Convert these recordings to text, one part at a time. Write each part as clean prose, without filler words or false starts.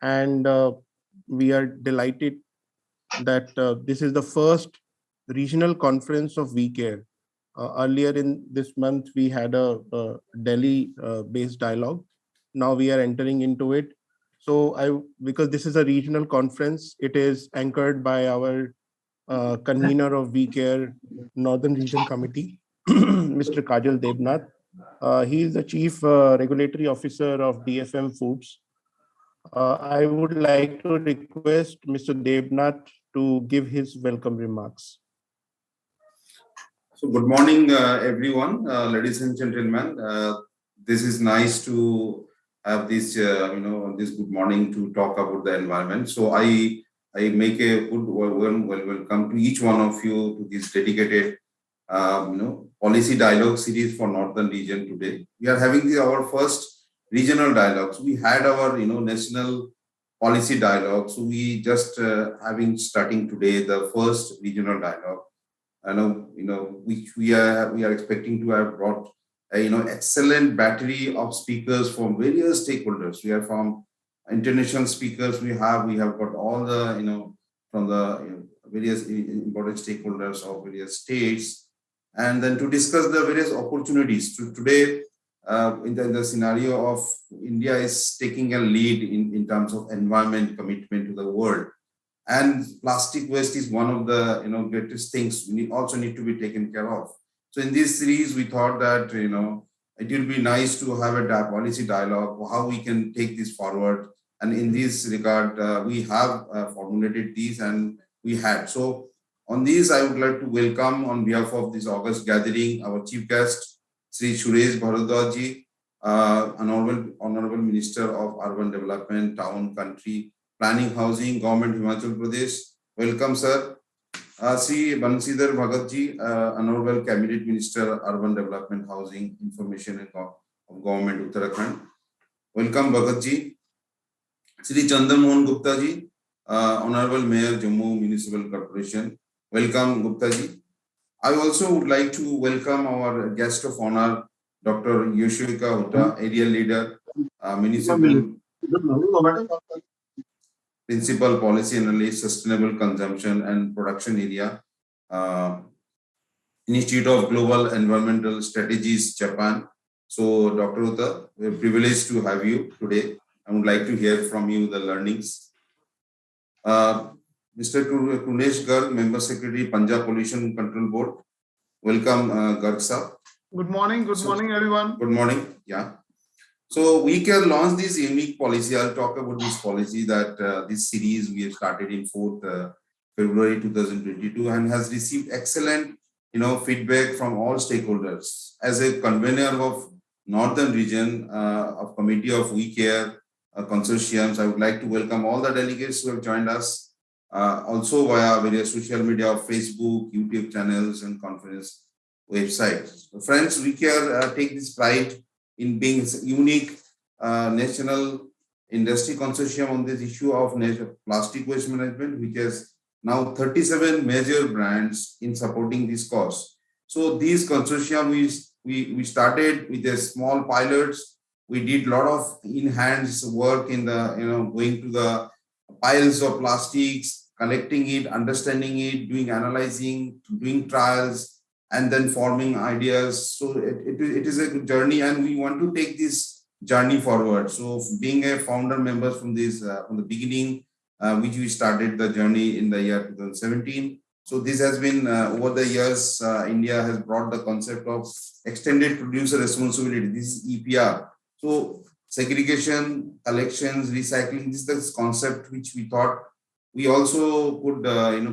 and we are delighted that this is the first regional conference of WeCare. Earlier in this month, we had a Delhi-based dialogue. Now we are entering into it. So because this is a regional conference, it is anchored by our convener of WeCare Northern Region Committee, Mr. Kajal Debnath. He is the Chief Regulatory Officer of DFM Foods. I would like to request Mr. Debnath to give his welcome remarks. So good morning, everyone, ladies and gentlemen. This is nice to have this, this good morning to talk about the environment. So I make a good welcome to each one of you to this dedicated, policy dialogue series for Northern Region today. We are having our first regional dialogues. We had our, national policy dialogue. So we just starting today the first regional dialogue. Which we are expecting to have brought excellent battery of speakers from various stakeholders. We are from international speakers. We have got all the from the various important stakeholders of various states, and then to discuss the various opportunities. Today, in the scenario of India is taking a lead in terms of environment commitment to the world. And plastic waste is one of the greatest things we also need to be taken care of. So in this series, we thought that it will be nice to have a policy dialogue, how we can take this forward. And in this regard, we have formulated these, and we had. So on these, I would like to welcome on behalf of this August gathering our chief guest, Sri Suresh Bharadwaj, Honorable Minister of Urban Development, Town, Country, Planning, Housing, Government, Himachal Pradesh. Welcome, sir. Sri Bansidhar Bhagatji, Honorable Cabinet Minister, Urban Development, Housing, Information and Government, Uttarakhand. Welcome, Bhagatji. Sri Chandan Mohan Gupta ji, Honorable Mayor, Jammu Municipal Corporation. Welcome, Gupta ji. I also would like to welcome our guest of honor, Dr. Yoshika Hutta, Area Leader, Municipal Principal Policy Analyst, Sustainable Consumption and Production Area, Institute of Global Environmental Strategies, Japan. So, Dr. Hutta, we're privileged to have you today. I would like to hear from you the learnings. Mr. Kunesh Garg, Member Secretary, Punjab Pollution Control Board. Welcome, Garg sir. Good morning. Good morning, everyone. Good morning. Yeah. So WeCare launched this unique policy. I'll talk about this policy that this series we have started in 4th February 2022 and has received excellent feedback from all stakeholders. As a convener of Northern Region of Committee of WeCare consortiums, I would like to welcome all the delegates who have joined us also via various social media, Facebook, YouTube channels and conference websites. So friends, WeCare take this pride in being unique national industry consortium on this issue of plastic waste management, which has now 37 major brands in supporting this cause. So these consortium, we started with a small pilots. We did a lot of in-hands work in the, going to the piles of plastics, collecting it, understanding it, doing analyzing, doing trials, and then forming ideas. So it is a good journey, and we want to take this journey forward. So being a founder member from this from the beginning, which we started the journey in the year 2017. So this has been over the years, India has brought the concept of extended producer responsibility. This is EPR. So segregation, collections, recycling, this is the concept which we thought. We also could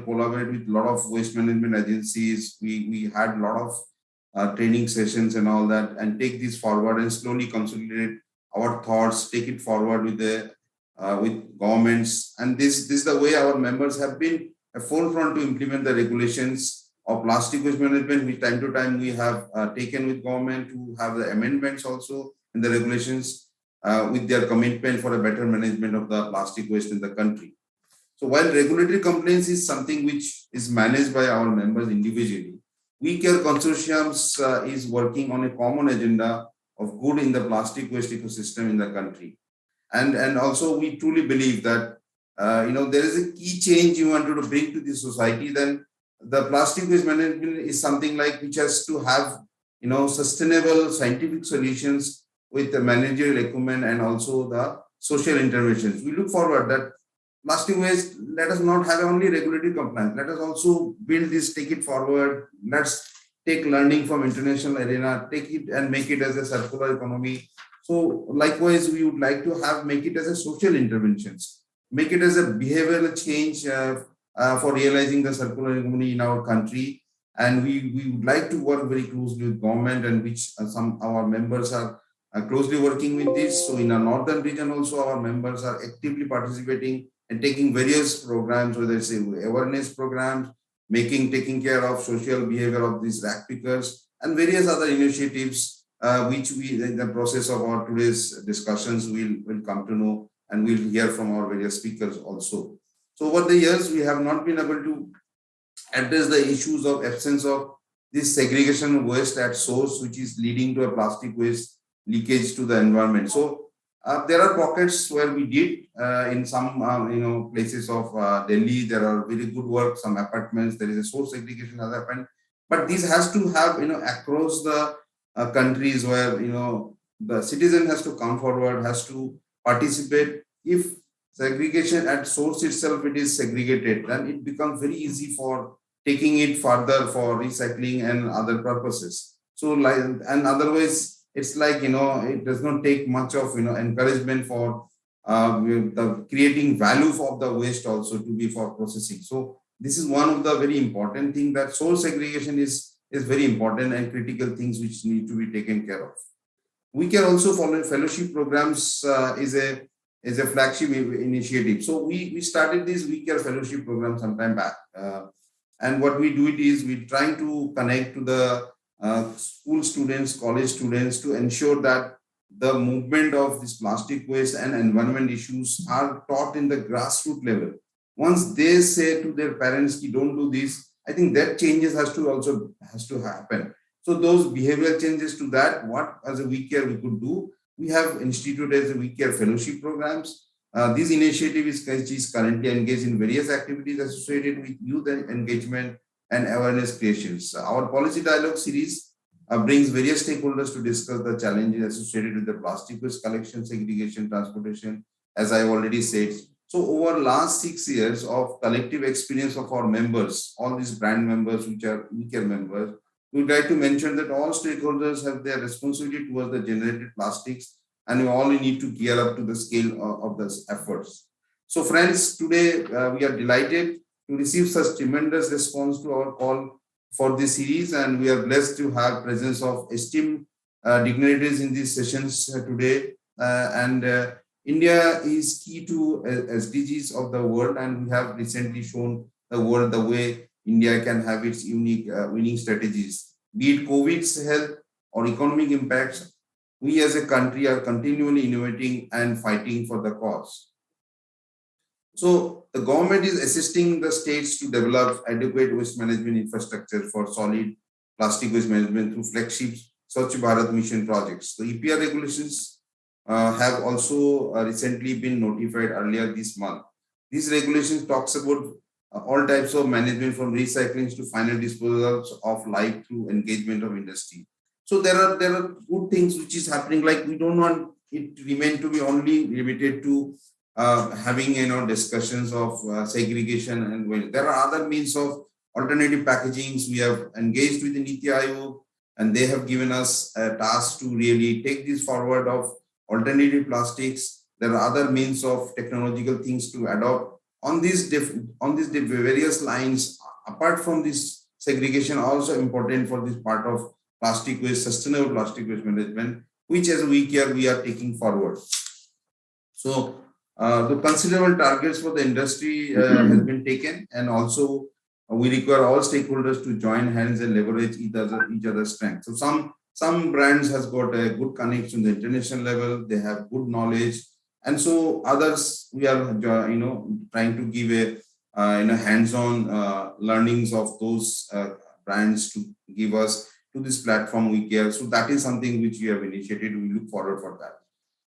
collaborate with a lot of waste management agencies. We had a lot of training sessions and all that, and take this forward and slowly consolidate our thoughts, take it forward with governments. And this is the way our members have been a forefront to implement the regulations of plastic waste management, which time to time we have taken with government to have the amendments also in the regulations with their commitment for a better management of the plastic waste in the country. So while regulatory compliance is something which is managed by our members individually, WeCare consortiums is working on a common agenda of good in the plastic waste ecosystem in the country. And also we truly believe that there is a key change you wanted to bring to the society. Then the plastic waste management is something like which has to have sustainable scientific solutions with the managerial equipment and also the social interventions. We look forward that plastic waste, let us not have only regulatory compliance. Let us also build this, take it forward. Let's take learning from international arena, take it and make it as a circular economy. So likewise, we would like to make it as a social interventions, make it as a behavioral change for realizing the circular economy in our country. And we would like to work very closely with government, and which some our members are closely working with this. So in our northern region also, our members are actively participating and taking various programs, whether it's awareness programs, taking care of social behavior of these rag pickers, and various other initiatives, which we, in the process of our today's discussions, will come to know, and we'll hear from our various speakers also. So over the years, we have not been able to address the issues of absence of this segregation of waste at source, which is leading to a plastic waste leakage to the environment. So there are pockets where we did in some places of Delhi. There are very good work. Some apartments, there is a source segregation has happened, but this has to have across the countries where the citizen has to come forward, has to participate. If segregation at source itself it is segregated, then it becomes very easy for taking it further for recycling and other purposes. So and otherwise it's like it does not take much of encouragement for the creating value of the waste also to be for processing. So this is one of the very important thing, that source segregation is very important and critical things which need to be taken care of. WeCare also follow fellowship programs is a flagship initiative. So we started this WeCare fellowship program some time back, and what we do it is we trying to connect to the school students, college students, to ensure that the movement of this plastic waste and environment issues are taught in the grassroots level. Once they say to their parents, "Don't do this," I think that changes has to happen. So those behavioral changes to that, what as a WeCare we could do, we have instituted as a WeCare fellowship programs. This initiative is currently engaged in various activities associated with youth engagement and awareness creations. Our policy dialogue series brings various stakeholders to discuss the challenges associated with the plastic waste collection, segregation, transportation, as I already said. So over last 6 years of collective experience of our members, all these brand members which are WeCare members, we would like to mention that all stakeholders have their responsibility towards the generated plastics, and we all need to gear up to the scale of those efforts. So friends, today we are delighted to receive such tremendous response to our call for this series, and we are blessed to have presence of esteemed dignitaries in these sessions today. India is key to SDGs of the world, and we have recently shown the world the way India can have its unique winning strategies. Be it COVID's health or economic impacts, we as a country are continually innovating and fighting for the cause. So the government is assisting the states to develop adequate waste management infrastructure for solid plastic waste management through flagship Swachh Bharat mission projects. The EPR regulations have also recently been notified earlier this month. These regulations talks about all types of management from recycling to final disposals of life through engagement of industry. So there are good things which is happening. Like we don't want it to remain to be only limited to having discussions of segregation, and well, there are other means of alternative packagings. We have engaged with the Niti Aayog, and they have given us a task to really take this forward of alternative plastics. There are other means of technological things to adopt on these various lines. Apart from this segregation, also important for this part of plastic waste, sustainable plastic waste management, which as WeCare we are taking forward. So the considerable targets for the industry has been taken, and also we require all stakeholders to join hands and leverage each other's strength. So some brands has got a good connection to the international level, they have good knowledge, and so others we are trying to give a hands-on learnings of those brands to give us to this platform WeCare. So that is something which we have initiated. We look forward for that.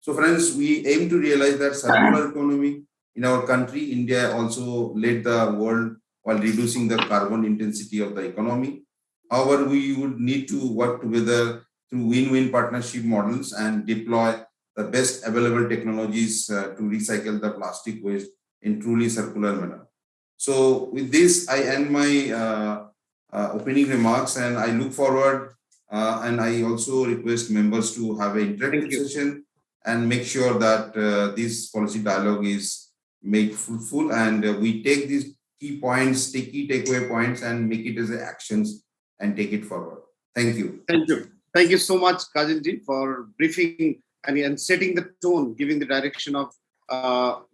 So friends, we aim to realize that circular economy in our country, India also led the world while reducing the carbon intensity of the economy. However, we would need to work together through win-win partnership models and deploy the best available technologies to recycle the plastic waste in truly circular manner. So with this, I end my opening remarks, and I look forward and I also request members to have an interactive session and make sure that this policy dialogue is made fruitful, and we take these key points, take key takeaway points, and make it as actions and take it forward. Thank you. Thank you. Thank you so much, Kajanji, for briefing and setting the tone, giving the direction of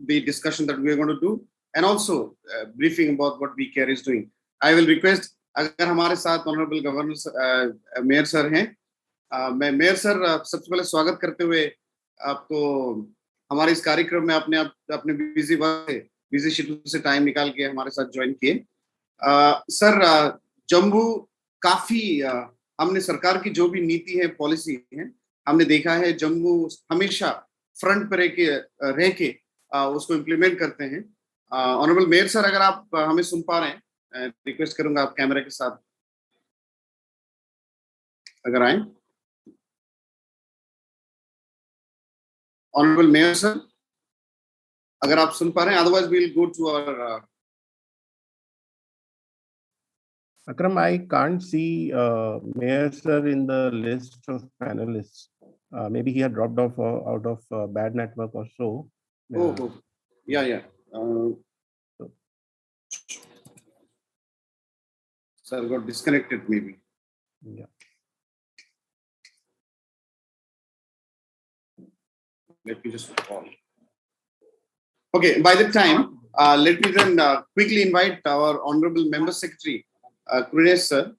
the discussion that we are going to do, and also briefing about what WeCare is doing. I will request, अगर हमारे साथ honourable governor mayor sir हैं, मैं mayor sir सबसे पहले स्वागत करते हुए आपको हमारे इस कार्यक्रम में अपने बिजी शेड्यूल से टाइम निकाल के हमारे साथ ज्वाइन किए। सर, जम्मू काफी हमने सरकार की जो भी नीति है, पॉलिसी है, हमने देखा है जम्मू हमेशा फ्रंट पर रह के उसको इम्प्लीमेंट करते हैं। ऑनरेबल मेयर सर, अगर आप हमें सुन पा रहे हैं, रिक्वेस्ट करूंगा आप कैमरा के साथ अगर आए। ऑनरेबल मेयर सर, अगर आप सुन पा रहे हैं, otherwise we will go to our Akram, I can't see Mayor sir in the list of panelists. Maybe he had dropped off out of bad network or so. Yeah. Sir got disconnected maybe. Yeah. Let me just call. Okay, by the time, let me then quickly invite our Honorable Member Secretary, Kuresh sir.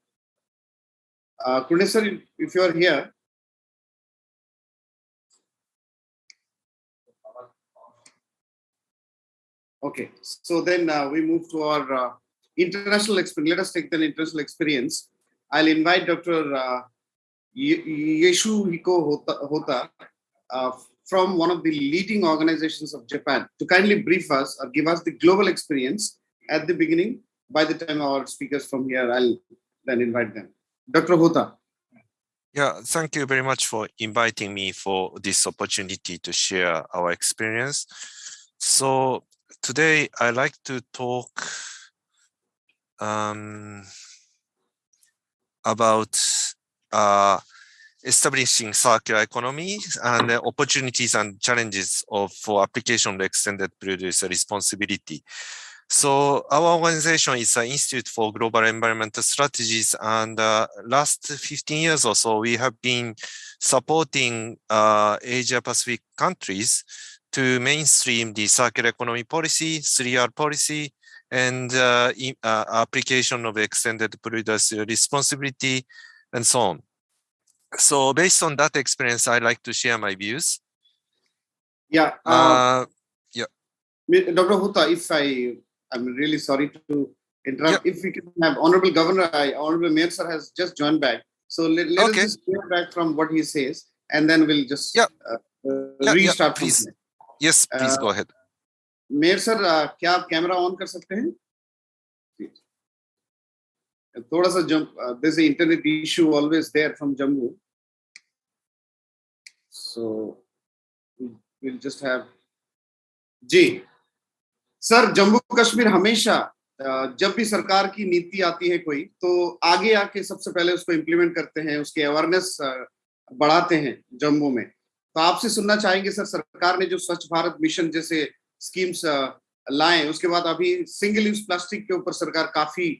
Kuresh sir, if you are here. Okay, so then we move to our international experience. Let us take the international experience. I'll invite Dr. Yeshuhiko Hota from one of the leading organizations of Japan to kindly brief us or give us the global experience at the beginning. By the time our speakers from here, I'll then invite them. Dr. Hota. Yeah, thank you very much for inviting me for this opportunity to share our experience. So today I'd like to talk about establishing circular economy and the opportunities and challenges for application of extended producer responsibility. So our organization is an Institute for Global Environmental Strategies, and last 15 years or so, we have been supporting Asia Pacific countries to mainstream the circular economy policy, 3R policy, and application of extended producer responsibility, and so on. So based on that experience, I'd like to share my views. Yeah. Yeah. Dr. Hota, I'm really sorry to interrupt. If we can have Honorable Governor, Honorable Mayor Sir has just joined back. So let us just hear back from what he says, and then we'll just restart. Please. Yes, please go ahead. Mayor Sir, क्या आप camera on कर सकते हैं? थोड़ा सा there's an internet issue always there from Jammu. So we'll just have जी sir, Jammu Kashmir हमेशा जब भी सरकार की नीति आती है कोई, तो आगे आके सबसे पहले उसको इम्प्लीमेंट करते हैं, उसके अवेयरनेस बढ़ाते हैं जम्मू में। तो आपसे सुनना चाहेंगे सर, सरकार ने जो स्वच्छ भारत मिशन जैसे स्कीम्स लाए, उसके बाद अभी सिंगल यूज प्लास्टिक के ऊपर सरकार काफी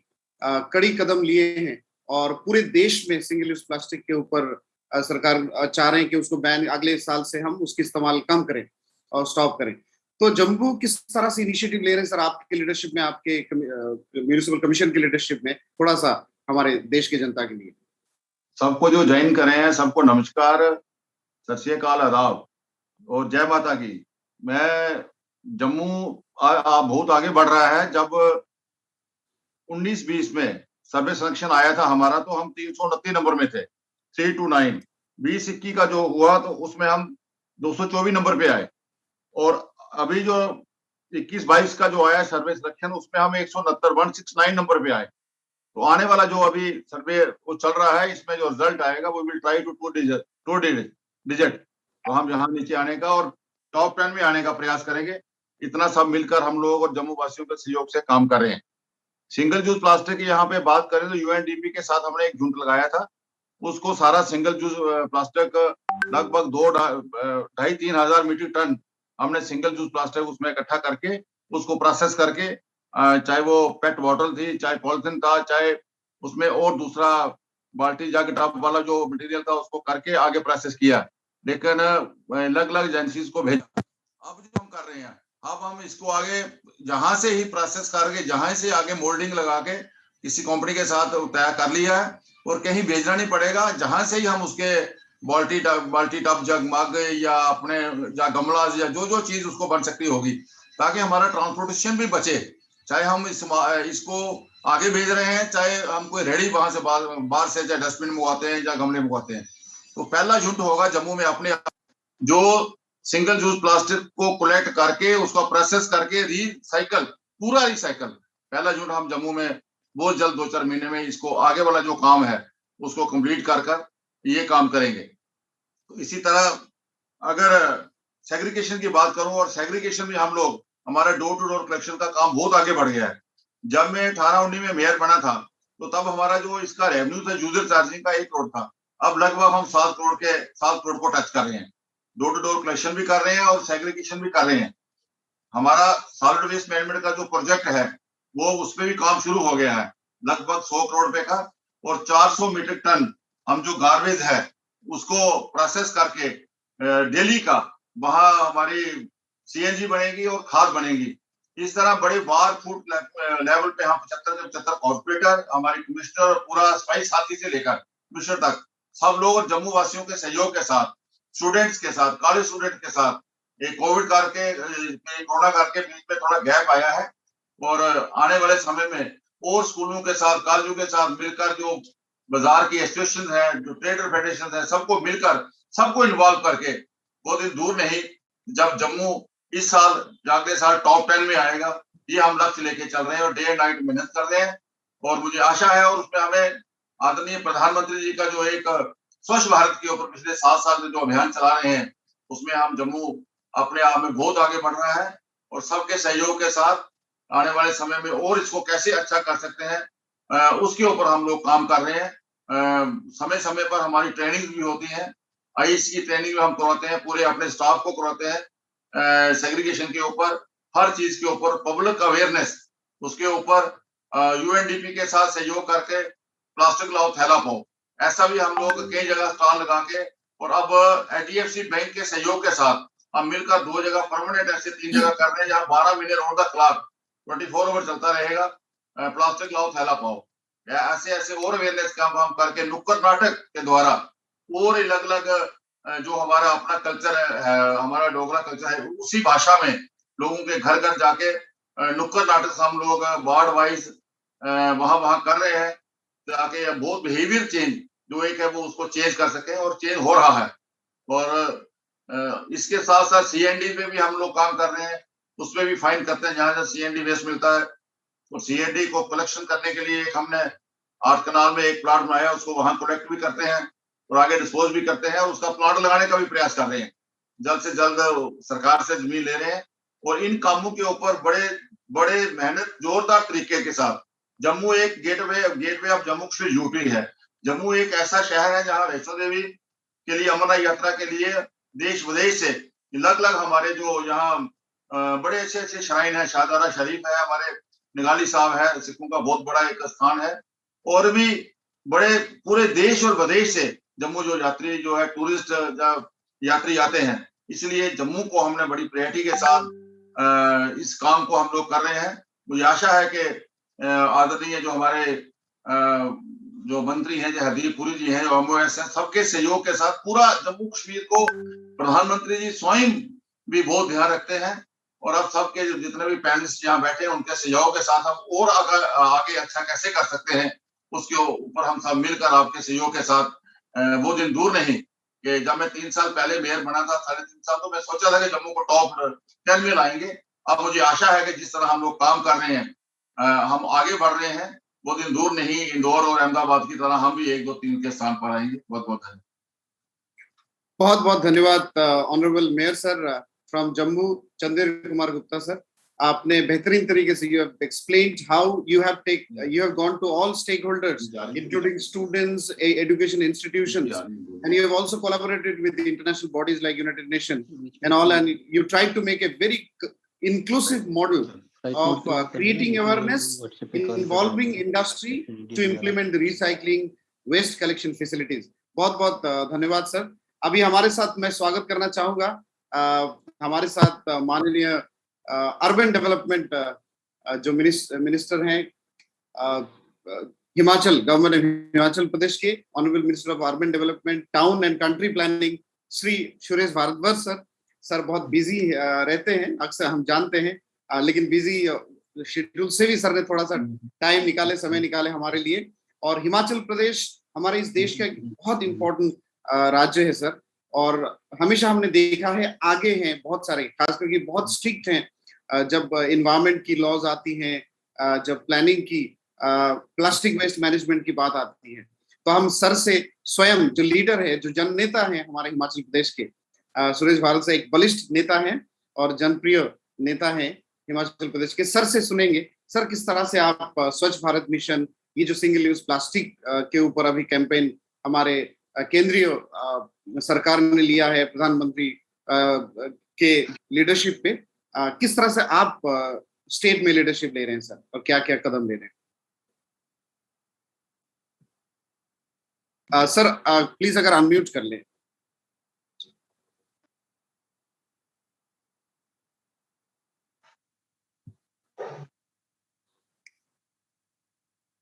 कड़ी कदम लिए हैं, और पूरे देश में सिंगल यूज प्लास्टिक के ऊपर सरकार चाह रहे हैं कि उसको बैन अगले साल से हम उसकी इस्तेमाल कम करें और स्टॉप करें। तो जम्मू किस तरह से इनिशिएटिव ले रहे हैं सर, आपके लीडरशिप में, आपके म्युनिसिपल कमीशन की लीडरशिप में, थोड़ा सा हमारे देश की जनता के लिए। सबको जो ज्वाइन कर रहे हैं, सबको नमस्कार, सत श्री अकाल, आदाब और जय माता की। मैं जम्मू बहुत आगे बढ़ रहा है। जब 19-20 में सर्वे संरक्षण आया था हमारा, तो हम 329 नंबर में थे, 329। 20-21 का जो हुआ तो उसमें हम 224 नंबर पे आए। और अभी जो 21-22 का जो आया सर्वे सिलेक्शन, उसमें हम 169 नंबर पे आए। तो आने वाला जो अभी सर्वे वो चल रहा है, इसमें जो रिजल्ट आएगा वो will try to two digit, तो हम यहाँ नीचे आने का और टॉप 10 में आने का प्रयास करेंगे। इतना सब मिलकर हम लोग और जम्मू वासियों के सहयोग से काम कर रहे हैं। सिंगल यूज प्लास्टिक की यहाँ पे बात करें तो यूएनडीपी के साथ हमने एक झुंड लगाया था। उसको सारा सिंगल यूज प्लास्टिक लगभग 2-2.5-3 हजार मीट्रिक टन हमने सिंगल यूज प्लास्टिक उसमें इकट्ठा करके उसको प्रोसेस करके, चाहे वो पेट बॉटल थी, चाहे पॉलिथीन था, चाहे उसमें और दूसरा बाल्टी जग टब वाला जो मटेरियल था, उसको करके आगे प्रोसेस किया। लेकिन अलग अलग एजेंसीज को भेजा। अब जो हम कर रहे हैं, अब हम इसको आगे जहां से ही प्रोसेस करके, जहां से आगे मोल्डिंग लगा के किसी कंपनी के साथ तय कर लिया है और कहीं भेजना नहीं पड़ेगा। जहां से ही हम उसके बाल्टी टब जग मग या अपने या गमला या जो जो चीज उसको बन सकती होगी, ताकि हमारा ट्रांसपोर्टेशन भी बचे। चाहे हम इसको आगे भेज रहे हैं, चाहे हम कोई रेडी वहां से बाहर से चाहे डस्टबिन मंगवाते हैं या गमले मंगवाते हैं। तो पहला यूनिट होगा जम्मू में अपने जो सिंगल यूज प्लास्टिक को कलेक्ट करके उसका प्रोसेस करके रिसाइकल, पूरा रिसाइकल, पहला यूनिट हम जम्मू में बहुत जल्द 2-4 महीने में इसको आगे वाला जो काम है उसको कंप्लीट कर ये काम करेंगे। तो इसी तरह अगर सेग्रीगेशन की बात करूं, और सेग्रीगेशन में हम लोग, हमारा डोर टू डोर कलेक्शन का काम बहुत आगे बढ़ गया है। जब मैं 18-19 में मेयर बना था तो तब हमारा जो इसका रेवेन्यू था यूजर चार्जिंग का 1 करोड़ था। अब लगभग हम 7 करोड़ को टच कर रहे हैं। डोर टू डोर कलेक्शन भी कर रहे हैं और सेग्रीगेशन भी कर रहे हैं। हमारा सॉलिड वेस्ट मैनेजमेंट का जो प्रोजेक्ट है वो उसमें भी काम शुरू हो गया है, लगभग 100 करोड़ रुपए का। और 400 मीट्रिक टन हम जो गार्बेज है उसको प्रोसेस करके डेली का वहां हमारी सीएनजी बनेगी और खाद बनेगी। इस तरह बड़े बार फूड लेवल पे हम 75 कॉर्पोरेटर, हमारे कमिश्नर और पूरा सफाई साथी से लेकर कमिश्नर तक सब लोग और जम्मू वासियों के सहयोग के साथ, स्टूडेंट्स के साथ, कॉलेज स्टूडेंट के साथ, एक कोरोना करके बीच में थोड़ा गैप आया है और आने वाले समय में और स्कूलों के साथ, कॉलेजों के साथ मिलकर जो बाजार की एसोसिएशन है, जो ट्रेडर फेडरेशन है, सबको मिलकर, सबको इन्वॉल्व करके, बहुत दिन दूर नहीं जब जम्मू इस साल अगले साल टॉप 10 में आएगा, ये हम लक्ष्य लेके चल रहे हैं और डे एंड नाइट मेहनत कर रहे हैं। और मुझे आशा है, और उसमें हमें आदरणीय प्रधानमंत्री जी का जो एक स्वच्छ भारत के ऊपर पिछले 7 साल से जो अभियान चला रहे हैं, उसमें हम जम्मू अपने आप में बहुत आगे बढ़ रहा है। और सबके सहयोग के साथ आने वाले समय में और इसको कैसे अच्छा कर सकते हैं, उसके ऊपर हम लोग काम कर रहे हैं। समय समय पर हमारी ट्रेनिंग भी होती है, आईएस की ट्रेनिंग हम करवाते हैं, पूरे अपने स्टाफ को करवाते हैं सेग्रीगेशन के ऊपर, हर चीज के ऊपर पब्लिक अवेयरनेस, उसके ऊपर यूएनडीपी के साथ सहयोग करके प्लास्टिक लाओ थैला पाओ, ऐसा भी हम लोग कई जगह स्टॉल लगा के, और अब एचडीएफसी बैंक के सहयोग के साथ हम मिलकर 2 जगह परमानेंट ऐसे 3 जगह कर रहे हैं जहाँ 12 महीने रोड द क्लॉक 24 आवर चलता रहेगा प्लास्टिक लाओ थैला पाओ। ऐसे ऐसे और अवेयरनेस काम हम करके नुक्कड़ नाटक के द्वारा और अलग अलग जो हमारा अपना कल्चर है, हमारा डोगरा कल्चर है, उसी भाषा में लोगों के घर घर जाके नुक्कड़ नाटक हम लोग वार्ड वाइज वहां कर रहे हैं, ताकि बहुत बिहेवियर चेंज जो एक है वो उसको चेंज कर सके, और चेंज हो रहा है। और इसके साथ साथ सीएनडी पे भी हम लोग काम कर रहे हैं, उसमें भी फाइन करते हैं जहां जहां सीएनडी वेस्ट मिलता है। और सीएनडी को कलेक्शन करने के लिए एक हमने 8 कनाल में एक प्लांट बनाया, उसको वहां कलेक्ट भी करते हैं और आगे डिस्पोज भी करते हैं, और उसका प्लांट लगाने का भी प्रयास कर रहे हैं। जल्द से जल्द सरकार से जमीन ले रहे हैं और इन कामों के ऊपर बड़े बड़े मेहनत जोरदार तरीके के साथ। जम्मू एक gateway of Jammu Kashmir UT है। जम्मू एक ऐसा शहर है जहाँ वैष्णो देवी के लिए, अमरनाथ यात्रा के लिए देश विदेश से अलग अलग हमारे जो यहाँ बड़े अच्छे अच्छे श्राइन है, शाहदारा शरीफ है, हमारे निगाली साहब है, सिखों का बहुत बड़ा एक स्थान है, और भी बड़े पूरे देश और विदेश से जम्मू जो यात्री जो है टूरिस्ट यात्री आते हैं। इसलिए जम्मू को हमने बड़ी प्रायोरिटी के साथ इस काम को हम लोग कर रहे हैं। मुझे आशा है कि आदरणीय जो हमारे जो मंत्री हैं, जो हरदीप पुरी जी हैं, जो एमओएस हैं, सबके सहयोग के साथ पूरा जम्मू कश्मीर को प्रधानमंत्री जी स्वयं भी बहुत ध्यान रखते हैं, और अब सबके जितने भी पैनलिस्ट यहाँ बैठे हैं उनके सहयोग के साथ हम और आगे अच्छा कैसे कर सकते हैं, उसके ऊपर हम सब मिलकर आपके सहयोग के साथ वो दिन दूर नहीं कि जब मैं 3 साल पहले मेयर बना था, 3.5 साल, तो मैं सोचा था कि जम्मू को टॉप 10 में लाएंगे। अब मुझे आशा है कि जिस तरह हम लोग काम कर रहे हैं, हम आगे बढ़ रहे हैं। वो दिन दूर नहीं, इंदौर और अहमदाबाद की तरह हम भी 1, 2, 3 के स्थान पर आएंगे। बहुत बहुत धन्यवाद। बहुत बहुत धन्यवाद honourable mayor sir from Jammu, Chandra Kumar Gupta sir. आपने बेहतरीन तरीके से you have explained how you have gone to all stakeholders including students, education institutions, and you have also collaborated with the international bodies like United Nations and all, and you tried to make a very inclusive model of creating awareness, involving industry to implement the recycling waste collection facilities. बहुत बहुत धन्यवाद sir. अभी हमारे साथ मैं स्वागत करना चाहूंगा हमारे साथ माननीय अर्बन डेवलपमेंट जो मिनिस्टर हैं हिमाचल गवर्नमेंट हिमाचल प्रदेश के honourable minister of urban development, town and country planning, Shri Suresh Bhardwaj sir. Sir बहुत बिजी रहते हैं, अक्सर हम जानते हैं, लेकिन बिजी शेड्यूल से भी सर ने थोड़ा सा टाइम निकाले, समय निकाले हमारे लिए। और हिमाचल प्रदेश हमारे इस देश का बहुत इंपॉर्टेंट राज्य है सर, और हमेशा हमने देखा है आगे हैं बहुत सारे, खास करके बहुत स्ट्रिक्ट हैं जब एनवायरमेंट की लॉज आती हैं, जब प्लानिंग की, प्लास्टिक वेस्ट मैनेजमेंट की बात आती है। तो हम सर से स्वयं जो लीडर है, जो जन नेता है हमारे हिमाचल प्रदेश के, सुरेश भारत से एक बलिष्ठ नेता है और जनप्रिय नेता है हिमाचल प्रदेश के, सर से सुनेंगे सर किस तरह से आप स्वच्छ भारत मिशन, ये जो सिंगल यूज प्लास्टिक के ऊपर अभी कैंपेन हमारे केंद्रीय सरकार ने लिया है प्रधानमंत्री के लीडरशिप पे, किस तरह से आप स्टेट में लीडरशिप ले रहे हैं सर, और क्या क्या कदम ले रहे हैं सर? प्लीज अगर अनम्यूट कर लें।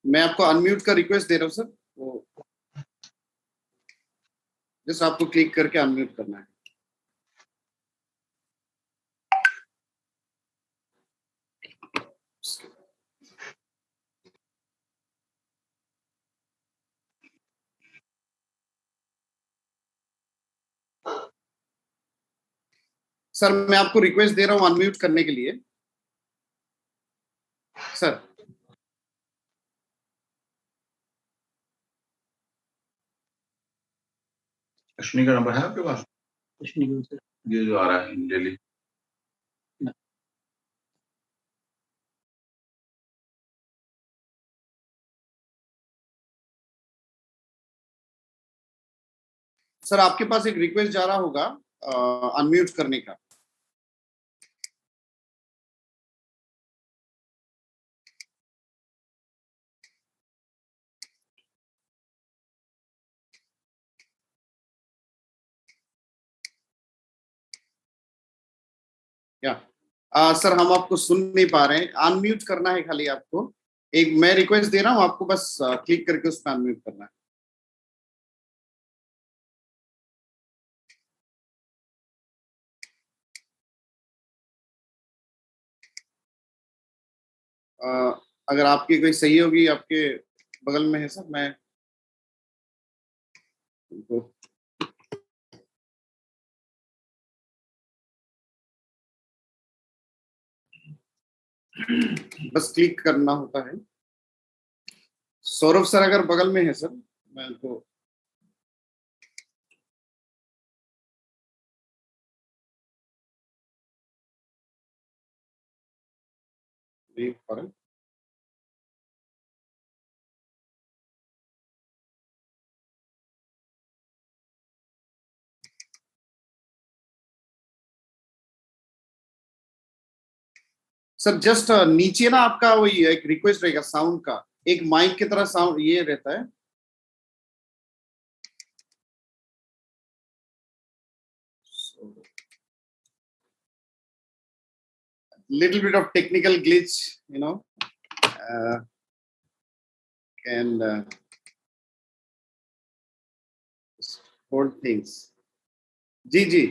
मैं आपको अनम्यूट का रिक्वेस्ट दे रहा हूं सर, वो जस्ट आपको क्लिक करके अनम्यूट करना है। सर मैं आपको रिक्वेस्ट दे रहा हूं अनम्यूट करने के लिए सर। अश्विनी का नंबर है आपके पास? ये जो आ रहा है डेली। सर आपके पास एक रिक्वेस्ट जा रहा होगा अनम्यूट करने का। या सर हम आपको सुन नहीं पा रहे हैं, अनम्यूट करना है खाली आपको। एक मैं रिक्वेस्ट दे रहा हूं आपको, बस क्लिक करके उस पर अनम्यूट करना है। अगर आपकी कोई सहयोगी आपके बगल में है सर, मैं बस क्लिक करना होता है। सौरभ सर अगर बगल में है सर, मैं तो देख पा रहे। सर जस्ट नीचे ना आपका वही एक रिक्वेस्ट रहेगा साउंड का, एक माइक की तरह साउंड ये रहता है। Little bit of technical glitch, you know, and hold things. जी जी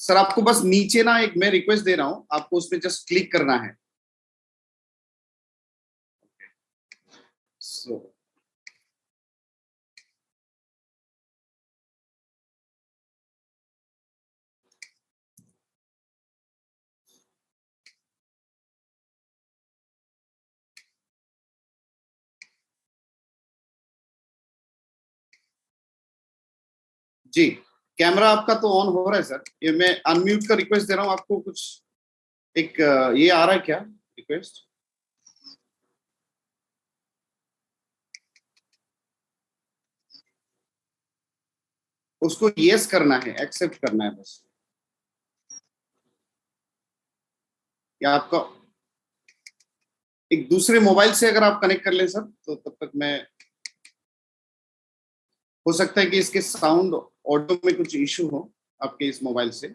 सर आपको बस नीचे ना एक मैं रिक्वेस्ट दे रहा हूं, आपको उस पर जस्ट क्लिक करना है। So जी, कैमरा आपका तो ऑन हो रहा है सर। ये मैं अनम्यूट का रिक्वेस्ट दे रहा हूँ आपको। कुछ एक ये आ रहा है क्या रिक्वेस्ट? उसको यस करना है, एक्सेप्ट करना है बस। या आपका एक दूसरे मोबाइल से अगर आप कनेक्ट कर लें सर, तो तब तक मैं, हो सकता है कि इसके साउंड ऑडियो में कुछ इशू हो आपके इस मोबाइल से।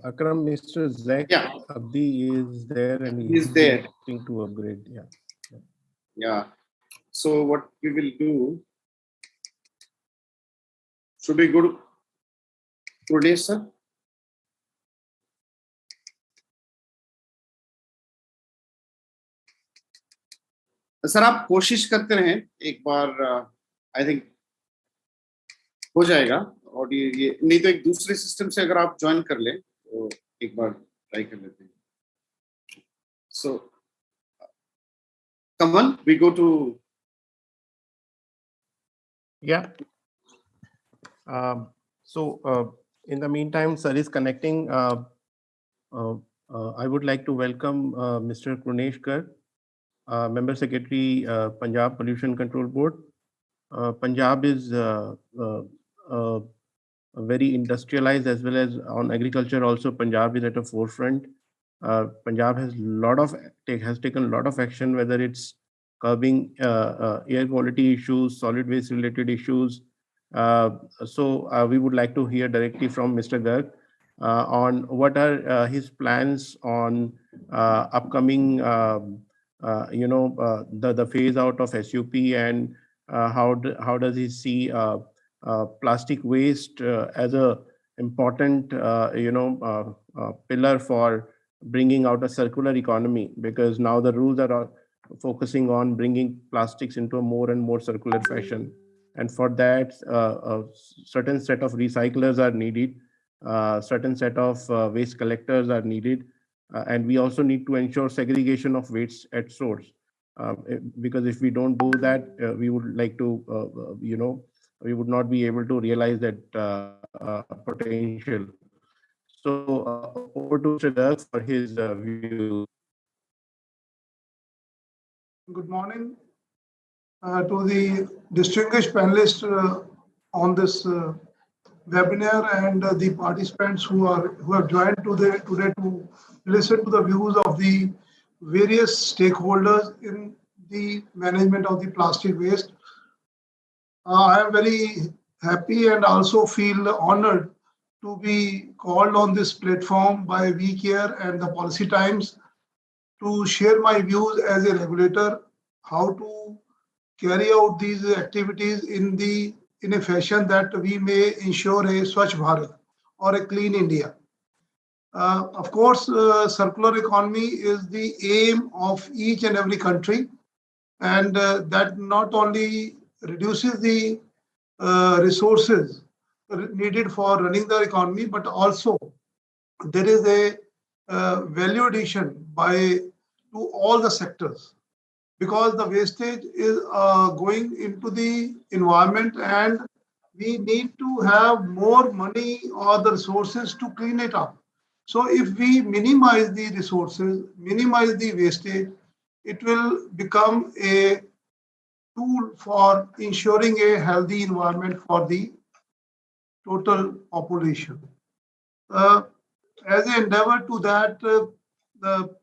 Akram, Mr. Zach Yeah, Abdi is there and he's there. looking to upgrade. Yeah. Yeah. So what we will do, should we go to Pradesh sir? Sir आप कोशिश करते रहें, एक बार आई थिंक हो जाएगा। और ये नहीं तो एक दूसरे सिस्टम से अगर आप ज्वाइन कर लें तो एक बार ट्राई कर लेते हैं। So Kamal, we go to. Yeah. In the meantime, sir is connecting. I would like to welcome Mr. Prunesh Garg, Member Secretary, Punjab Pollution Control Board. Punjab is very industrialized as well as on agriculture. Also, Punjab is at the forefront. Punjab has taken a lot of action, whether it's curbing air quality issues, solid waste related issues. We would like to hear directly from Mr. Garg on what are his plans on upcoming, the phase out of SUP, and how does he see plastic waste as a important pillar for bringing out a circular economy, because now the rules are focusing on bringing plastics into a more and more circular fashion, and for that a certain set of recyclers are needed, certain set of waste collectors are needed, and we also need to ensure segregation of waste at source, because if we don't do that, we would like to we would not be able to realize that potential. So over to Mr. Garg for his view. Good morning to the distinguished panelists on this webinar, and the participants who have joined today to listen to the views of the various stakeholders in the management of the plastic waste. I am very happy and also feel honored to be called on this platform by WeCare and the Policy Times to share my views as a regulator, how to carry out these activities in a fashion that we may ensure a Swachh Bharat or a clean India. Of course, circular economy is the aim of each and every country, and that not only reduces the resources needed for running the economy, but also there is a value addition to all the sectors, because the wastage is going into the environment, and we need to have more money or the resources to clean it up. So if we minimize the resources, minimize the wastage, it will become a tool for ensuring a healthy environment for the total population. As an endeavor to that, the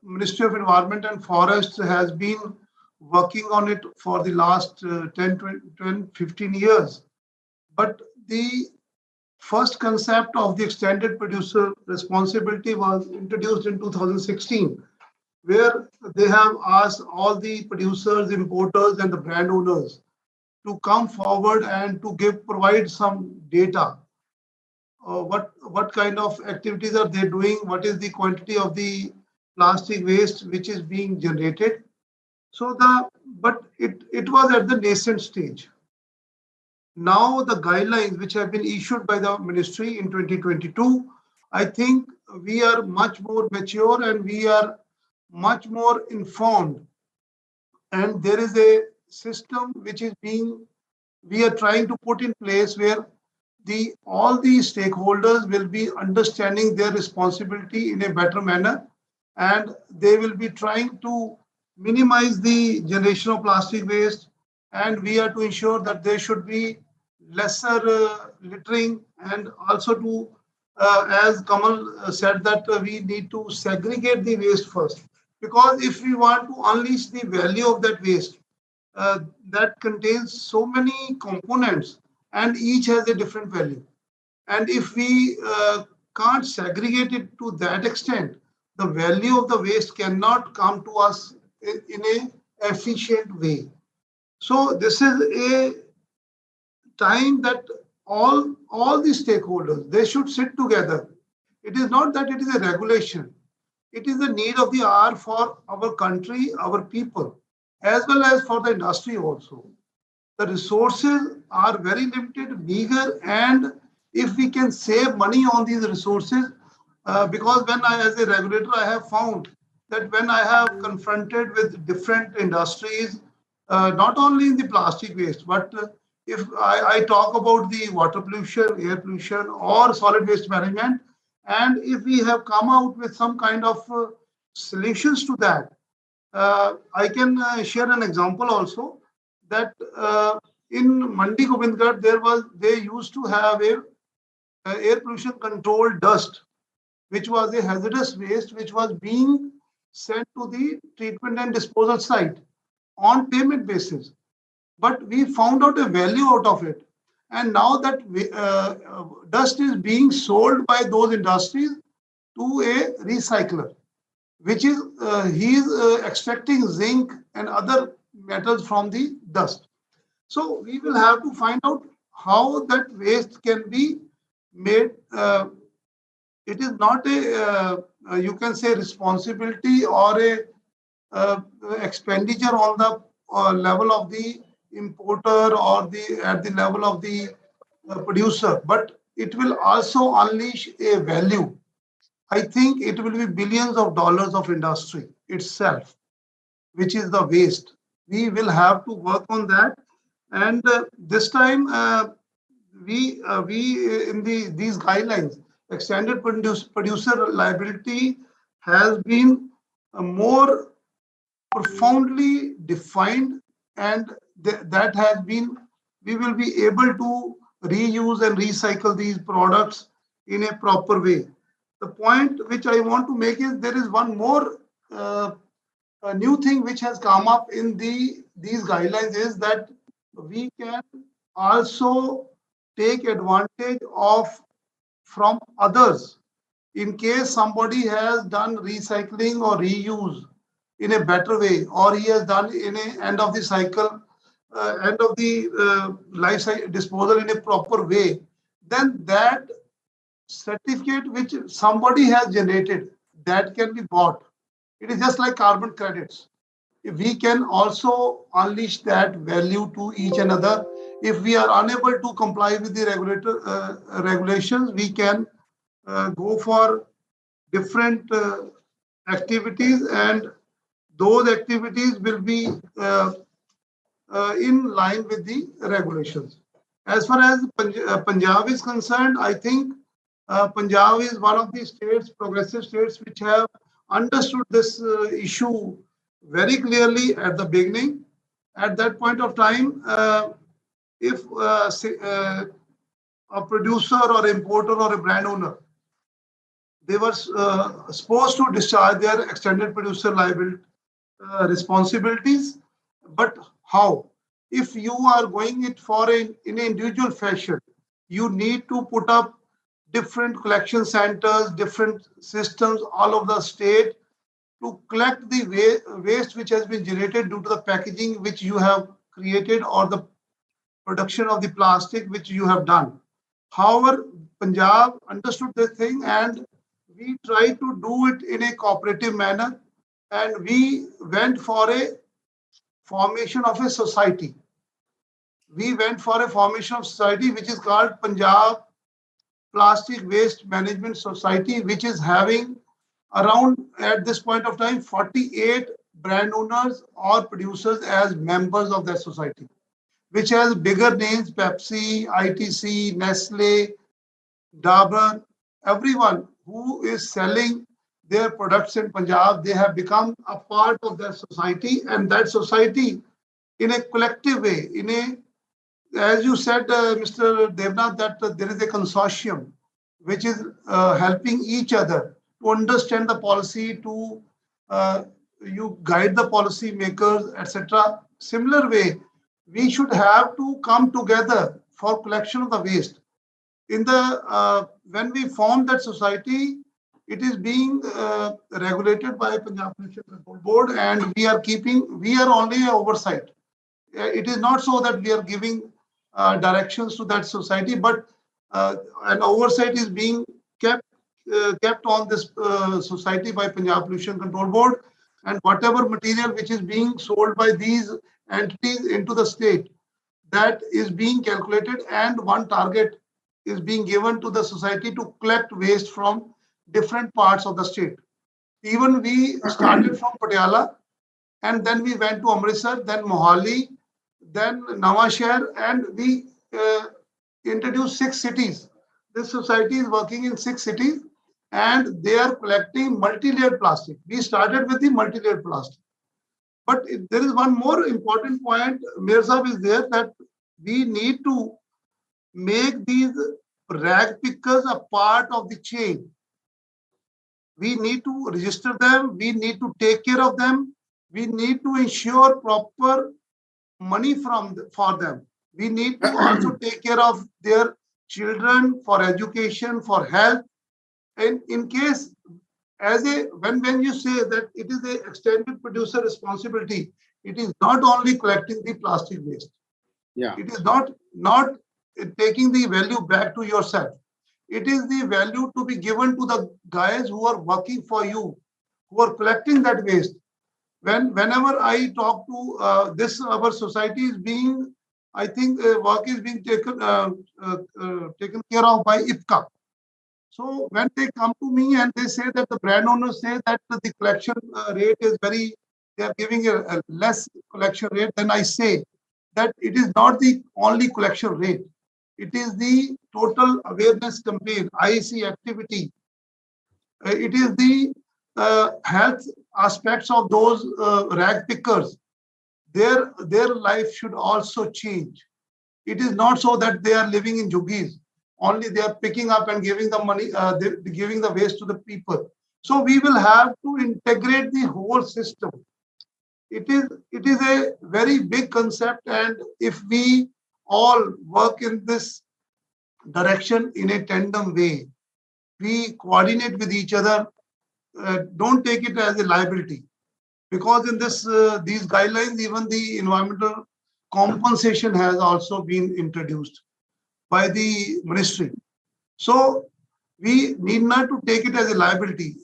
Ministry of Environment and Forests has been working on it for the last 10, 20, 15 years. But the first concept of the extended producer responsibility was introduced in 2016, where they have asked all the producers, importers, and the brand owners to come forward and to provide some data. What kind of activities are they doing? What is the quantity of the plastic waste which is being generated? But it was at the nascent stage. now the guidelines which have been issued by the ministry in 2022, I think we are much more mature and we are much more informed. And there is a system which is being, we are trying to put in place where all the stakeholders will be understanding their responsibility in a better manner, and they will be trying to minimize the generation of plastic waste, and we are to ensure that there should be lesser littering, and also to as Kamal said, that we need to segregate the waste first, because if we want to unleash the value of that waste, that contains so many components and each has a different value. And if we can't segregate it to that extent, the value of the waste cannot come to us in a efficient way. So this is a time that all the stakeholders, they should sit together. It is not that it is a regulation. It is a need of the hour for our country, our people, as well as for the industry also. The resources are very limited, meager, and if we can save money on these resources, because when I, as a regulator, I have found that when I have confronted with different industries, not only in the plastic waste, but if I talk about the water pollution, air pollution, or solid waste management, and if we have come out with some kind of solutions to that, I can share an example also that in Mandi Govindgarh they used to have a air pollution control dust, which was a hazardous waste which was being sent to the treatment and disposal site on payment basis. But we found out a value out of it, and now that dust is being sold by those industries to a recycler, which is he is extracting zinc and other metals from the dust. So we will have to find out how that waste can be made. It is not a you can say responsibility or a expenditure on the level of the importer or the at the level of the producer, but it will also unleash a value. I think it will be billions of dollars of industry itself, which is the waste. We will have to work on that, and this time we in these guidelines, extended producer liability has been more profoundly defined, and that has been, we will be able to reuse and recycle these products in a proper way. The point which I want to make is there is one more a new thing which has come up in these guidelines is that we can also take advantage of from others in case somebody has done recycling or reuse in a better way, or he has done in a end of the cycle, end of the life cycle disposal in a proper way, then that certificate which somebody has generated, that can be bought. It is just like carbon credits. If we can also unleash that value to each another, if we are unable to comply with the regulations, we can go for different activities, and those activities will be in line with the regulations. As far as Punjab is concerned, I think Punjab is one of the states, progressive states, which have understood this issue very clearly at the beginning. At that point of time, if a producer or importer or a brand owner, they were supposed to discharge their extended producer liability responsibilities, but how? If you are going it for in an individual fashion, you need to put up different collection centers, different systems all over the state to collect the waste which has been generated due to the packaging which you have created or the production of the plastic which you have done. However, Punjab understood this thing, and we tried to do it in a cooperative manner, and we went for a formation of a society we went for a formation of society which is called Punjab Plastic Waste Management Society, which is having around, at this point of time, 48 brand owners or producers as members of that society, which has bigger names: Pepsi, ITC, Nestle, Dabur. Everyone who is selling their products in Punjab, they have become a part of that society, and that society, in a collective way, as you said, Mr. Devnath, that there is a consortium which is helping each other to understand the policy, to you guide the policy makers, etc. Similar way, we should have to come together for collection of the waste. In the when we form that society, it is being regulated by Punjab Pollution Control Board, and we are only oversight. It is not so that we are giving directions to that society, but an oversight is being kept on this society by Punjab Pollution Control Board, and whatever material which is being sold by these entities into the state, that is being calculated, and one target is being given to the society to collect waste from different parts of the state. Even we started from Patiala, and then we went to Amritsar, then Mohali, then Nawashahar, and we introduced 6 cities. This society is working in 6 cities, and they are collecting multi-layered plastic. We started with the multi-layered plastic. But there is one more important point, Mayor Sahab, is there, that we need to make these rag pickers a part of the chain. We need to register them. We need to take care of them. We need to ensure proper money for them. We need to also take care of their children for education, for health. And in case, when you say that it is a extended producer responsibility, it is not only collecting the plastic waste. Yeah. It is not taking the value back to yourself. It is the value to be given to the guys who are working for you, who are collecting that waste. Whenever I talk to our society is being, I think work is being taken care of by IPCA. So when they come to me and they say that the brand owners say that the collection rate is they are giving a less collection rate, then I say that it is not the only collection rate. It is the total awareness campaign, IEC activity. It is the health aspects of those rag pickers. Their life should also change. It is not so that they are living in juggies. Only they are picking up and giving the money, giving the waste to the people. So we will have to integrate the whole system. It is a very big concept, and if we all work in this direction in a tandem way, we coordinate with each other, don't take it as a liability, because in these guidelines, even the environmental compensation has also been introduced by the ministry. So we need not to take it as a liability.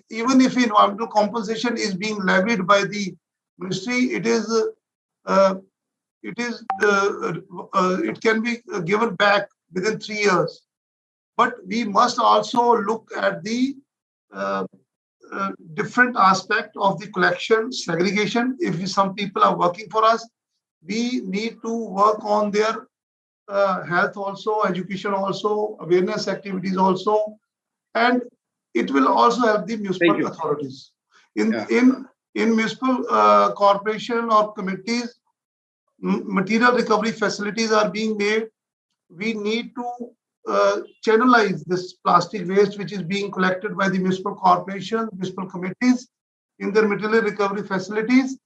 Even if environmental compensation is being levied by the ministry, it can be given back within 3 years. But we must also look at the different aspect of the collection, segregation. If some people are working for us, we need to work on their health also, education also, awareness activities also, and it will also help the municipal authorities. In municipal corporation or committees, material recovery facilities are being made. We need to channelize this plastic waste which is being collected by the municipal corporations, municipal committees in their material recovery facilities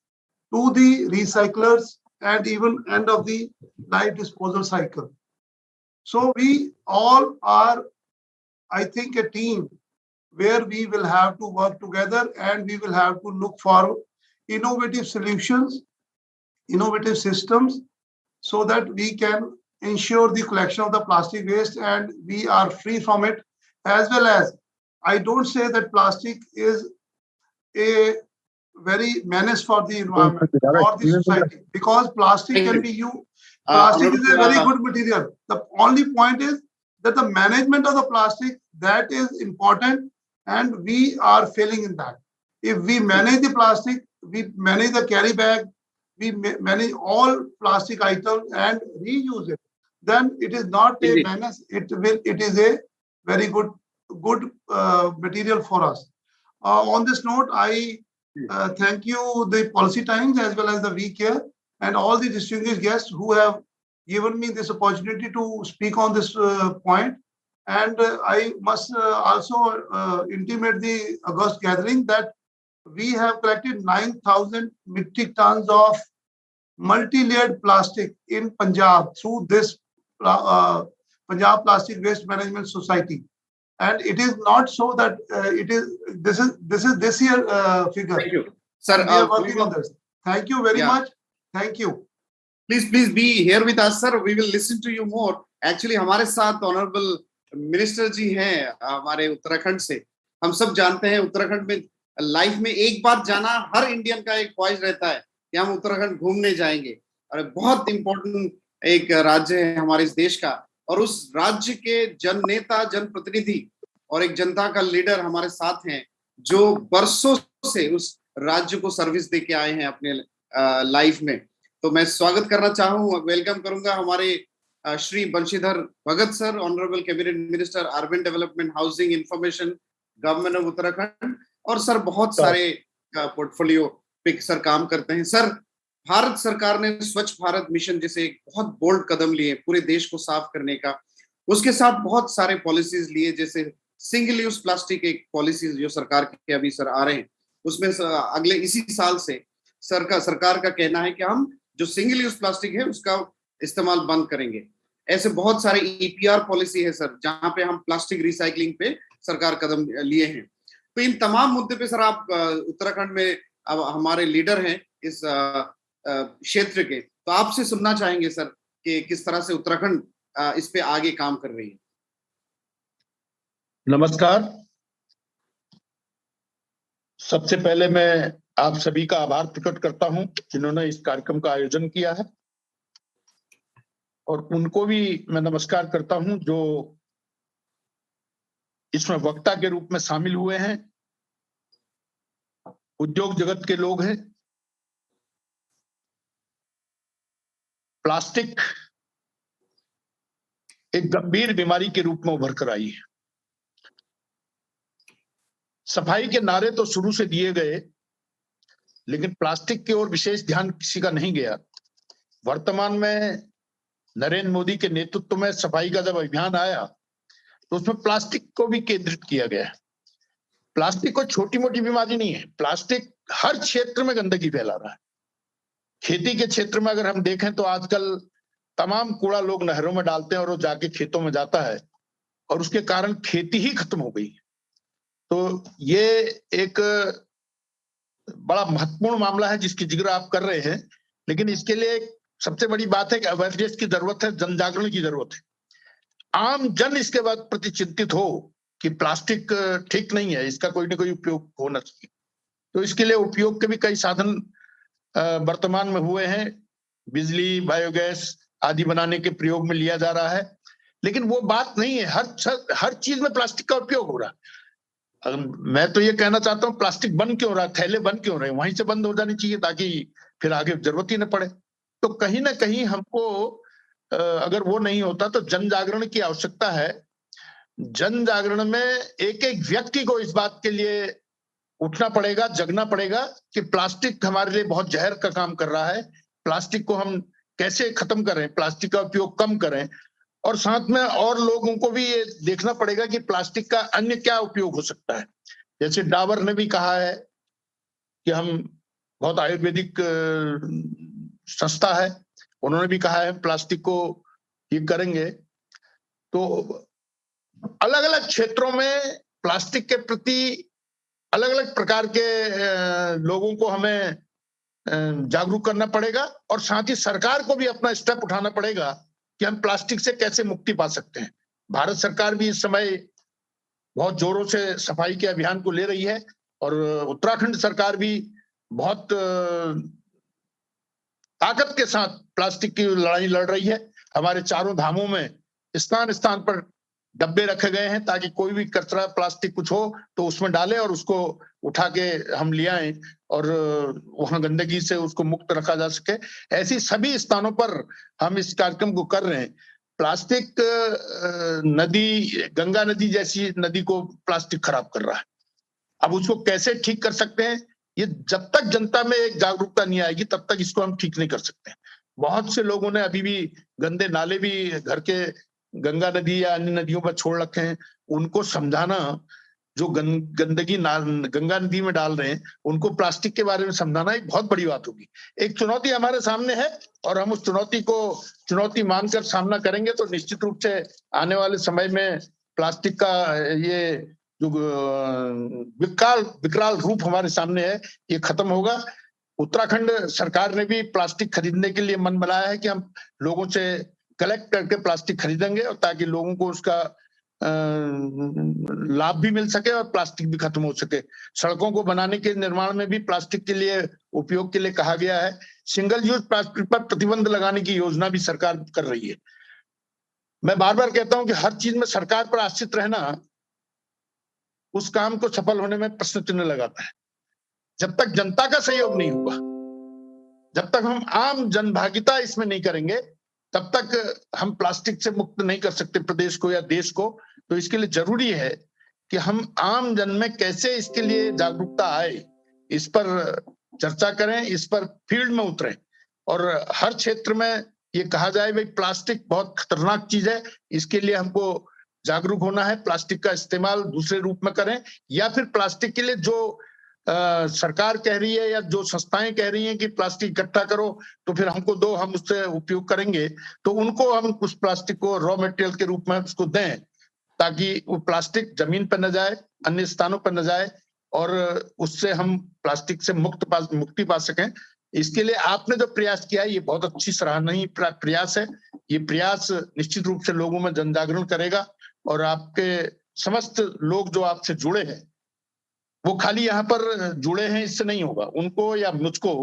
to the recyclers and even end of the life disposal cycle. So we all are, I think, a team where we will have to work together, and we will have to look for innovative solutions, innovative systems, so that we can ensure the collection of the plastic waste and we are free from it. As well as, I don't say that plastic is a very menace for the environment or the society, because plastic can be Plastic is a very good material. The only point is that the management of the plastic, that is important, and we are failing in that. If we manage the plastic, we manage the carry bag, we manage all plastic items and reuse it, then it is not a menace. It is a very good material for us. On this note, I thank you, the Policy Times, as well as the WeCare, and all the distinguished guests who have given me this opportunity to speak on this point. And I must also intimate the August gathering that we have collected 9,000 metric tons of multi-layered plastic in Punjab through this Punjab Plastic Waste Management Society. And it is not so that this is this year figure. Thank you, sir. We are working on this. Thank you very much. Thank you. Please be here with us, sir. We will listen to you more. Actually, हमारे साथ honourable minister जी हैं हमारे उत्तराखंड से. हम सब जानते हैं उत्तराखंड में लाइफ में एक बार जाना हर इंडियन का एक ख्वाहिश रहता है कि हम उत्तराखंड घूमने जाएंगे. और बहुत इंपॉर्टेंट एक राज्य है हमारे इस देश का. और उस राज्य के जननेता, जनप्रतिनिधि और एक जनता का लीडर हमारे साथ हैं जो बरसों से उस राज्य को सर्विस दे के आए हैं अपने लाइफ में. तो मैं स्वागत करना चाहूँ, वेलकम करूंगा हमारे Shri Banshidhar Bhagat sir, honourable cabinet minister, urban development, housing, information, government of Uttarakhand. और सर बहुत सारे पोर्टफोलियो पे सर काम करते हैं. सर, भारत सरकार ने स्वच्छ भारत मिशन जैसे एक बहुत बोल्ड कदम लिए पूरे देश को साफ करने का. उसके साथ बहुत सारे पॉलिसीज लिए, जैसे सिंगल यूज प्लास्टिक एक पॉलिसीज जो सरकार के अभी सर आ रहे हैं, उसमें अगले इसी साल से सरकार का कहना है कि हम जो सिंगल यूज प्लास्टिक है उसका इस्तेमाल बंद करेंगे. ऐसे बहुत सारे EPR पॉलिसी है सर जहां पे हम प्लास्टिक रिसाइकलिंग पे सरकार कदम लिए हैं. तो इन तमाम मुद्दे पे सर आप उत्तराखंड में अब हमारे लीडर हैं इस क्षेत्र के, तो आपसे सुनना चाहेंगे सर कि किस तरह से उत्तराखंड इस पे आगे काम कर रही है. नमस्कार. सबसे पहले मैं आप सभी का आभार प्रकट करता हूं जिन्होंने इस कार्यक्रम का आयोजन किया है, और उनको भी मैं नमस्कार करता हूं जो इसमें वक्ता के रूप में शामिल हुए हैं. उद्योग जगत के लोग हैं. प्लास्टिक एक गंभीर बीमारी के रूप में उभर कर आई है. सफाई के नारे तो शुरू से दिए गए, लेकिन प्लास्टिक की ओर विशेष ध्यान किसी का नहीं गया. वर्तमान में नरेंद्र मोदी के नेतृत्व में सफाई का जब अभियान आया तो उसमें प्लास्टिक को भी केंद्रित किया गया है. प्लास्टिक कोई छोटी मोटी बीमारी नहीं है. प्लास्टिक हर क्षेत्र में गंदगी फैला रहा है. खेती के क्षेत्र में अगर हम देखें तो आजकल तमाम कूड़ा लोग नहरों में डालते हैं और वो जाके खेतों में जाता है, और उसके कारण खेती ही खत्म हो गई. तो ये एक बड़ा महत्वपूर्ण मामला है जिसकी जिक्र आप कर रहे हैं. लेकिन इसके लिए सबसे बड़ी बात है कि अवेयरनेस की जरूरत है, जन जागरण की जरूरत है. आम जन इसके बाद प्रति चिंतित हो कि प्लास्टिक ठीक नहीं है, इसका कोई ना कोई उपयोग होना चाहिए. तो इसके लिए उपयोग के भी कई साधन वर्तमान में हुए हैं. बिजली, बायोगैस आदि बनाने के प्रयोग में लिया जा रहा है. लेकिन वो बात नहीं है. हर चीज में प्लास्टिक का उपयोग हो रहा है. मैं तो ये कहना चाहता हूँ, प्लास्टिक बंद क्यों रहा है, थैले बंद क्यों रहे, वहीं से बंद हो जानी चाहिए ताकि फिर आगे जरूरत ही न पड़े. तो कहीं ना कहीं हमको अगर वो नहीं होता तो जन जागरण की आवश्यकता है. जन जागरण में एक एक व्यक्ति को इस बात के लिए उठना पड़ेगा, जगना पड़ेगा कि प्लास्टिक हमारे लिए बहुत जहर का काम कर रहा है. प्लास्टिक को हम कैसे खत्म करें, प्लास्टिक का उपयोग कम करें. और साथ में और लोगों को भी ये देखना पड़ेगा कि प्लास्टिक का अन्य क्या उपयोग हो सकता है. जैसे डाबर ने भी कहा है कि हम बहुत आयुर्वेदिक संस्था है, उन्होंने भी कहा है प्लास्टिक को ये करेंगे. तो अलग अलग क्षेत्रों में प्लास्टिक के प्रति अलग अलग प्रकार के लोगों को हमें जागरूक करना पड़ेगा, और साथ ही सरकार को भी अपना स्टेप उठाना पड़ेगा कि हम प्लास्टिक से कैसे मुक्ति पा सकते हैं. भारत सरकार भी इस समय बहुत जोरों से सफाई के अभियान को ले रही है, और उत्तराखंड सरकार भी बहुत ताकत के साथ प्लास्टिक की लड़ाई लड़ रही है। हमारे चारों धामों में स्थान स्थान पर डब्बे रखे गए हैं ताकि कोई भी कचरा प्लास्टिक कुछ हो तो उसमें डाले और उसको उठा के हम ले आए और वहां गंदगी से उसको मुक्त रखा जा सके। ऐसी सभी स्थानों पर हम इस कार्यक्रम को कर रहे हैं। प्लास्टिक नदी, गंगा नदी जैसी नदी को प्लास्टिक खराब कर रहा है। अब उसको कैसे ठीक कर सकते हैं, ये जब तक जनता में एक जागरूकता नहीं आएगी तब तक इसको हम ठीक नहीं कर सकते। बहुत से लोगों ने अभी भी गंदे नाले भी घर के गंगा नदी या अन्य नदियों पर छोड़ रखे हैं। उनको समझाना, जो गंदगी गंगा नदी में डाल रहे हैं उनको प्लास्टिक के बारे में समझाना एक बहुत बड़ी बात होगी। एक चुनौती हमारे सामने है और हम उस चुनौती को चुनौती मानकर सामना करेंगे तो निश्चित रूप से आने वाले समय में प्लास्टिक का ये जो विकराल रूप हमारे सामने है ये खत्म होगा। उत्तराखंड सरकार ने भी प्लास्टिक खरीदने के लिए मन बनाया है कि हम लोगों से कलेक्ट करके प्लास्टिक खरीदेंगे और ताकि लोगों को उसका लाभ भी मिल सके और प्लास्टिक भी खत्म हो सके। सड़कों को बनाने के निर्माण में भी प्लास्टिक के लिए उपयोग के लिए कहा गया है। सिंगल यूज प्लास्टिक पर प्रतिबंध लगाने की योजना भी सरकार कर रही है। मैं बार बार कहता हूं कि हर चीज में सरकार पर आश्रित रहना उस काम को सफल होने में प्रश्न चिन्ह लगाता है। जब तक जनता का सहयोग नहीं होगा, जब तक हम आम जनभागिता इसमें नहीं करेंगे, तब तक हम प्लास्टिक से मुक्त नहीं कर सकते प्रदेश को या देश को। तो इसके लिए जरूरी है कि हम आम जन में कैसे इसके लिए जागरूकता आए, इस पर चर्चा करें, इस पर फील्ड में उतरें और हर क्षेत्र में ये कहा जाए भाई प्लास्टिक बहुत खतरनाक चीज है, इसके लिए हमको जागरूक होना है। प्लास्टिक का इस्तेमाल दूसरे रूप में करें या फिर प्लास्टिक के लिए जो सरकार कह रही है या जो संस्थाएं कह रही हैं कि प्लास्टिक इकट्ठा करो तो फिर हमको दो, हम उससे उपयोग करेंगे, तो उनको हम उस प्लास्टिक को रॉ मटेरियल के रूप में उसको दें ताकि वो प्लास्टिक जमीन पर न जाए, अन्य स्थानों पर न जाए और उससे हम प्लास्टिक से मुक्ति पा सकें। इसके लिए आपने जो प्रयास किया है ये बहुत अच्छी सराहनीय प्रयास है। ये प्रयास निश्चित रूप से लोगों में जन जागरण करेगा और आपके समस्त लोग जो आपसे जुड़े हैं वो खाली यहाँ पर जुड़े हैं इससे नहीं होगा, उनको या मुझको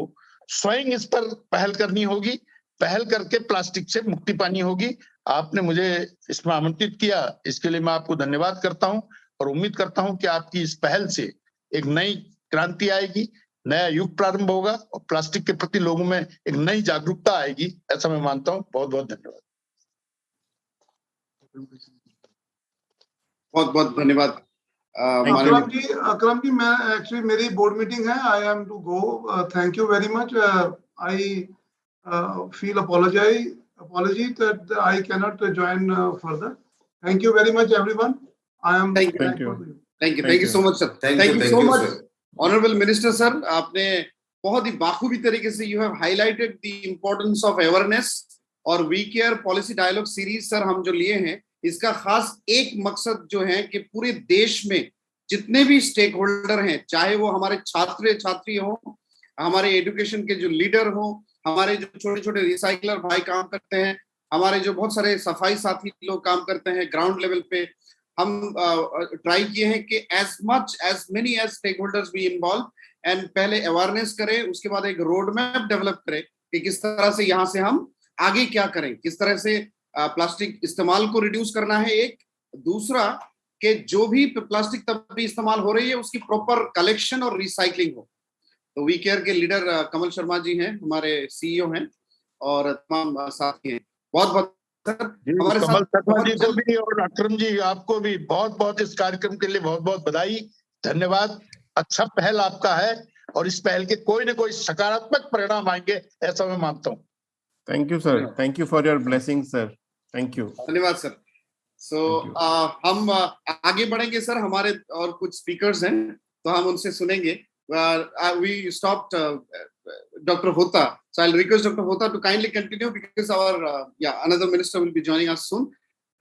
स्वयं इस पर पहल करनी होगी, पहल करके प्लास्टिक से मुक्ति पानी होगी। आपने मुझे इसमें आमंत्रित किया, इसके लिए मैं आपको धन्यवाद करता हूं और उम्मीद करता हूं कि आपकी इस पहल से एक नई क्रांति आएगी, नया युग प्रारंभ होगा और प्लास्टिक के प्रति लोगों में एक नई जागरूकता आएगी, ऐसा मैं मानता हूं। बहुत बहुत धन्यवाद। बहुत बहुत धन्यवाद। अकरम जी, मैं एक्चुअली मेरी बोर्ड मीटिंग है, I am to go. Thank you very much. I feel apology that I cannot join further. Thank you very much, everyone. I am thank you so much, sir. Thank you so much, Honorable Minister sir. आपने बहुत ही बाखूबी तरीके से you have highlighted the importance of awareness और WeCare policy dialogue series sir हम जो लिए हैं इसका खास एक मकसद जो है कि पूरे देश में जितने भी स्टेक होल्डर हैं, चाहे वो हमारे छात्र छात्री हो, हमारे एजुकेशन के जो लीडर हो, हमारे जो छोटे छोटे रिसाइकलर भाई काम करते हैं, हमारे जो बहुत सारे सफाई साथी लोग काम करते हैं ग्राउंड लेवल पे, हम ट्राई किए हैं कि as many as stakeholders be involved and पहले अवेयरनेस करें, उसके बाद एक रोड मैप डेवलप करें कि किस तरह से यहाँ से हम आगे क्या करें, किस तरह से प्लास्टिक इस्तेमाल को रिड्यूस करना है। एक दूसरा कि जो भी प्लास्टिक तब भी इस्तेमाल हो रही है उसकी प्रॉपर कलेक्शन और रिसाइकलिंग हो। तो वी केयर के लीडर कमल शर्मा जी हैं, हमारे सीईओ हैं और तमाम साथी हैं। बहुत बहुत हमारे कमल शर्मा जी को भी और अकरम जी आपको भी बहुत बहुत इस कार्यक्रम के लिए बहुत बहुत बधाई, धन्यवाद। अच्छा पहल आपका है और इस पहल के कोई न कोई सकारात्मक परिणाम आएंगे ऐसा मैं मानता हूँ। Thank you sir, thank you for your blessing sir, thank you. धन्यवाद सर। सो हम आगे बढ़ेंगे सर, हमारे और कुछ स्पीकर्स हैं तो हम उनसे सुनेंगे। We stopped Dr. Hota, so I'll request Dr. Hota to kindly continue because our another minister will be joining us soon.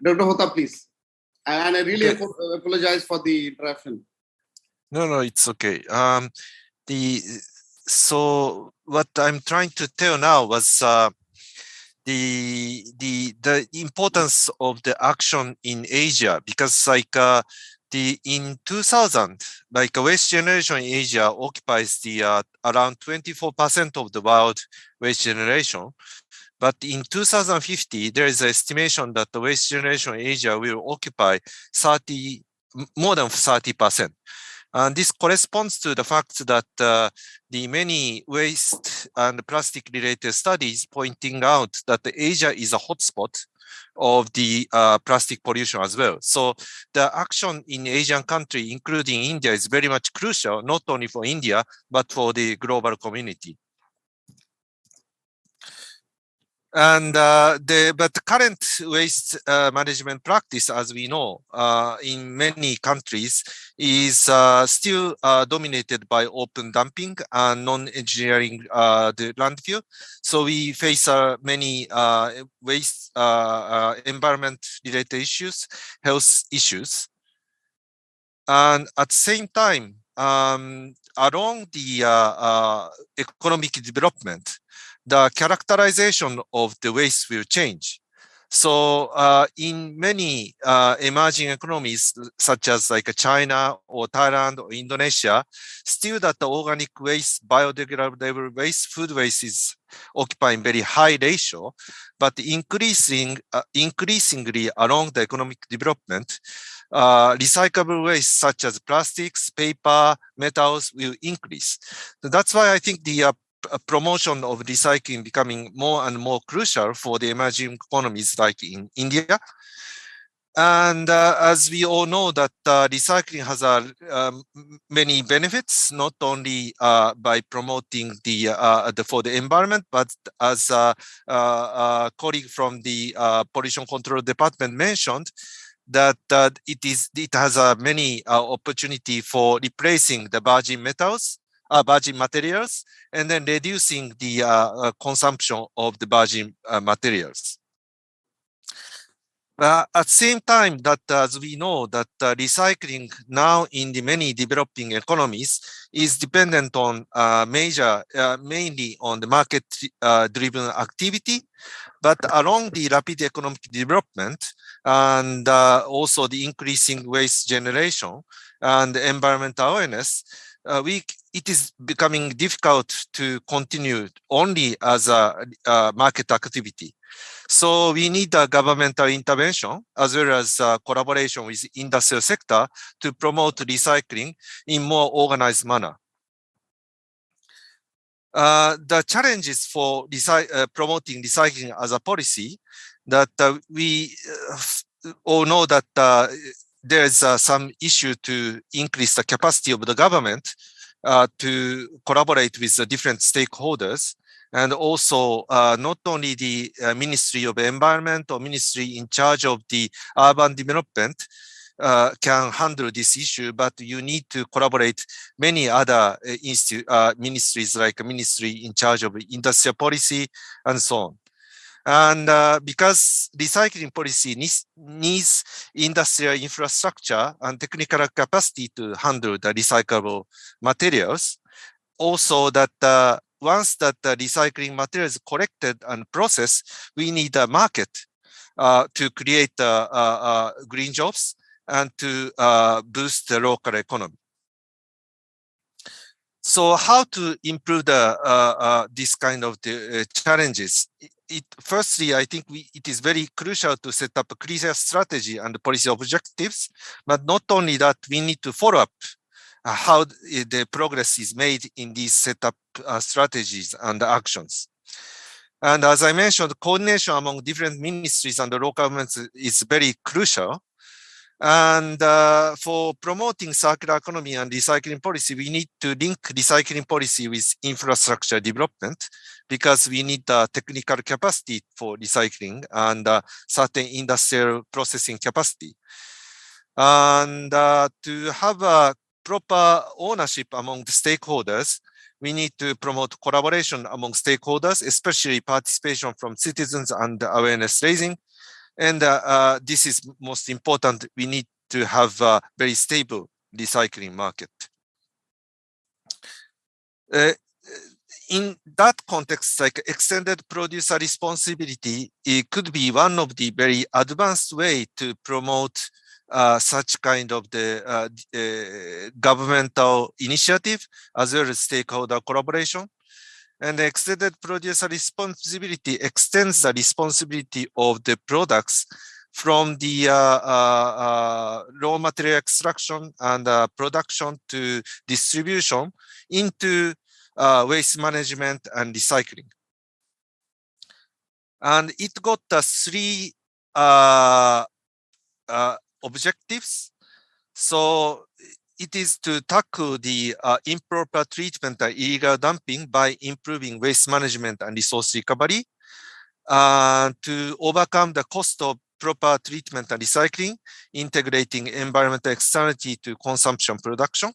Dr. Hota, please. And I really apologize for the interruption. No, it's okay. So what I'm trying to tell now was the importance of the action in Asia, because like in 2000, like waste generation in Asia occupies the around 24% of the world waste generation. But in 2050, there is an estimation that the waste generation in Asia will occupy more than 30%. And this corresponds to the fact that the many waste and plastic related studies pointing out that Asia is a hotspot of the plastic pollution as well. So the action in Asian country, including India, is very much crucial, not only for India, but for the global community. And but the current waste management practice, as we know, in many countries is still dominated by open dumping and non-engineering the landfill. So we face many waste environment-related issues, health issues. And at the same time, along the economic development, the characterization of the waste will change. So in many emerging economies, such as like China or Thailand or Indonesia, still that the organic waste, biodegradable waste, food waste is occupying very high ratio, but increasingly along the economic development, recyclable waste such as plastics, paper, metals will increase. So that's why I think the promotion of recycling becoming more and more crucial for the emerging economies like in India. And as we all know that recycling has many benefits, not only by promoting for the environment, but as a colleague from the Pollution Control Department mentioned, that it has many opportunity for replacing the virgin metals, virgin materials, and then reducing the consumption of the virgin materials. At the same time, that as we know that recycling now in the many developing economies is dependent on mainly on the market-driven activity, but along the rapid economic development and also the increasing waste generation and environmental awareness, it is becoming difficult to continue only as a market activity. So we need a governmental intervention as well as collaboration with industrial sector to promote recycling in more organized manner. The challenges for promoting recycling as a policy that we all know that there is some issue to increase the capacity of the government to collaborate with the different stakeholders. And also not only the Ministry of Environment or Ministry in charge of the urban development can handle this issue, but you need to collaborate many other ministries like a ministry in charge of industrial policy and so on. And because recycling policy needs industrial infrastructure and technical capacity to handle the recyclable materials, also that once that the recycling material is collected and processed, we need a market to create green jobs and to boost the local economy. So how to improve this kind of challenges? Firstly, I think it is very crucial to set up a clear strategy and policy objectives, but not only that, we need to follow up how the progress is made in these setup strategies and actions. And as I mentioned, coordination among different ministries and the local governments is very crucial. And for promoting circular economy and recycling policy, we need to link recycling policy with infrastructure development because we need technical capacity for recycling and certain industrial processing capacity. And to have a proper ownership among the stakeholders, we need to promote collaboration among stakeholders, especially participation from citizens and awareness raising. And this is most important. We need to have a very stable recycling market. In that context, like extended producer responsibility, it could be one of the very advanced way to promote such kind of the governmental initiative as well as stakeholder collaboration. And the extended producer responsibility extends the responsibility of the products from the raw material extraction and production to distribution into waste management and recycling. And it got the three objectives. So it is to tackle the improper treatment and illegal dumping by improving waste management and resource recovery, to overcome the cost of proper treatment and recycling, integrating environmental externality to consumption production,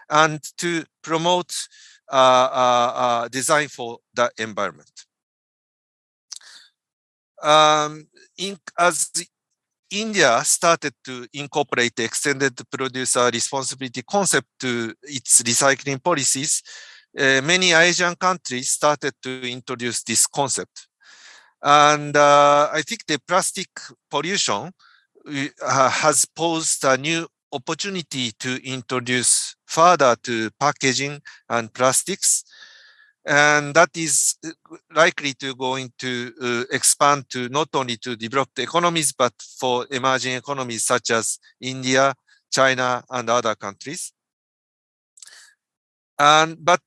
and to promote design for the environment. As India started to incorporate the extended producer responsibility concept to its recycling policies, many Asian countries started to introduce this concept. And I think the plastic pollution has posed a new opportunity to introduce further to packaging and plastics. And that is likely to going to expand to not only to developed economies, but for emerging economies such as India, China, and other countries. But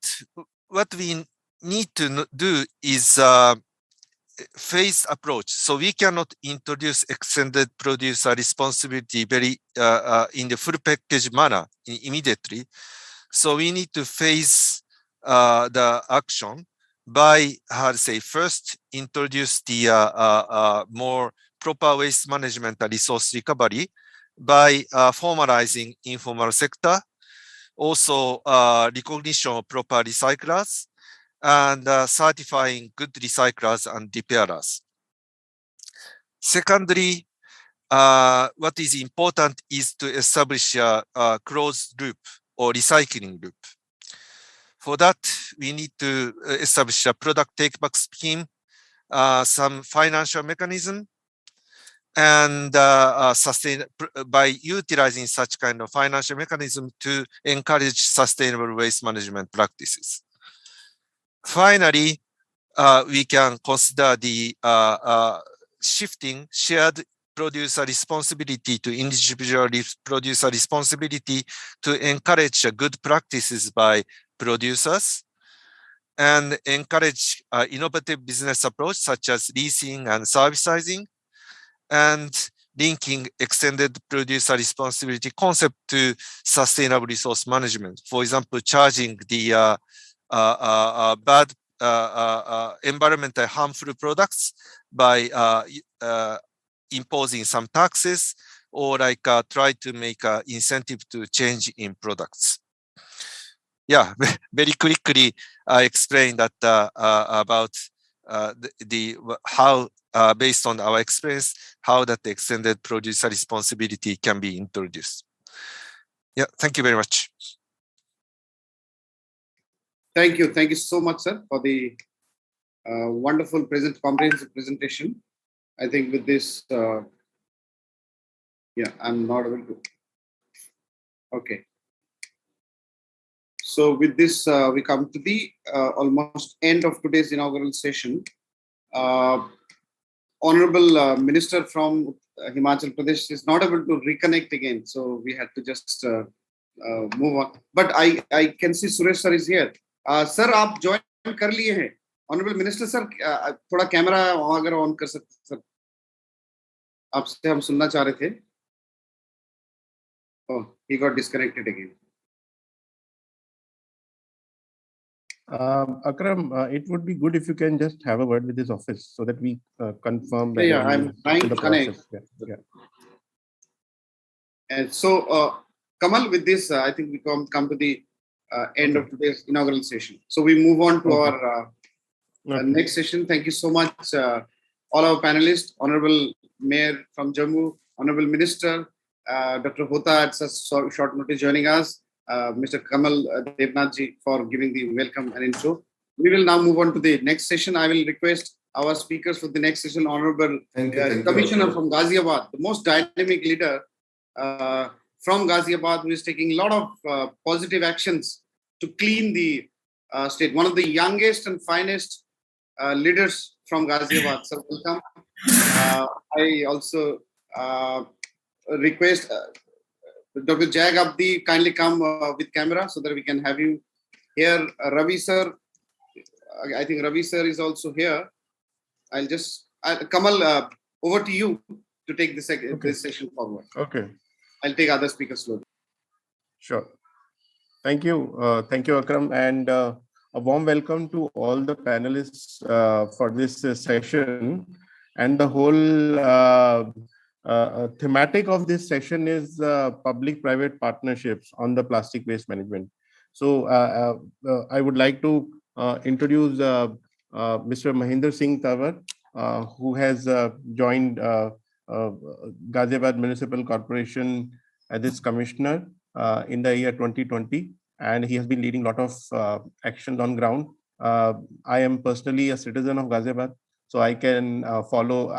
what we need to do is phased approach. So we cannot introduce extended producer responsibility very in the full package manner immediately. So we need to phase the action by, first introduce the more proper waste management and resource recovery by formalizing informal sector, also recognition of proper recyclers, and certifying good recyclers and repairers. Secondly, what is important is to establish a closed loop or recycling loop. For that, we need to establish a product take-back scheme, some financial mechanism, and by utilizing such kind of financial mechanism to encourage sustainable waste management practices. Finally, we can consider the shifting shared producer responsibility to individual producer responsibility to encourage good practices by producers and encourage innovative business approach such as leasing and servicing, and linking extended producer responsibility concept to sustainable resource management. For example, charging the bad environmentally harmful products by imposing some taxes, or like try to make an incentive to change in products. Yeah, very quickly I explained that about how based on our experience, how that extended producer responsibility can be introduced. Yeah, thank you very much. Thank you so much, sir, for the wonderful comprehensive presentation. I think with this, yeah, I'm not able to. Okay. So with this, we come to the almost end of today's inaugural session. Honorable Minister from Himachal Pradesh is not able to reconnect again, so we had to just move on. But I can see Suresh sir is here. Sir, आप join कर लिए हैं. Honorable Minister sir, थोड़ा camera अगर on कर सकते sir. आपसे हम सुनना चाह रहे थे. Oh, he got disconnected again. Akram, it would be good if you can just have a word with his office so that we confirm that. Yeah, I'm trying to connect. Yeah. And so, Kamal, with this, I think we come to the end of today's inaugural session. So we move on to our next session. Thank you so much, all our panelists, Honorable Mayor from Jammu, Honorable Minister, Dr. Hota at such short notice joining us, Mr. Kamal Devnath ji for giving the welcome and intro. We will now move on to the next session. I will request our speakers for the next session, Honorable Thank you, Commissioner Akram. from Ghaziabad, the most dynamic leader from Ghaziabad, who is taking a lot of positive actions to clean the state. One of the youngest and finest leaders from Ghaziabad. So welcome. I also request Dr. Jag Abdi kindly come with camera so that we can have you here. Ravi sir, I think Ravi sir is also here. I'll just, Kamal, over to you to take this session forward. Okay. I'll take other speakers slowly. Sure. Thank you. Thank you, Akram. And a warm welcome to all the panelists for this session. And the whole thematic of this session is public-private partnerships on the plastic waste management. So I would like to introduce Mr. Mahinder Singh Tawar, who has joined Ghaziabad Municipal Corporation as its commissioner in the year 2020, and he has been leading a lot of actions on ground. I am personally a citizen of Ghaziabad, so I can follow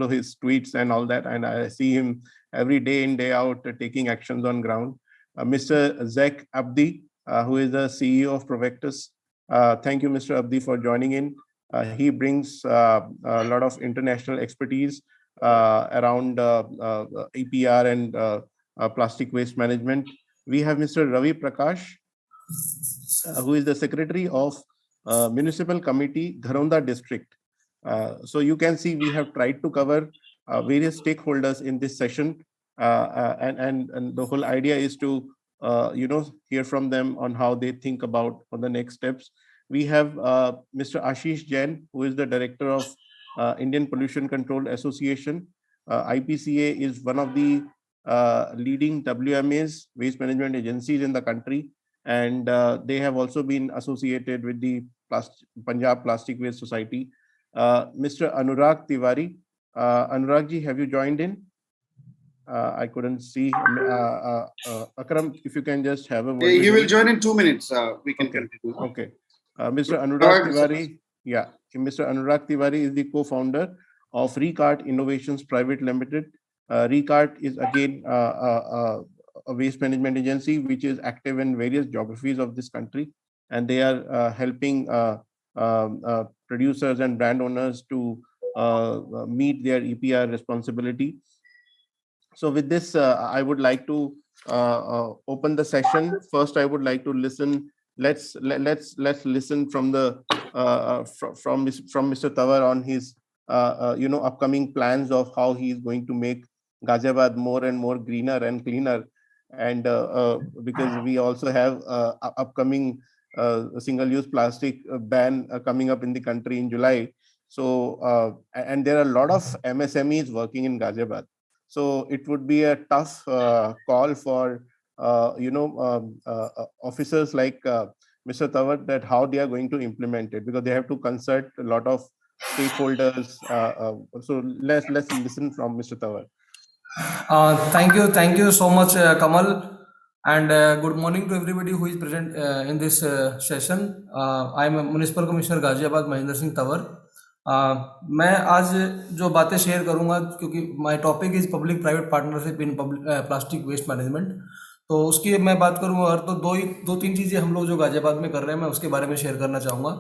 his tweets and all that, and I see him every day in, day out taking actions on ground. Mr. Zach Abdi, who is the CEO of Provectus. Thank you, Mr. Abdi, for joining in. He brings a lot of international expertise around EPR and plastic waste management. We have Mr. Ravi Prakash, who is the secretary of Municipal Committee, Gharonda District. So you can see we have tried to cover various stakeholders in this session, and the whole idea is to hear from them on how they think about on the next steps. We have Mr. Ashish Jain, who is the director of Indian Pollution Control Association. IPCA is one of the leading WMAs, waste management agencies in the country, and they have also been associated with the Punjab Plastic Waste Society. Mr. Anurag Tiwari. Anurag ji, have you joined in? I couldn't see. Akram, if you can just have a word. He will join in 2 minutes. We can continue. Okay. Mr. Anurag Tiwari. Yeah, Mr. Anurag Tiwari is the co-founder of Recart Innovations Private Limited. Recart is again a waste management agency which is active in various geographies of this country, and they are helping producers and brand owners to meet their EPR responsibility. So with this, I would like to open the session. First, I would like to listen. Let's listen from the from Mr. Tawar on his upcoming plans of how he is going to make Ghaziabad more and more greener and cleaner, and because we also have upcoming single-use plastic ban coming up in the country in July. So and there are a lot of MSMEs working in Ghaziabad. So it would be a tough call for officers like Mr. Tawar, that how they are going to implement it, because they have to consult a lot of stakeholders. So let's listen from Mr. Tawar. Thank you so much, Kamal, and good morning to everybody who is present in this session. I am Municipal Commissioner Ghaziabad Mahinder Singh Tawar. मैं आज जो बातें share करूंगा, क्योंकि my topic is public private partnership in plastic waste management, तो उसकी मैं बात करूंगा। और तो दो तीन चीज़ें हम लोग जो गाजियाबाद में कर रहे हैं, मैं उसके बारे में शेयर करना चाहूँगा।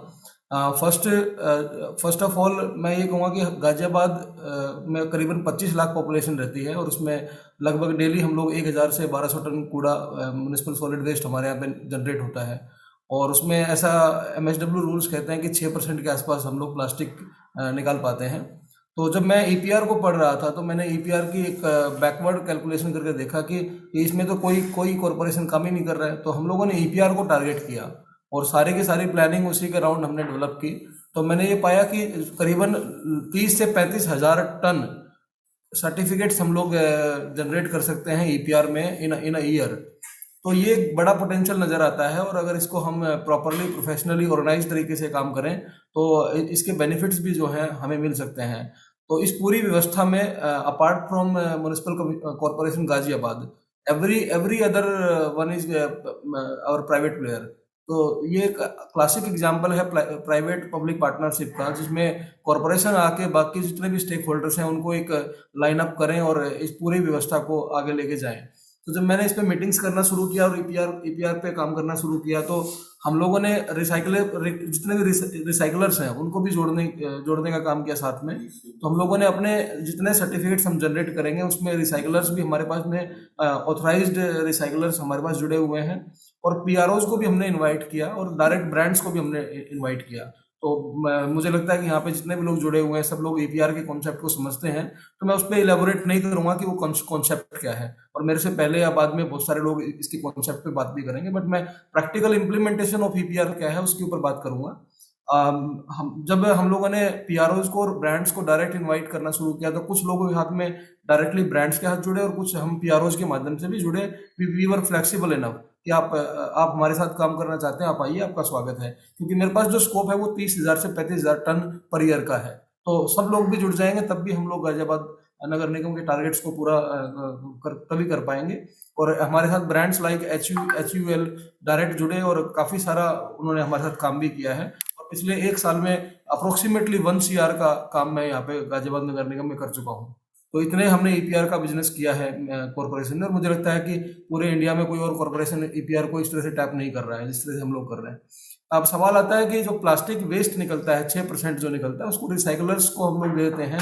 फर्स्ट ऑफ ऑल मैं ये कहूँगा कि गाजियाबाद में करीबन 25 लाख पॉपुलेशन रहती है, और उसमें लगभग डेली हम लोग 1000 से 1200 टन कूड़ा म्युनिसिपल सॉलिड वेस्ट हमारे यहाँ पे जनरेट होता है। और उसमें ऐसा MSW रूल्स कहते हैं कि 6% के आसपास हम लोग प्लास्टिक निकाल पाते हैं। तो जब मैं EPR को पढ़ रहा था, तो मैंने EPR की एक बैकवर्ड कैलकुलेशन करके देखा कि इसमें तो कोई कॉरपोरेशन काम ही नहीं कर रहा है। तो हम लोगों ने EPR को टारगेट किया और सारी की सारी प्लानिंग उसी के अराउंड हमने डेवलप की। तो मैंने ये पाया कि करीबन 30 से 35 हज़ार टन सर्टिफिकेट्स हम लोग जनरेट कर सकते हैं EPR में इन अ ईयर। तो ये एक बड़ा पोटेंशियल नज़र आता है, और अगर इसको हम प्रॉपरली प्रोफेशनली ऑर्गेनाइज तरीके से काम करें तो इसके बेनिफिट्स भी जो हैं हमें मिल सकते हैं। तो इस पूरी व्यवस्था में apart from municipal corporation Ghaziabad, every other one is our private player. तो ये एक क्लासिक एग्जांपल है प्राइवेट पब्लिक पार्टनरशिप का, जिसमें कॉरपोरेशन आके बाकी जितने भी स्टेक होल्डर्स हैं उनको एक लाइन अप करें और इस पूरी व्यवस्था को आगे लेके जाएं। तो जब मैंने इस पे मीटिंग्स करना शुरू किया और ईपीआर पे काम करना शुरू किया, तो हम लोगों ने जितने भी रिसाइकलर्स हैं उनको भी जोड़ने का काम किया साथ में। तो हम लोगों ने अपने जितने सर्टिफिकेट्स हम जनरेट करेंगे उसमें रिसाइकलर्स भी हमारे पास में ऑथराइज्ड रिसाइकलर्स हमारे पास जुड़े हुए हैं, और पीआरओज को भी हमने इनवाइट किया और डायरेक्ट ब्रांड्स को भी हमने इनवाइट किया। तो मुझे लगता है कि यहाँ पे जितने भी लोग जुड़े हुए हैं सब लोग ईपीआर के कॉन्सेप्ट को समझते हैं, तो मैं उस पर इलेबोरेट नहीं करूंगा कि वो कॉन्सेप्ट क्या है, और मेरे से पहले या बाद में बहुत सारे लोग इसकी कॉन्सेप्ट पे बात भी करेंगे, बट मैं प्रैक्टिकल इम्प्लीमेंटेशन ऑफ ईपीआर क्या है उसके ऊपर बात करूंगा। जब हम लोगों ने पीआरओज को और ब्रांड्स को डायरेक्ट इनवाइट करना शुरू किया, तो कुछ लोगों के हाथ में डायरेक्टली ब्रांड्स के हाथ जुड़े और कुछ हम पीआरओज के माध्यम से भी जुड़े। वी वर फ्लेक्सिबल इनफ कि आप हमारे साथ काम करना चाहते हैं, आप आइए, आपका स्वागत है, क्योंकि मेरे पास जो स्कोप है वो 30,000 से 35,000 टन पर ईयर का है। तो सब लोग भी जुड़ जाएंगे तब भी हम लोग गाजियाबाद नगर निगम के टारगेट्स को पूरा तभी कर पाएंगे। और हमारे साथ ब्रांड्स लाइक HUL डायरेक्ट जुड़े और काफी सारा उन्होंने हमारे साथ काम भी किया है, और पिछले एक साल में अप्रोक्सीमेटली 1 CR का काम मैं यहाँ पे गाजियाबाद नगर निगम में कर चुका हूँ। तो इतने हमने ईपीआर का बिजनेस किया है कॉर्पोरेशन ने, और मुझे लगता है कि पूरे इंडिया में कोई और कॉर्पोरेशन ईपीआर को इस तरह से टैप नहीं कर रहा है जिस तरह से हम लोग कर रहे हैं। अब सवाल आता है कि जो प्लास्टिक वेस्ट निकलता है 6% जो निकलता है उसको रिसाइकलर्स को हम लोग देते हैं।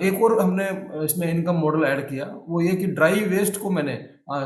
एक और हमने इसमें इनकम मॉडल ऐड किया, वो ये कि ड्राई वेस्ट को मैंने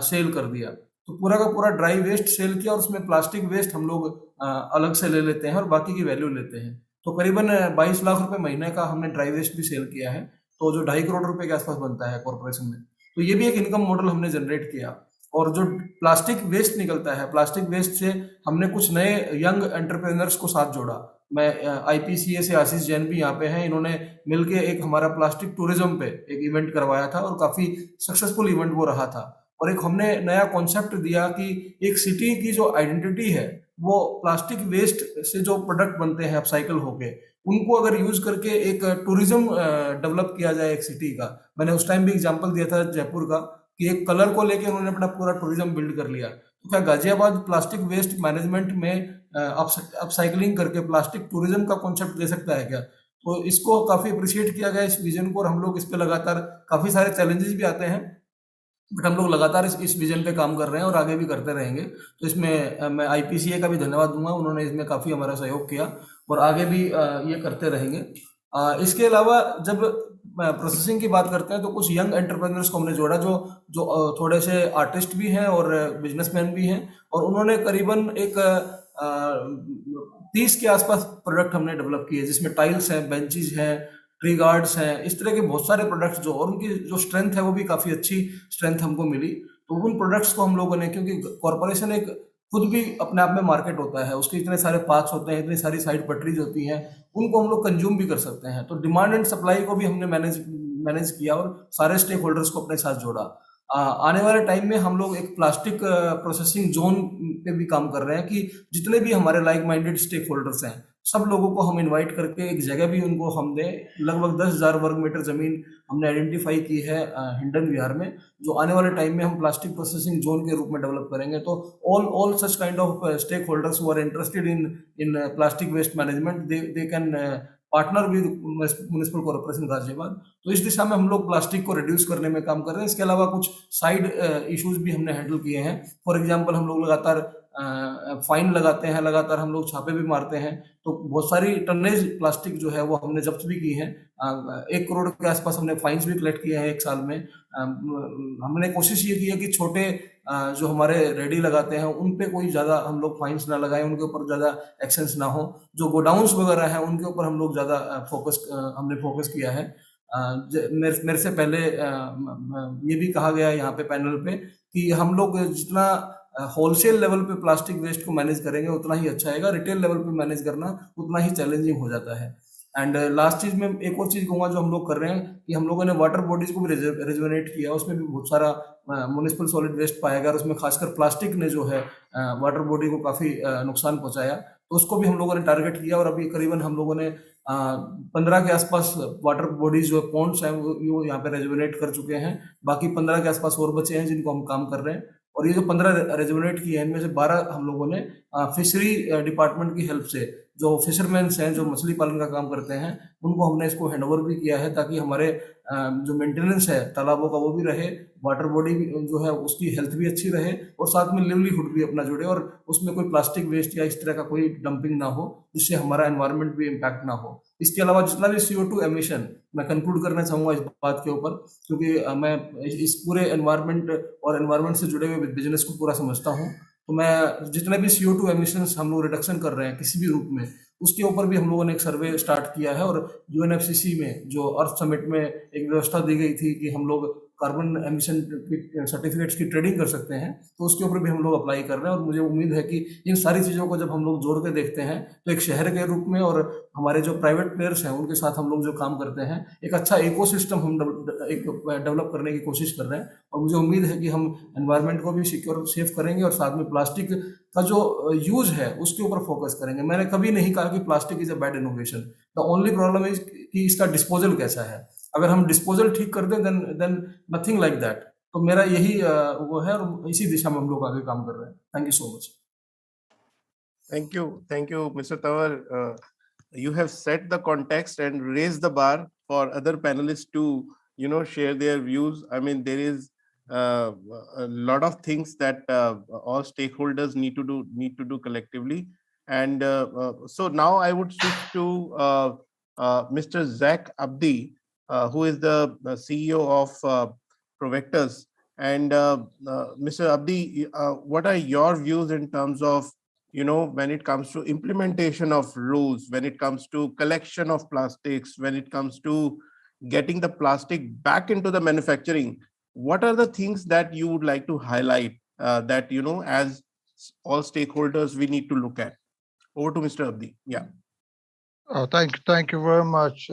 सेल कर दिया। तो पूरा का पूरा ड्राई वेस्ट सेल किया और उसमें प्लास्टिक वेस्ट हम लोग अलग से ले लेते हैं और बाकी की वैल्यू लेते हैं। तो करीबन 22 लाख रुपए महीने का हमने ड्राई वेस्ट भी सेल किया है, तो जो 2.5 करोड़ रुपए के आसपास बनता है कॉर्पोरेशन में। तो ये भी एक इनकम मॉडल हमने जनरेट किया। और जो प्लास्टिक वेस्ट निकलता है, प्लास्टिक वेस्ट से हमने कुछ नए यंग एंटरप्रेन्योर्स को साथ जोड़ा। मैं IPCA से आशीष जैन भी यहाँ पे हैं, इन्होंने मिलके एक हमारा प्लास्टिक टूरिज्म पे एक इवेंट करवाया था और काफी सक्सेसफुल इवेंट वो रहा था। और एक हमने नया कॉन्सेप्ट दिया कि एक सिटी की जो आइडेंटिटी है वो प्लास्टिक वेस्ट से जो प्रोडक्ट बनते हैं अपसाइकल होके, उनको अगर यूज करके एक टूरिज्म डेवलप किया जाए एक सिटी का। मैंने उस टाइम भी एग्जांपल दिया था जयपुर का कि एक कलर को लेके उन्होंने अपना पूरा टूरिज्म बिल्ड कर लिया। तो क्या गाजियाबाद प्लास्टिक वेस्ट मैनेजमेंट में अपसाइकलिंग करके प्लास्टिक टूरिज्म का कॉन्सेप्ट दे सकता है क्या? तो इसको काफी अप्रिशिएट किया गया इस विजन को, और हम लोग इस पे लगातार, काफी सारे चैलेंजेस भी आते हैं बट हम लोग लगातार इस विजन पे काम कर रहे हैं और आगे भी करते रहेंगे। तो इसमें मैं IPCA का भी धन्यवाद दूंगा, उन्होंने इसमें काफ़ी हमारा सहयोग किया और आगे भी ये करते रहेंगे। इसके अलावा जब प्रोसेसिंग की बात करते हैं तो कुछ यंग एंटरप्रेन्योर्स को हमने जोड़ा जो थोड़े से आर्टिस्ट भी हैं और बिजनेसमैन भी हैं, और उन्होंने करीबन एक 30 के आसपास प्रोडक्ट हमने डेवलप किए, जिसमें टाइल्स हैं, बेंचेज हैं, ट्री गार्ड्स हैं, इस तरह के बहुत सारे प्रोडक्ट्स जो, और उनकी जो स्ट्रेंथ है वो भी काफ़ी अच्छी स्ट्रेंथ हमको मिली। तो उन प्रोडक्ट्स को हम लोगों ने, क्योंकि कॉर्पोरेशन एक खुद भी अपने आप में मार्केट होता है, उसके इतने सारे पार्ट्स होते हैं, इतनी सारी साइड पटरीज होती हैं, उनको हम लोग कंज्यूम भी कर सकते हैं। तो डिमांड एंड सप्लाई को भी हमने मैनेज किया और सारे स्टेक होल्डर्स को अपने साथ जोड़ा। आने वाले टाइम में हम लोग एक प्लास्टिक प्रोसेसिंग जोन पे भी काम कर रहे हैं कि जितने भी हमारे लाइक माइंडेड स्टेक होल्डर्स हैं सब लोगों को हम इनवाइट करके एक जगह भी उनको हम दें। लगभग 10,000 वर्ग मीटर जमीन हमने आइडेंटिफाई की है हिंडन विहार में, जो आने वाले टाइम में हम प्लास्टिक प्रोसेसिंग जोन के रूप में डेवलप करेंगे। तो all such kind of stakeholders who are interested in plastic waste management, they can partner with municipal corporation Ghaziabad. तो इस दिशा में हम लोग प्लास्टिक को रिड्यूस करने में काम कर रहे हैं। इसके अलावा कुछ साइड इश्यूज भी हमने हैंडल किए हैं। फॉर एग्जांपल हम लोग लगातार फाइन लगाते हैं, लगातार हम लोग छापे भी मारते हैं, तो बहुत सारी टनेज प्लास्टिक जो है वो हमने जब्त भी की है। 1 करोड़ के आसपास हमने फाइन्स भी कलेक्ट किए हैं एक साल में। हमने कोशिश ये की है कि छोटे जो हमारे रेडी लगाते हैं उन पे कोई ज़्यादा हम लोग फाइन्स ना लगाएं, उनके ऊपर ज़्यादा एक्शंस ना हो। जो गोडाउन्स वगैरह हैं उनके ऊपर हम लोग ज़्यादा हमने फोकस किया है। मेरे से पहले ये भी कहा गया है यहाँ पे पैनल पे कि हम लोग जितना होलसेल लेवल पे प्लास्टिक वेस्ट को मैनेज करेंगे उतना ही अच्छा आएगा, रिटेल लेवल पे मैनेज करना उतना ही चैलेंजिंग हो जाता है। एंड लास्ट चीज में एक और चीज कहूँगा जो हम लोग कर रहे हैं कि हम लोगों ने वाटर बॉडीज को भी रिजोनेट किया, उसमें भी बहुत सारा म्युनिसिपल सॉलिड वेस्ट पाया गया और उसमें खासकर प्लास्टिक ने जो है वाटर बॉडी को काफी नुकसान पहुंचाया। तो उसको भी हम लोगों ने टारगेट किया और अभी करीबन हम लोगों ने 15 के आसपास वाटर बॉडीज जो पॉन्ड्स हैं वो यहाँ पे रेजोनेट कर चुके हैं। बाकी 15 के आसपास और बचे हैं जिनको हम काम कर रहे हैं। और ये जो 15 रेजोनेट किए हैं, इनमें से 12 हम लोगों ने फिशरी डिपार्टमेंट की हेल्प से, जो फिशरमैन्स हैं, जो मछली पालन का काम करते हैं, उनको हमने इसको हैंडओवर भी किया है, ताकि हमारे जो मेंटेनेंस है तालाबों का वो भी रहे, वाटर बॉडी भी जो है उसकी हेल्थ भी अच्छी रहे, और साथ में लिवलीहुड भी अपना जुड़े, और उसमें कोई प्लास्टिक वेस्ट या इस तरह का कोई डंपिंग ना हो जिससे हमारा एनवायरनमेंट भी इम्पैक्ट ना हो। इसके अलावा जितना भी CO2 एमिशन, मैं कंक्लूड करना चाहूँगा इस बात के ऊपर, क्योंकि मैं इस पूरे एनवायरनमेंट और एनवायरनमेंट से जुड़े हुए बिजनेस को पूरा समझता हूँ। तो मैं जितने भी CO2 एमिशंस हम लोग रिडक्शन कर रहे हैं किसी भी रूप में, उसके ऊपर भी हम लोगों ने एक सर्वे स्टार्ट किया है, और UNFCCC में जो अर्थ समिट में एक व्यवस्था दी गई थी कि हम लोग कार्बन एमिशन सर्टिफिकेट्स की ट्रेडिंग कर सकते हैं, तो उसके ऊपर भी हम लोग अप्लाई कर रहे हैं। और मुझे उम्मीद है कि इन सारी चीज़ों को जब हम लोग जोड़ के देखते हैं, तो एक शहर के रूप में और हमारे जो प्राइवेट प्लेयर्स हैं उनके साथ हम लोग जो काम करते हैं, एक अच्छा इकोसिस्टम हम डेवलप करने की कोशिश कर रहे हैं। और मुझे उम्मीद है कि हम एनवायरनमेंट को भी सिक्योर सेफ करेंगे, और साथ में प्लास्टिक का जो यूज है उसके ऊपर फोकस करेंगे। मैंने कभी नहीं कहा कि plastic is a bad innovation, the only problem is कि इसका डिस्पोजल कैसा है। अगर हम डिस्पोजल ठीक कर दें, देन नथिंग लाइक दैट। तो मेरा यही वो है, और इसी दिशा में हम लोग आगे काम कर रहे हैं। Thank you so much. Thank you, Mr. Tawar. You have set the context and raised the bar for other panelists to, share their views. I mean, there is a lot of things that all stakeholders need to do collectively. And so now I would switch to Mr. Zach Abdi, who is the CEO of Provectors. And Mr. Abdi, what are your views in terms of, when it comes to implementation of rules, when it comes to collection of plastics, when it comes to getting the plastic back into the manufacturing? What are the things that you would like to highlight that, as all stakeholders, we need to look at? Over to Mr. Abdi. Yeah. Oh, thank you very much.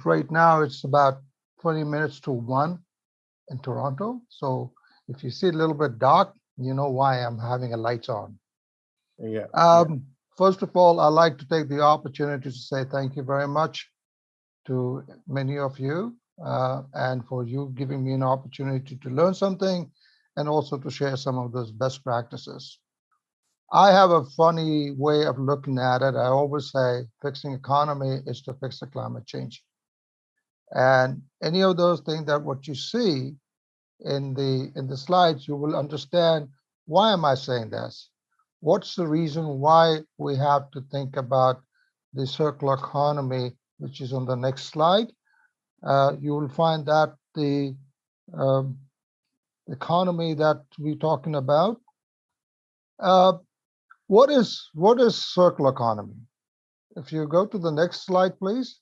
Right now it's about 20 minutes to 1 in Toronto. So if you see a little bit dark, you know why I'm having a lights on. Yeah. First of all, I'd like to take the opportunity to say thank you very much to many of you, and for you giving me an opportunity to learn something and also to share some of those best practices. I have a funny way of looking at it. I always say fixing economy is to fix the climate change. And any of those things that what you see in the slides, you will understand why am I saying this? What's the reason why we have to think about the circular economy, which is on the next slide? You will find that the economy that we're talking about, what is circular economy? If you go to the next slide, please.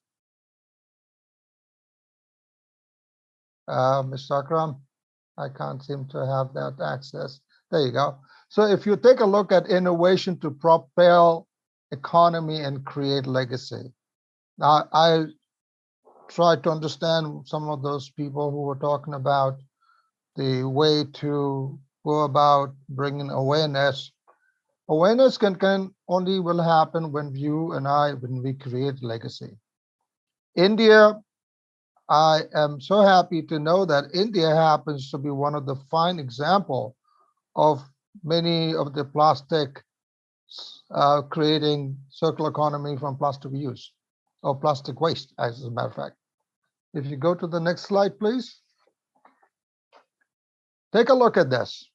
Mr. Akram, I can't seem to have that access. There you go. So if you take a look at innovation to propel economy and create legacy. Now, I tried to understand some of those people who were talking about the way to go about bringing awareness. Awareness can only will happen when you and I, when we create legacy. India, I am so happy to know that India happens to be one of the fine example of many of the plastic creating circular economy from plastic use or plastic waste, as a matter of fact. If you go to the next slide, please. Take a look at this.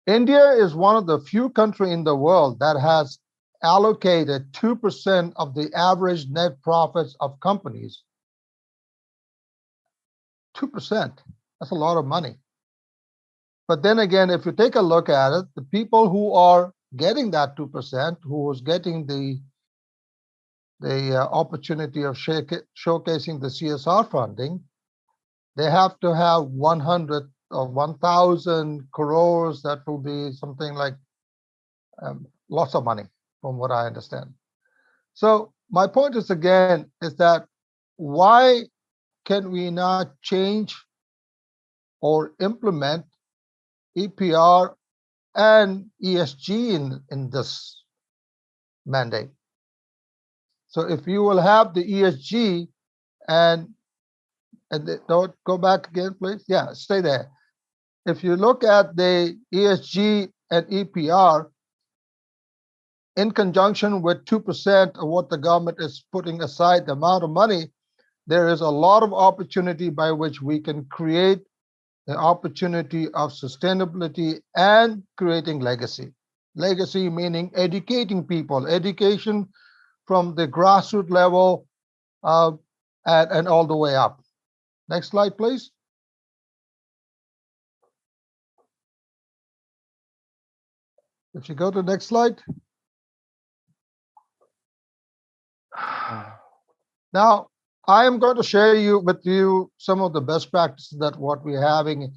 India is one of the few countries in the world that has allocated 2% of the average net profits of companies. 2%, that's a lot of money. But then again, if you take a look at it, the people who are getting that 2%, who is getting the opportunity of showcasing the CSR funding, they have to have 100 or 1,000 crores. That will be something like lots of money, from what I understand. So my point is again is that why can we not change or implement EPR and ESG in this mandate? So if you will have the ESG and don't go back again, please. Yeah, stay there. If you look at the ESG and EPR, in conjunction with 2% of what the government is putting aside, the amount of money, there is a lot of opportunity by which we can create the opportunity of sustainability and creating legacy. Legacy meaning educating people, education from the grassroots level and all the way up. Next slide, please. If you go to the next slide. Now, I am going to share with you some of the best practices that what we're having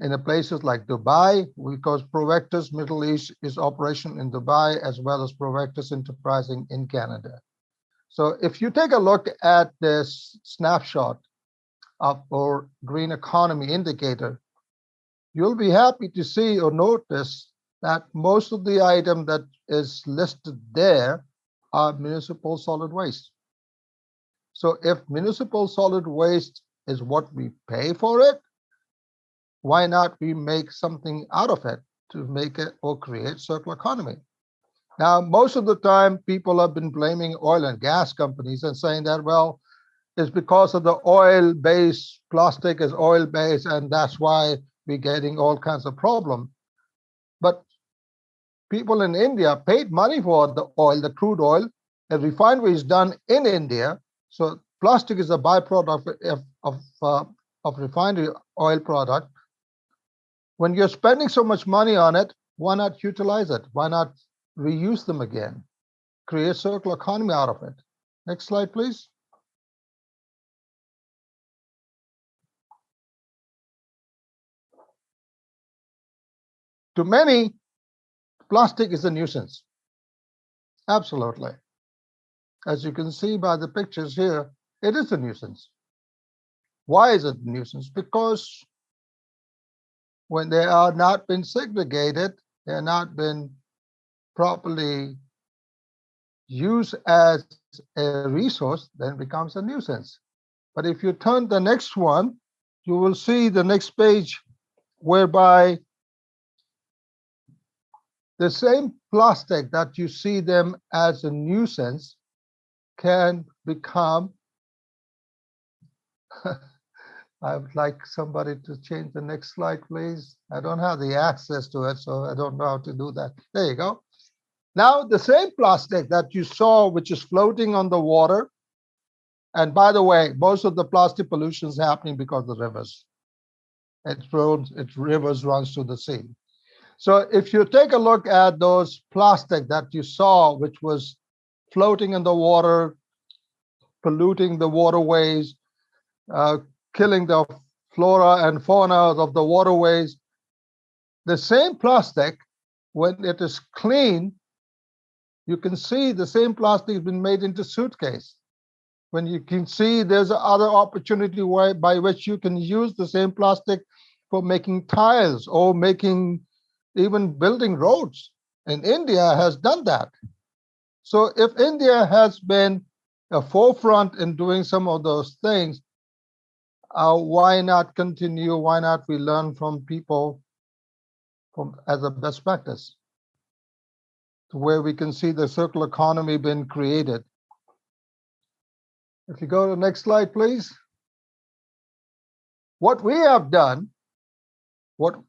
in the places like Dubai, because Provectus Middle East is operational in Dubai as well as Provectus Enterprising in Canada. So if you take a look at this snapshot of our green economy indicator, you'll be happy to see or notice that most of the item that is listed there are municipal solid waste. So if municipal solid waste is what we pay for it, why not we make something out of it to make it or create circular economy? Now, most of the time, people have been blaming oil and gas companies and saying that, well, it's because of the oil-based, plastic is oil-based, and that's why we're getting all kinds of problems. But people in India paid money for the oil, the crude oil, and refinery is done in India. So plastic is a byproduct of refinery oil product. When you're spending so much money on it, why not utilize it? Why not reuse them again? Create circular economy out of it. Next slide, please. To many, plastic is a nuisance. Absolutely. As you can see by the pictures here, it is a nuisance. Why is it a nuisance? Because when they are not been segregated, they are not been properly used as a resource, then it becomes a nuisance. But if you turn the next one, you will see the next page whereby the same plastic that you see them as a nuisance can become I would like somebody to change the next slide, please. I don't have the access to it, so I don't know how to do that. There you go. Now, the same plastic that you saw, which is floating on the water, and by the way, most of the plastic pollution is happening because of the rivers. Its rivers runs to the sea. So if you take a look at those plastic that you saw, which was floating in the water, polluting the waterways, killing the flora and fauna of the waterways, the same plastic, when it is clean, you can see the same plastic has been made into suitcase. When you can see there's other opportunity by which you can use the same plastic for making tiles or making even building roads. And India has done that. So if India has been a forefront in doing some of those things, why not continue? Why not we learn from people as a best practice to where we can see the circular economy being created? If you go to the next slide, please. What we have done,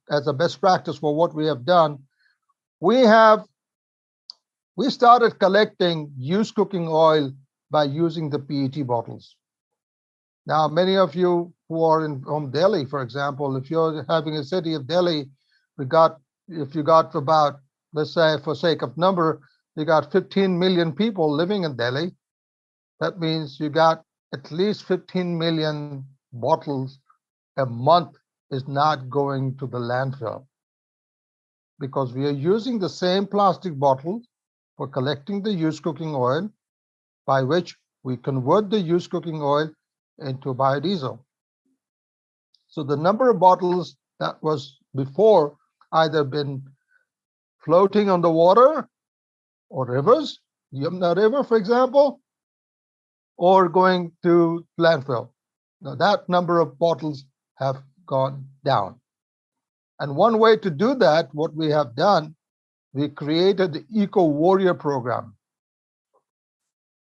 as a best practice for what we have done, we started collecting used cooking oil by using the PET bottles. Now, many of you who are from Delhi, for example, if you're having a city of Delhi, if you got about, let's say for sake of number, you got 15 million people living in Delhi. That means you got at least 15 million bottles a month is not going to the landfill, because we are using the same plastic bottle for collecting the used cooking oil, by which we convert the used cooking oil into biodiesel. So the number of bottles that was before either been floating on the water or rivers, Yamuna River, for example, or going to landfill. Now that number of bottles have gone down. And one way to do that, what we have done, we created the Eco Warrior program.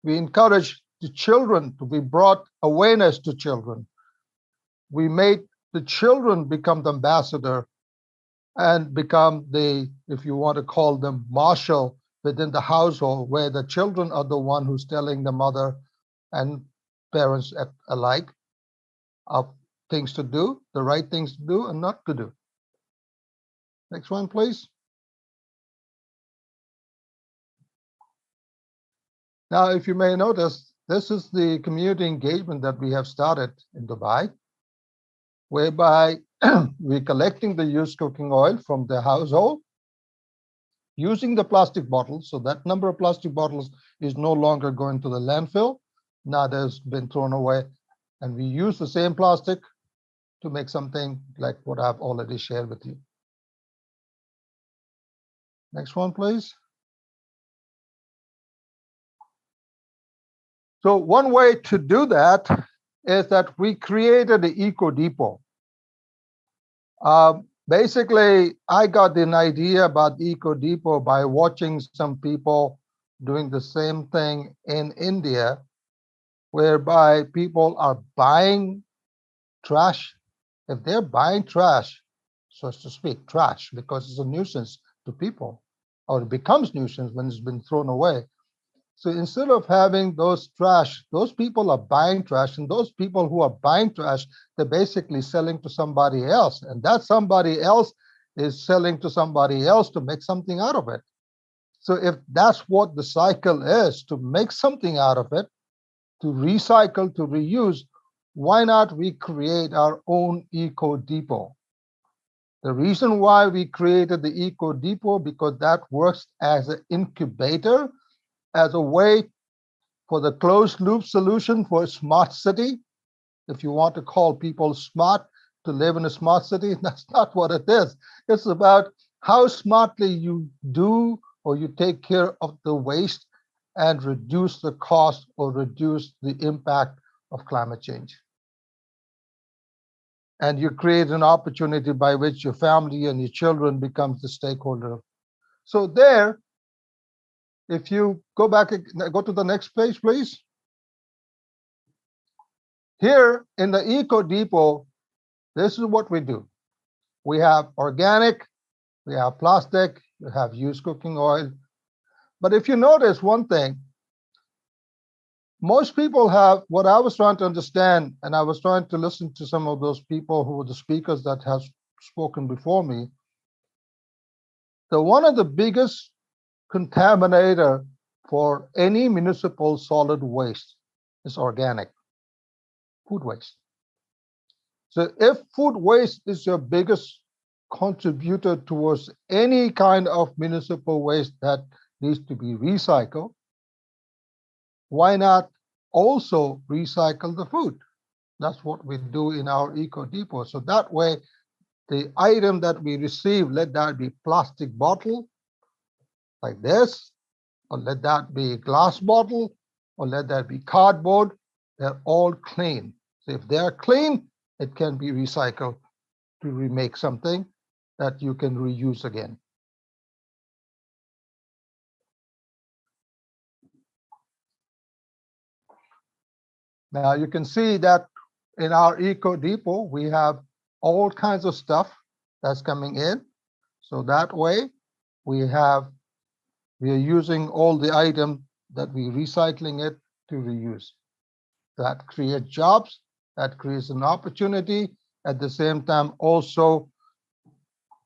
We encourage the children to be brought awareness to children. We made the children become the ambassador and become the, if you want to call them, marshal within the household, where the children are the one who's telling the mother and parents alike of things to do, the right things to do and not to do. Next one, please. Now, if you may notice, this is the community engagement that we have started in Dubai, whereby we're collecting the used cooking oil from the household, using the plastic bottles. So that number of plastic bottles is no longer going to the landfill. Now there's been thrown away. And we use the same plastic to make something like what I've already shared with you. Next one, please. So one way to do that is that we created the Eco Depot. Basically, I got an idea about Eco Depot by watching some people doing the same thing in India, whereby people are buying trash. If they're buying trash, so to speak, trash, because it's a nuisance to people, or it becomes nuisance when it's been thrown away. So instead of having those trash, those people are buying trash, and those people who are buying trash, they're basically selling to somebody else, and that somebody else is selling to somebody else to make something out of it. So if that's what the cycle is, to make something out of it, to recycle, to reuse, why not we create our own Eco Depot? The reason why we created the Eco Depot, because that works as an incubator, as a way for the closed loop solution for a smart city. If you want to call people smart to live in a smart city, that's not what it is. It's about how smartly you do or you take care of the waste and reduce the cost or reduce the impact of climate change. And you create an opportunity by which your family and your children becomes the stakeholder. So there, if you go back, go to the next page, please. Here in the Eco Depot, this is what we do. We have organic, we have plastic, we have used cooking oil. But if you notice one thing, most people have, what I was trying to understand, and I was trying to listen to some of those people who were the speakers that have spoken before me, one of the biggest contaminator for any municipal solid waste is organic food waste. So if food waste is your biggest contributor towards any kind of municipal waste that needs to be recycled, why not also recycle the food? That's what we do in our Eco Depot. So that way, the item that we receive, let that be plastic bottle like this, or let that be a glass bottle, or let that be cardboard, they're all clean. So if they're clean, it can be recycled to remake something that you can reuse again. Now you can see that in our Eco Depot, we have all kinds of stuff that's coming in. So that way we are using all the items that we're recycling it to reuse. That creates jobs, that creates an opportunity, at the same time also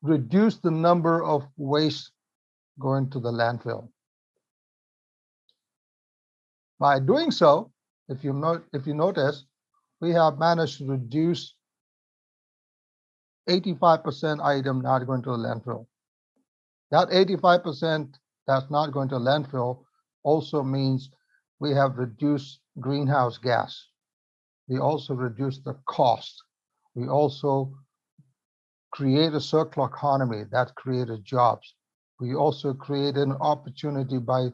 reduce the number of waste going to the landfill. By doing so, if you notice, we have managed to reduce 85% item not going to the landfill. That 85% that's not going to landfill also means we have reduced greenhouse gas. We also reduce the cost. We also create a circular economy that created jobs. We also create an opportunity by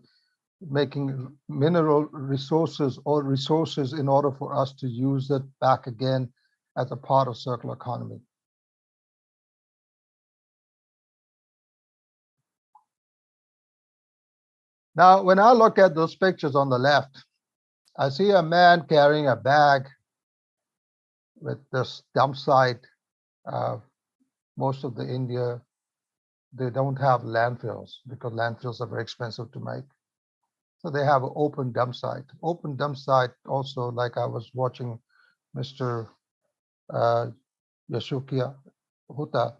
making mineral resources or resources in order for us to use it back again as a part of circular economy. Now, when I look at those pictures on the left, I see a man carrying a bag with this dump site. Most of the India, they don't have landfills because landfills are very expensive to make. So they have an open dump site. Open dump site also, like I was watching Mr. Yashukia Huta,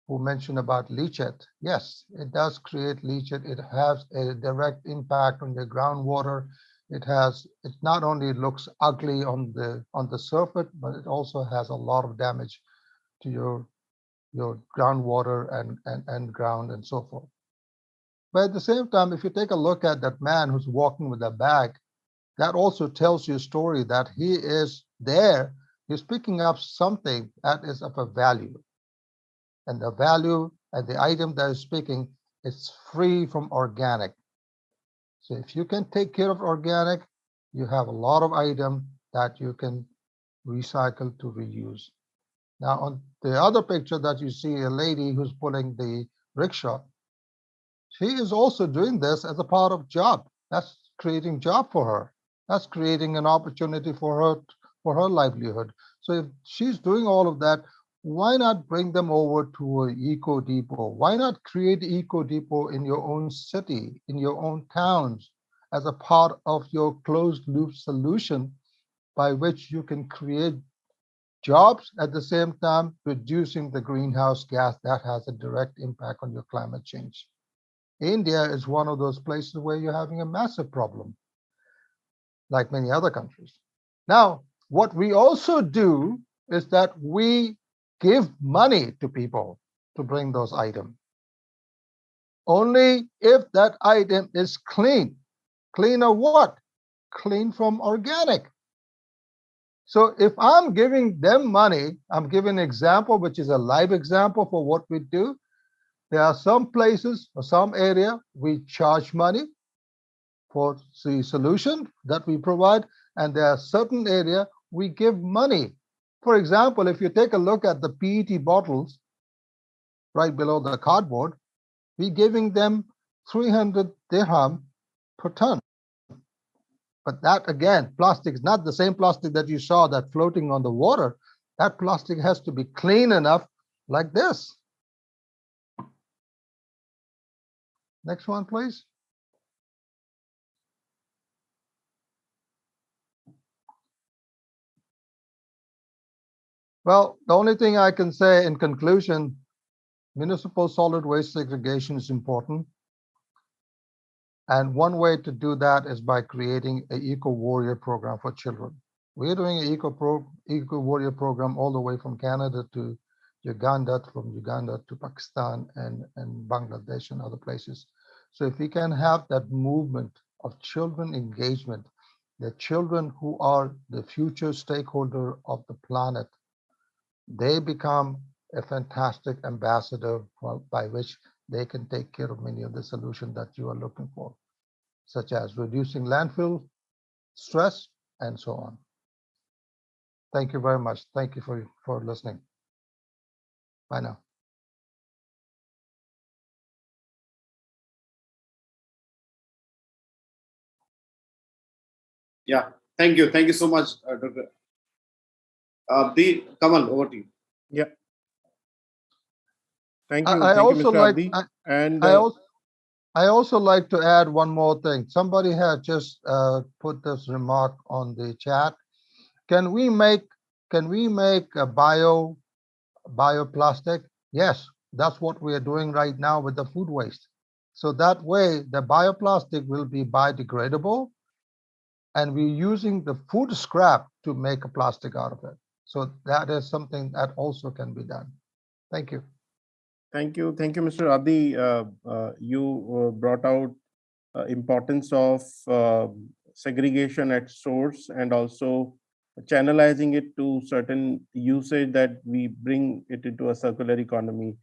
who mentioned about leachate. Yes, it does create leachate. It has a direct impact on the groundwater. It not only looks ugly on the surface, but it also has a lot of damage to your groundwater and ground and so forth. But at the same time, if you take a look at that man who's walking with a bag, that also tells you a story that he is there. He's picking up something that is of a value. And the value and the item that is picking is free from organic. So if you can take care of organic, you have a lot of items that you can recycle to reuse. Now, on the other picture that you see a lady who's pulling the rickshaw, she is also doing this as a part of job. That's creating job for her. That's creating an opportunity for her livelihood. So if she's doing all of that, why not bring them over to an eco depot? Why not create eco depot in your own city, in your own towns, as a part of your closed loop solution by which you can create jobs at the same time reducing the greenhouse gas that has a direct impact on your climate change. India is one of those places where you're having a massive problem, like many other countries. Now, what we also do is that we give money to people to bring those items. Only if that item is clean. Clean of what? Clean from organic. So if I'm giving them money, I'm giving an example, which is a live example for what we do. There are some places or some area we charge money for the solution that we provide, and there are certain area we give money. For example, if you take a look at the PET bottles right below the cardboard, we're giving them 300 dirham per ton. But that, again, plastic is not the same plastic that you saw that floating on the water. That plastic has to be clean enough like this. Next one, please. Well, the only thing I can say in conclusion, municipal solid waste segregation is important. And one way to do that is by creating an Eco Warrior program for children. We're doing an Eco Warrior program all the way from Canada to Uganda, from Uganda to Pakistan and Bangladesh and other places. So if we can have that movement of children engagement, the children who are the future stakeholder of the planet, they become a fantastic ambassador by which they can take care of many of the solutions that you are looking for, such as reducing landfill stress and so on. Thank you very much. Thank you for listening. Bye now. Yeah, thank you. Thank you so much, Dr. Kamal, over to you. Yeah. Thank you. I Thank you, also Mr. like, Abdi. And I also like to add one more thing. Somebody had just put this remark on the chat. Can we make a bioplastic? Yes, that's what we are doing right now with the food waste. So that way, the bioplastic will be biodegradable, and we're using the food scrap to make a plastic out of it. So that is something that also can be done. Thank you. Thank you, Mr. Abdi. You brought out importance of segregation at source and also channelizing it to certain usage that we bring it into a circular economy.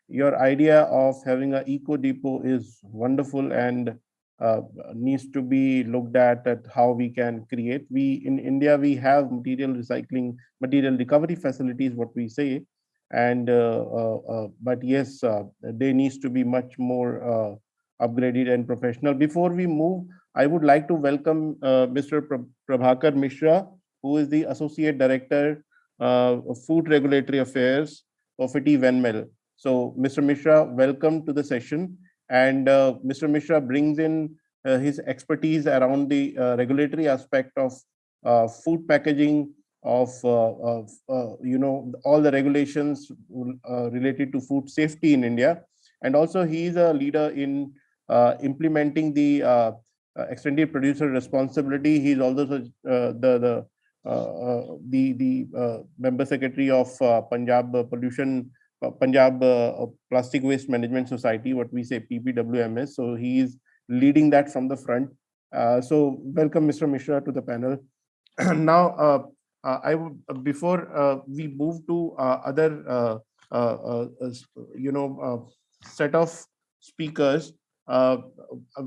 Your idea of having an eco depot is wonderful and needs to be looked at how we can create. We in India, we have material recycling, material recovery facilities, what we say, and but yes, there needs to be much more upgraded and professional. Before we move, I would like to welcome Mr. Prabhakar Mishra, who is the Associate Director of Food Regulatory Affairs of FITI Venmel. So, Mr. Mishra, welcome to the session. And Mr. Mishra brings in his expertise around the regulatory aspect of food packaging, of all the regulations related to food safety in India. And also he is a leader in implementing the extended producer responsibility. He is also the member secretary of Punjab Plastic Waste Management Society, what we say PPWMS. So he is leading that from the front. So welcome, Mr. Mishra, to the panel. Now, I would before we move to other set of speakers,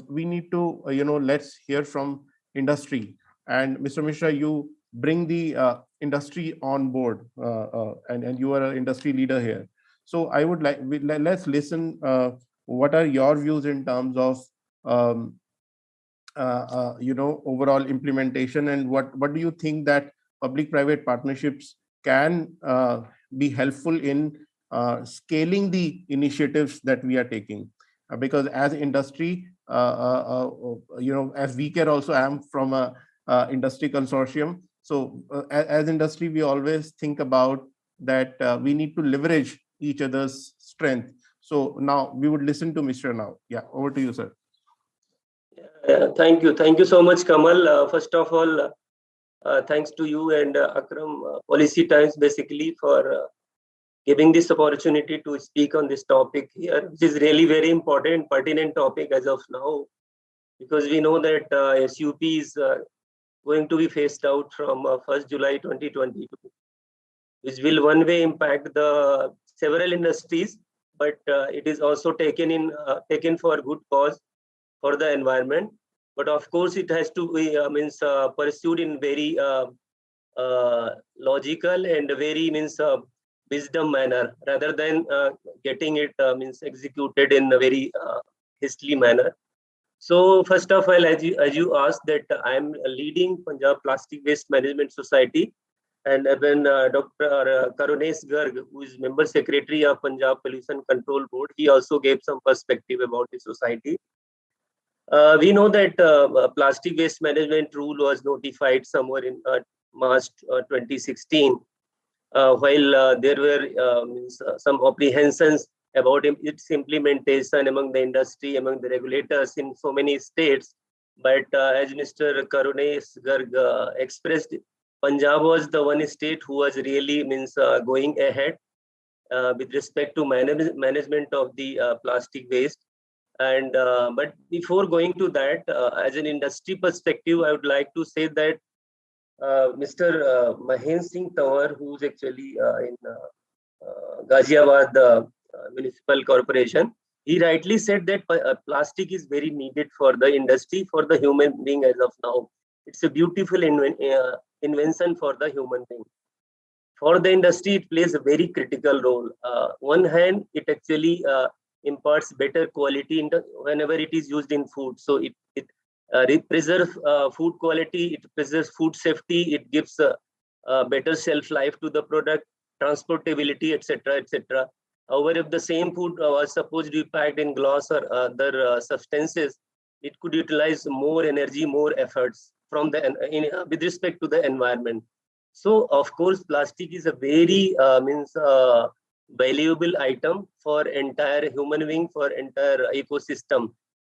we need to let's hear from industry. And Mr. Mishra, you bring the industry on board, and you are an industry leader here. So I would like let's listen. What are your views in terms of overall implementation, and what do you think that public-private partnerships can be helpful in scaling the initiatives that we are taking? Because as industry, as WeCare also, I am from a industry consortium. So as industry, we always think about that we need to leverage each other's strength. So now we would listen to Mr. now. Yeah, over to you, sir. Thank you. Thank you so much, Kamal. First of all, thanks to you and Akram, Policy Times, basically, for giving this opportunity to speak on this topic here, which is really very important, pertinent topic as of now, because we know that SUP is going to be phased out from 1st July 2022, which will one way impact the several industries, but it is also taken for good cause for the environment. But of course, it has to be pursued in very logical and very wisdom manner, rather than getting it executed in a very hastily manner. So first of all, as you asked, that I am leading Punjab Plastic Waste Management Society, and even Dr. Karunesh Garg, who is member secretary of Punjab Pollution Control Board, he also gave some perspective about the society. We know that plastic waste management rule was notified somewhere in March 2016, while there were some apprehensions about its implementation among the industry, among the regulators in so many states. But as Mr. Karunesh Garg expressed, Punjab was the one state who was really going ahead with respect to management of the plastic waste. And but before going to that, as an industry perspective, I would like to say that Mr. Mahendra Singh Tawar, who is actually in Ghaziabad Municipal Corporation, he rightly said that plastic is very needed for the industry, for the human being as of now. It's a beautiful invention for the human being. For the industry, it plays a very critical role. One hand, it actually imparts better quality whenever it is used in food. So it preserves food quality, it preserves food safety, it gives a better shelf life to the product, transportability, etc., etc. However, if the same food was supposed to be packed in glass or other substances, it could utilize more energy, more efforts from with respect to the environment. So, of course, plastic is a very valuable item for entire human being, for entire ecosystem.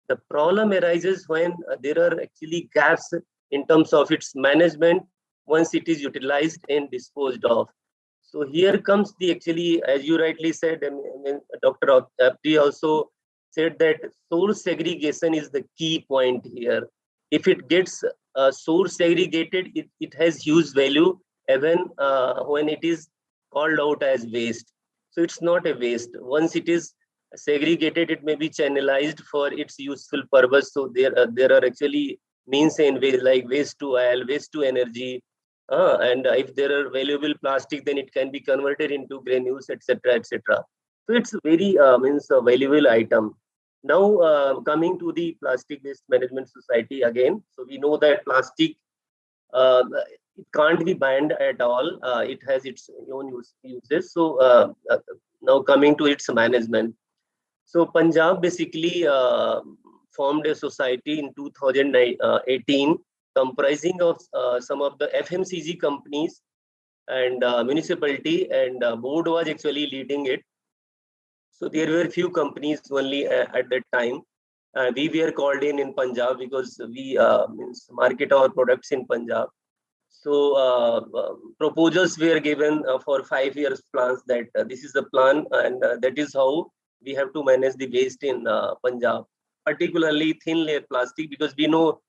The problem arises when there are actually gaps in terms of its management once it is utilized and disposed of. So here comes the actually, as you rightly said, Dr. Apti also said that source segregation is the key point here. If it gets source segregated, it has huge value even when it is called out as waste. So it's not a waste. Once it is segregated, it may be channelized for its useful purpose. So there are actually means and ways like waste to oil, waste to energy, and if there are valuable plastic, then it can be converted into granules, etc., etc. So it's very a valuable item. Now, coming to the Plastic Waste Management Society again. So we know that plastic, it can't be banned at all. It has its own uses. So now coming to its management. So Punjab basically formed a society in 2018, comprising of some of the FMCG companies and municipality, and board was actually leading it. So there were few companies only at that time. We were called in Punjab because we market our products in Punjab. So proposals were given for 5 years plans, that this is the plan, and that is how we have to manage the waste in Punjab, particularly thin layer plastic, because we know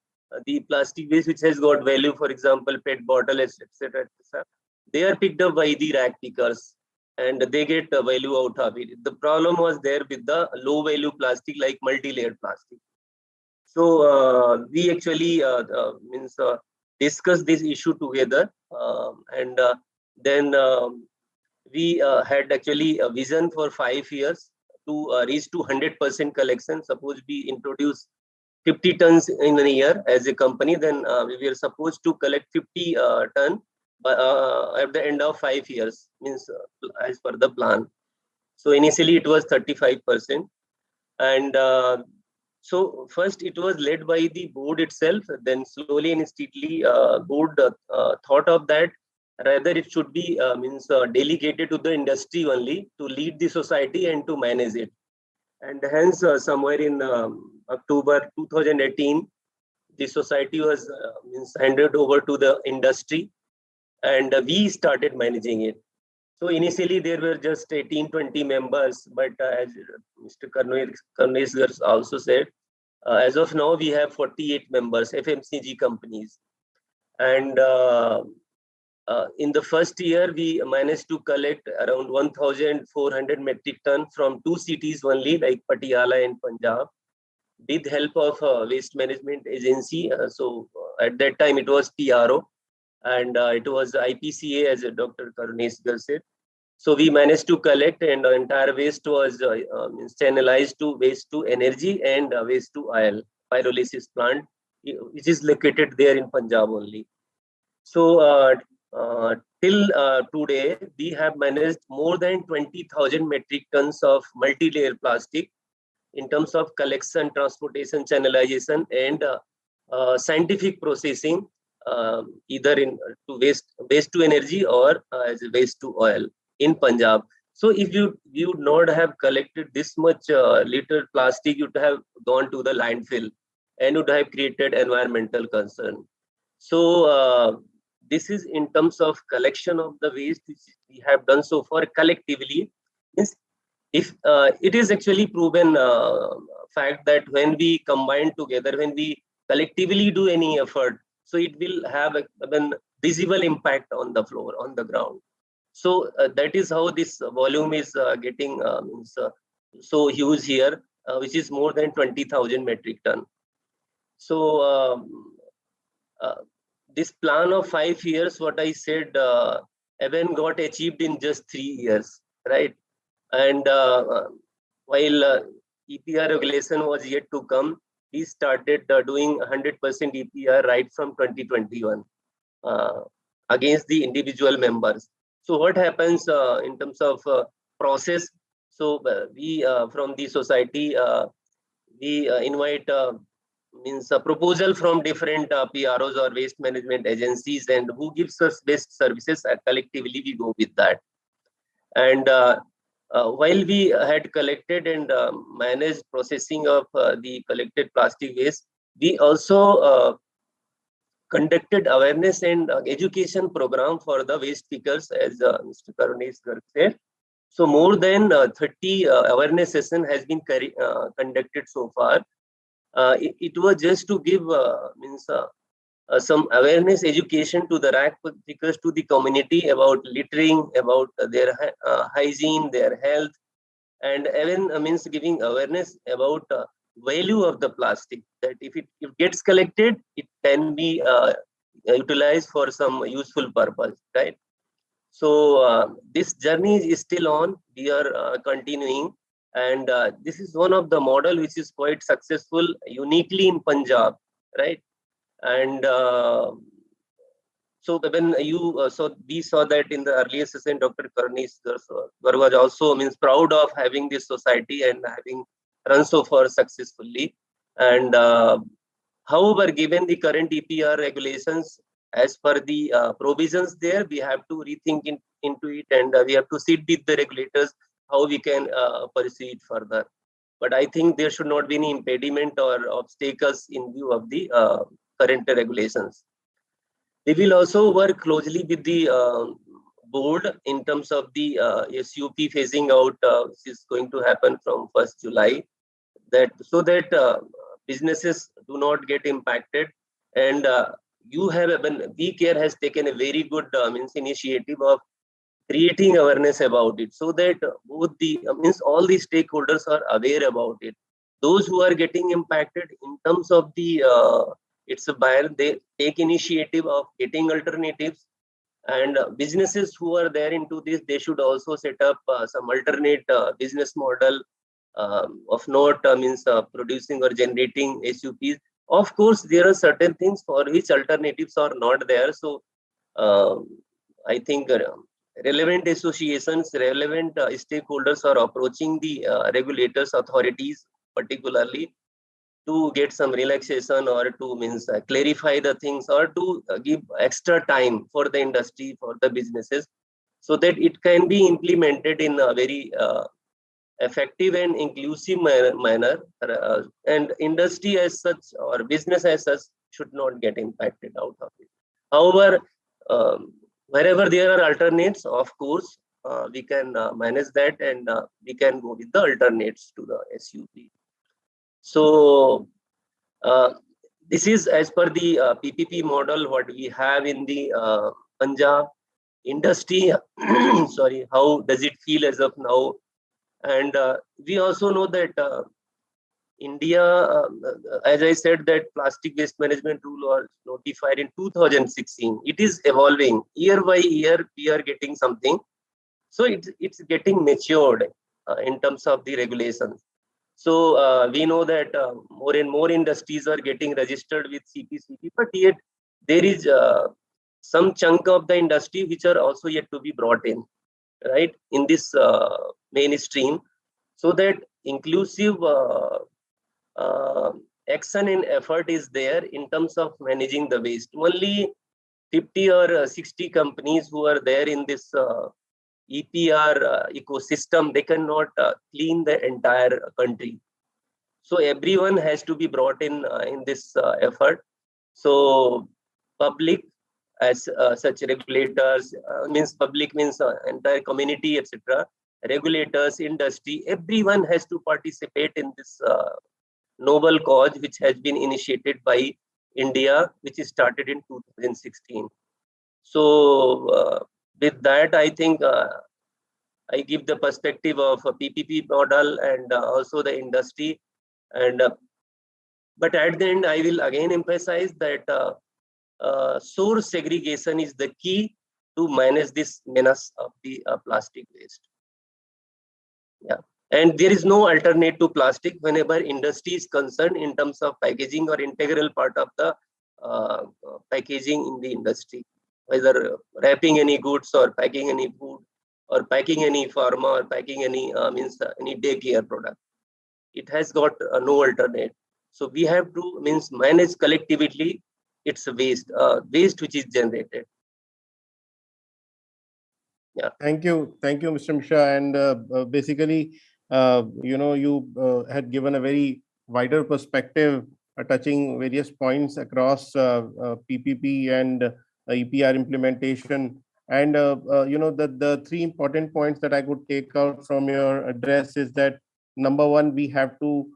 the plastic waste which has got value, for example, PET bottle, etc., etc., they are picked up by the rag pickers and they get value out of it. The problem was there with the low value plastic like multi-layered plastic. So we actually discuss this issue together, and then we had actually a vision for 5 years to reach to 100% collection. Suppose we introduce 50 tons in a year as a company, then we were supposed to collect 50 ton at the end of 5 years, means as per the plan. So initially it was 35%, and so first it was led by the board itself. Then slowly and steadily, board thought of that rather it should be delegated to the industry only to lead the society and to manage it. And hence, somewhere in October 2018, the society was handed over to the industry, and we started managing it. So initially there were just 18-20 members, but as Mr. Karnes also said, as of now we have 48 members, FMCG companies. And in the first year, we managed to collect around 1,400 metric ton from 2 cities only, like Patiala and Punjab, with help of waste management agency. So at that time it was PRO, and it was IPCA, as Dr. Karunesgar said. So we managed to collect, and the entire waste was channelized to waste to energy and waste to oil pyrolysis plant, which is located there in Punjab only. So till today, we have managed more than 20,000 metric tons of multi-layer plastic in terms of collection, transportation, channelization, and scientific processing, either in to waste to energy or as waste to oil in Punjab. So if you would not have collected this much liter plastic, you would have gone to the landfill and would have created environmental concern. So this is in terms of collection of the waste which we have done so far collectively. If it is actually proven fact that when we combine together, when we collectively do any effort, so it will have a visible impact on the floor, on the ground. So that is how this volume is getting so huge here, which is more than 20,000 metric ton. So this plan of 5 years, what I said, even got achieved in just 3 years, right? And while EPR regulation was yet to come, we started doing 100% EPR right from 2021 against the individual members. So what happens in terms of process? So we from the society, we invite means a proposal from different PROs or waste management agencies, and who gives us best services, collectively we go with that. And while we had collected and managed processing of the collected plastic waste, we also conducted awareness and education program for the waste pickers, as Mr. Karunesgar said. So more than 30 awareness session has been conducted so far. It was just to give some awareness education to the rag pickers, to the community about littering, about their hygiene, their health, and even means giving awareness about value of the plastic, that if it gets collected, it can be utilized for some useful purpose, right? So this journey is still on. We are continuing, And this is one of the model which is quite successful, uniquely in Punjab, right? And so when you so we saw that in the earlier session, Dr. Karni's was also means proud of having this society and having run so far successfully. And however, given the current EPR regulations, as per the provisions there, we have to rethink into it, and we have to sit with the regulators how we can proceed further. But I think there should not be any impediment or obstacles in view of the current regulations. We will also work closely with the board in terms of the SUP phasing out, which is going to happen from 1st July, that so that businesses do not get impacted. And you have WeCare has taken a very good means initiative of creating awareness about it, so that both the means all the stakeholders are aware about it. Those who are getting impacted in terms of the it's a buyer, they take initiative of getting alternatives, and businesses who are there into this, they should also set up some alternate business model of not means producing or generating SUPs. Of course, there are certain things for which alternatives are not there. So I think relevant associations, relevant stakeholders are approaching the regulators, authorities, particularly to get some relaxation or to means clarify the things, or to give extra time for the industry, for the businesses, so that it can be implemented in a very effective and inclusive manner, and industry as such or business as such should not get impacted out of it. However, wherever there are alternates, of course, we can manage that, and we can go with the alternates to the SUP. So this is as per the PPP model what we have in the Punjab industry. Sorry, how does it feel as of now? And we also know that India, as I said, that plastic waste management rule was notified in 2016. It is evolving year by year. We are getting something, so it's getting matured in terms of the regulations. So we know that more and more industries are getting registered with CPCB, but yet there is some chunk of the industry which are also yet to be brought in, right, in this mainstream, so that inclusive action and effort is there in terms of managing the waste. Only 50 or 60 companies who are there in this EPR ecosystem, they cannot clean the entire country. So everyone has to be brought in this effort. So public as such regulators, means public means entire community, etc. Regulators, industry, everyone has to participate in this noble cause which has been initiated by India, which is started in 2016. So with that, I think I give the perspective of a PPP model and also the industry. And but at the end, I will again emphasize that source segregation is the key to manage this menace of the plastic waste. Yeah, and there is no alternate to plastic whenever industry is concerned in terms of packaging or integral part of the packaging in the industry, whether wrapping any goods or packing any food or packing any pharma or packing any any daycare product. It has got no alternate. So we have to manage collectively its waste, waste which is generated. Yeah. Thank you, Mr. Mishra. And basically, you had given a very wider perspective, touching various points across PPP and EPR implementation. And the three important points that I could take out from your address is that number one, we have to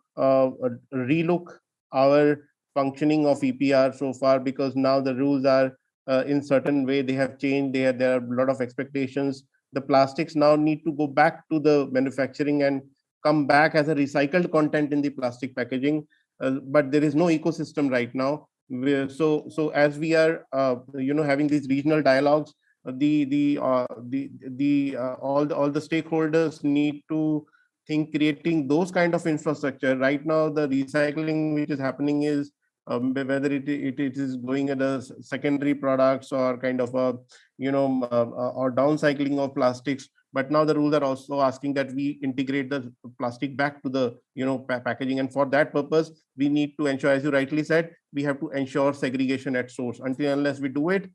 relook our functioning of EPR so far, because now the rules are in certain way, they have changed. There are a lot of expectations. The plastics now need to go back to the manufacturing and come back as a recycled content in the plastic packaging. But there is no ecosystem right now. So as we are having these regional dialogues, all the stakeholders need to think creating those kind of infrastructure. Right now, the recycling which is happening is whether it is going at a secondary products or kind of a, or downcycling of plastics. But now the rules are also asking that we integrate the plastic back to the, packaging. And for that purpose, we need to ensure, as you rightly said, we have to ensure segregation at source. Until unless we do it,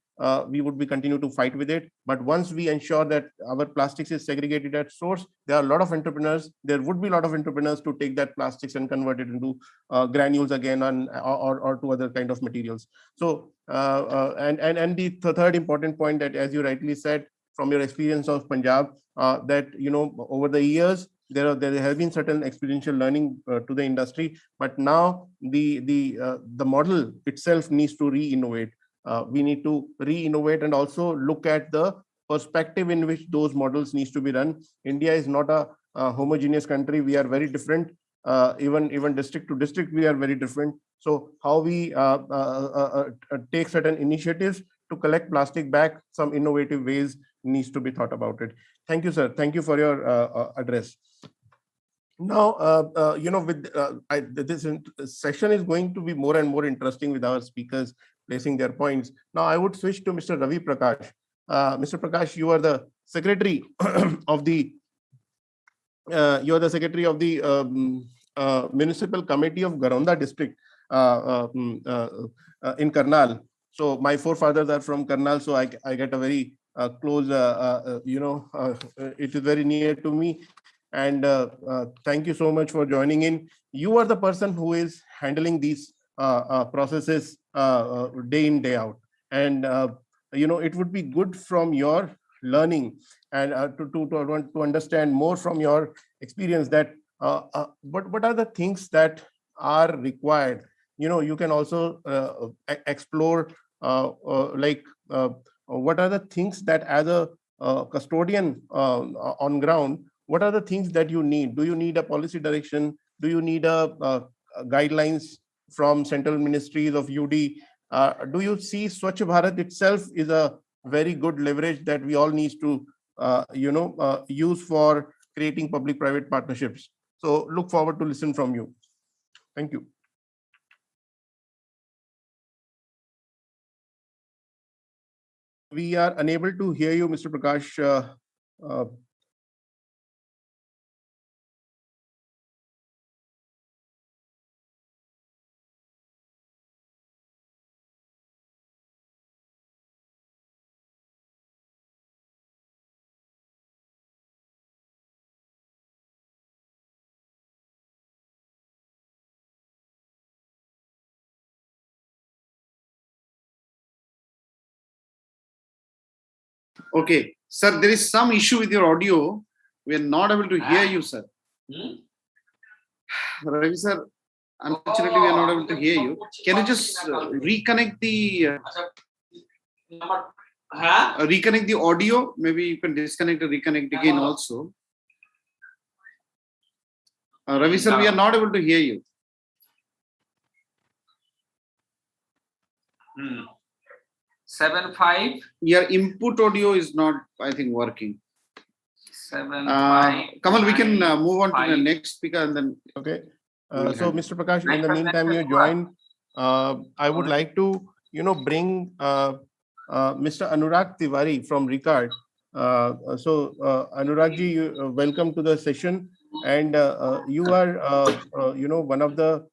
we would be continue to fight with it. But once we ensure that our plastics is segregated at source, there are a lot of entrepreneurs. There would be a lot of entrepreneurs to take that plastics and convert it into granules again, or to other kind of materials. So and the third important point, that as you rightly said from your experience of Punjab, that over the years there has been certain experiential learning to the industry, but now the model itself needs to re-innovate. We need to re-innovate and also look at the perspective in which those models needs to be run. India is not a homogeneous country. We are very different. Even district to district, we are very different. So how we take certain initiatives to collect plastic back, some innovative ways needs to be thought about it. Thank you, sir. Thank you for your address. Now, with this session is going to be more and more interesting with our speakers placing their points. Now, I would switch to Mr. Ravi Prakash. Mr. Prakash, you are the secretary of the municipal committee of Garonda district in Karnal. So my forefathers are from Karnal, so I get a very close, it is very near to me. And thank you so much for joining in. You are the person who is handling these processes day in, day out. And, it would be good from your learning and to understand more from your experience that what are the things that are required. You can also explore what are the things that as a custodian on ground, what are the things that you need? Do you need a policy direction? Do you need a guidelines from central ministries of UD? Do you see Swachh Bharat itself is a very good leverage that we all need to use for creating public-private partnerships? So look forward to listen from you. Thank you. We are unable to hear you, Mr. Prakash. Okay, sir, there is some issue with your audio. We are not able to hear you, sir. Ravi, sir, unfortunately, we are not able to hear you. Can you just reconnect the audio? Maybe you can disconnect and reconnect again also. Ravi, sir, we are not able to hear you. 7-5. Your input audio is not, I think, working. 7-5. Kamal, we can move on to the next speaker and then. Okay. So, Mr. Prakash, in the meantime, you joined. I would like to, bring Mr. Anurag Tiwari from Ricard. So, Anurag ji, welcome to the session. And you are, one of the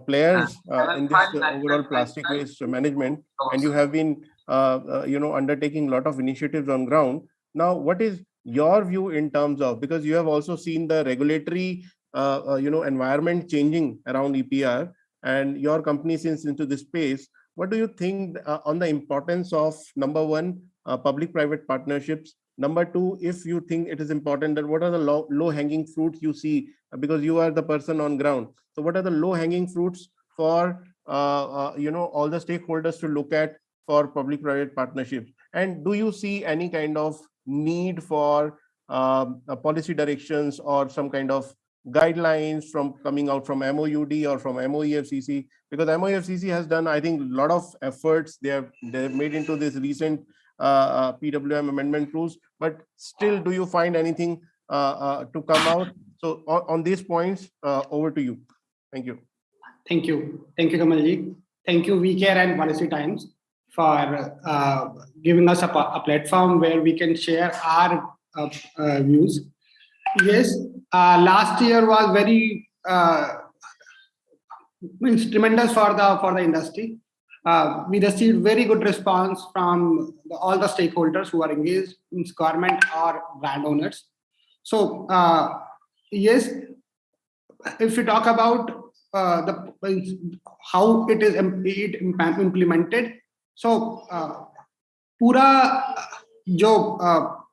players in this overall plastic waste management, and you have been, undertaking a lot of initiatives on ground. Now, what is your view in terms of, because you have also seen the regulatory, environment changing around EPR, and your company since into this space, what do you think on the importance of, number one, public-private partnerships? Number two, if you think it is important, that what are the low-hanging fruits you see, because you are the person on ground. So what are the low-hanging fruits for, all the stakeholders to look at for public-private partnerships? And do you see any kind of need for policy directions or some kind of guidelines from coming out from MOUD or from MOEFCC? Because MOEFCC has done, I think, a lot of efforts. They've made into this recent PWM amendment rules, but still, do you find anything to come out? So on these points, over to you. Thank you. Thank you. Thank you, Kamalji. Thank you, WeCare and Policy Times, for giving us a platform where we can share our views. Yes, last year was very tremendous for the industry. We received very good response from all the stakeholders who are engaged, means government or brand owners. So yes, if we talk about how it is implemented, so पूरा जो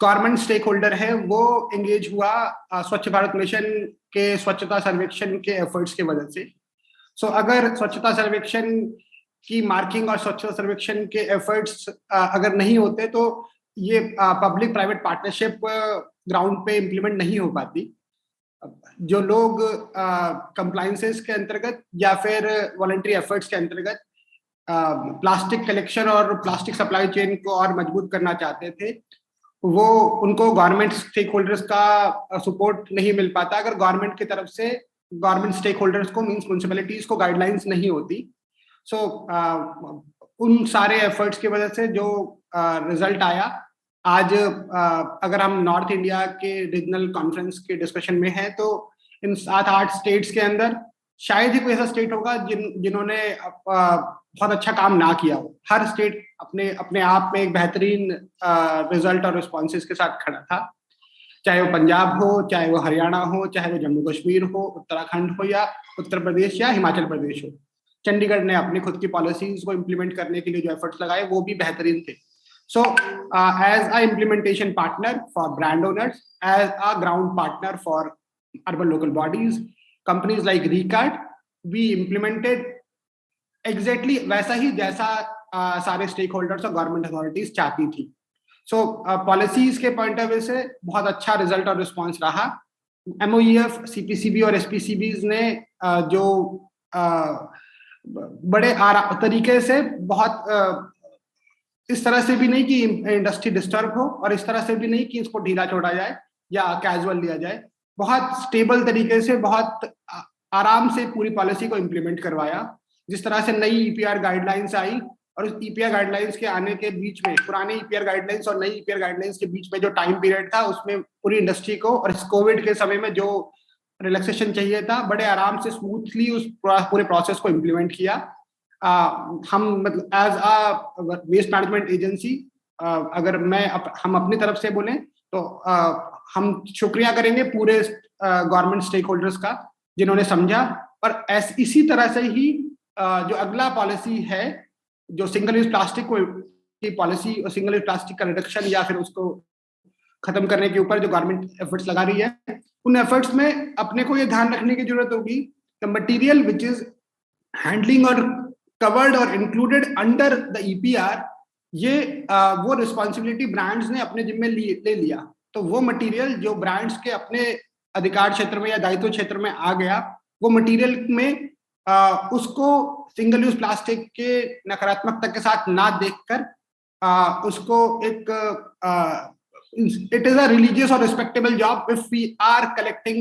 government stake holder है वो engage हुआ स्वच्छ Bharat mission के स्वच्छता सर्वेक्षण के एफर्ट्स के वजह से. सो अगर स्वच्छता सर्वेक्षण की मार्किंग और स्वच्छता सर्वेक्षण के एफर्ट्स अगर नहीं होते तो ये पब्लिक प्राइवेट पार्टनरशिप ग्राउंड पे इम्प्लीमेंट नहीं हो पाती. जो लोग कंप्लायंसेस के अंतर्गत या फिर वॉलंटरी एफर्ट्स के अंतर्गत प्लास्टिक कलेक्शन और प्लास्टिक सप्लाई चेन को और मजबूत करना चाहते थे, वो उनको गवर्नमेंट स्टेक होल्डर्स का सपोर्ट नहीं मिल पाता अगर गवर्नमेंट की तरफ से गवर्नमेंट स्टेक होल्डर्स को मींस म्युनिसिपैलिटीज को गाइडलाइंस नहीं होती. सो उन सारे एफर्ट्स की वजह से जो रिजल्ट आया, आज अगर हम नॉर्थ इंडिया के रीजनल कॉन्फ्रेंस के डिस्कशन में हैं तो इन 7-8 स्टेट्स के अंदर शायद ही कोई ऐसा स्टेट होगा जिन्होंने बहुत अच्छा काम ना किया हो. हर स्टेट अपने आप में एक बेहतरीन रिजल्ट और रिस्पॉन्सेस के साथ खड़ा था, चाहे वो पंजाब हो, चाहे वो हरियाणा हो, चाहे वो जम्मू कश्मीर हो, उत्तराखंड हो या उत्तर प्रदेश या हिमाचल प्रदेश हो. चंडीगढ़ ने अपनी खुद की पॉलिसीज को इम्प्लीमेंट करने के लिए जो एफर्ट्स लगाए वो भी बेहतरीन थे. So, as a implementation partner for brand owners, as a ground partner for urban local bodies, companies like Recard, we implemented exactly वैसा ही जैसा सारे stakeholders और government authorities चाहती थी. So, policies के point of view से बहुत अच्छा result और response रहा. MOEF, CPCB और SPCBs ने जो बड़े तरीके से बहुत इस तरह से भी नहीं कि इंडस्ट्री डिस्टर्ब हो और इस तरह से भी नहीं कि इसको ढीला छोड़ा जाए या कैजुअल लिया जाए, बहुत स्टेबल तरीके से बहुत आराम से पूरी पॉलिसी को इम्प्लीमेंट करवाया. जिस तरह से नई ईपीआर गाइडलाइंस आई और उस ईपीआर गाइडलाइंस के आने के बीच में पुराने ईपीआर गाइडलाइंस और नई ईपीआर गाइडलाइंस के बीच में जो टाइम पीरियड था उसमें पूरी इंडस्ट्री को और इस कोविड के समय में जो रिलैक्सेशन चाहिए था बड़े आराम से स्मूथली उस पूरे प्रोसेस को इम्प्लीमेंट किया. हम मतलब as a waste management agency अगर हम अपनी तरफ से बोलें तो हम शुक्रिया करेंगे पूरे गवर्नमेंट स्टेक होल्डर्स का जिन्होंने समझा. और इसी तरह से ही जो अगला पॉलिसी है जो सिंगल यूज प्लास्टिक की पॉलिसी और सिंगल यूज प्लास्टिक का रिडक्शन या फिर उसको खत्म करने के ऊपर जो गवर्नमेंट एफर्ट्स लगा रही है, उन एफर्ट्स में अपने को ये ध्यान रखने की जरूरत होगी the material which is handling और covered or included under the EPR, ये वो रिस्पॉन्सिबिलिटी ब्रांड्स ने अपने जिम्मे ले लिया. तो वो मटेरियल जो ब्रांड्स के अपने अधिकार क्षेत्र में या दायित्व क्षेत्र में आ गया, वो मटेरियल में उसको सिंगल यूज प्लास्टिक के नकारात्मकता के साथ ना देखकर उसको एक इट इज अ रिलीजियस और respectable job if we are collecting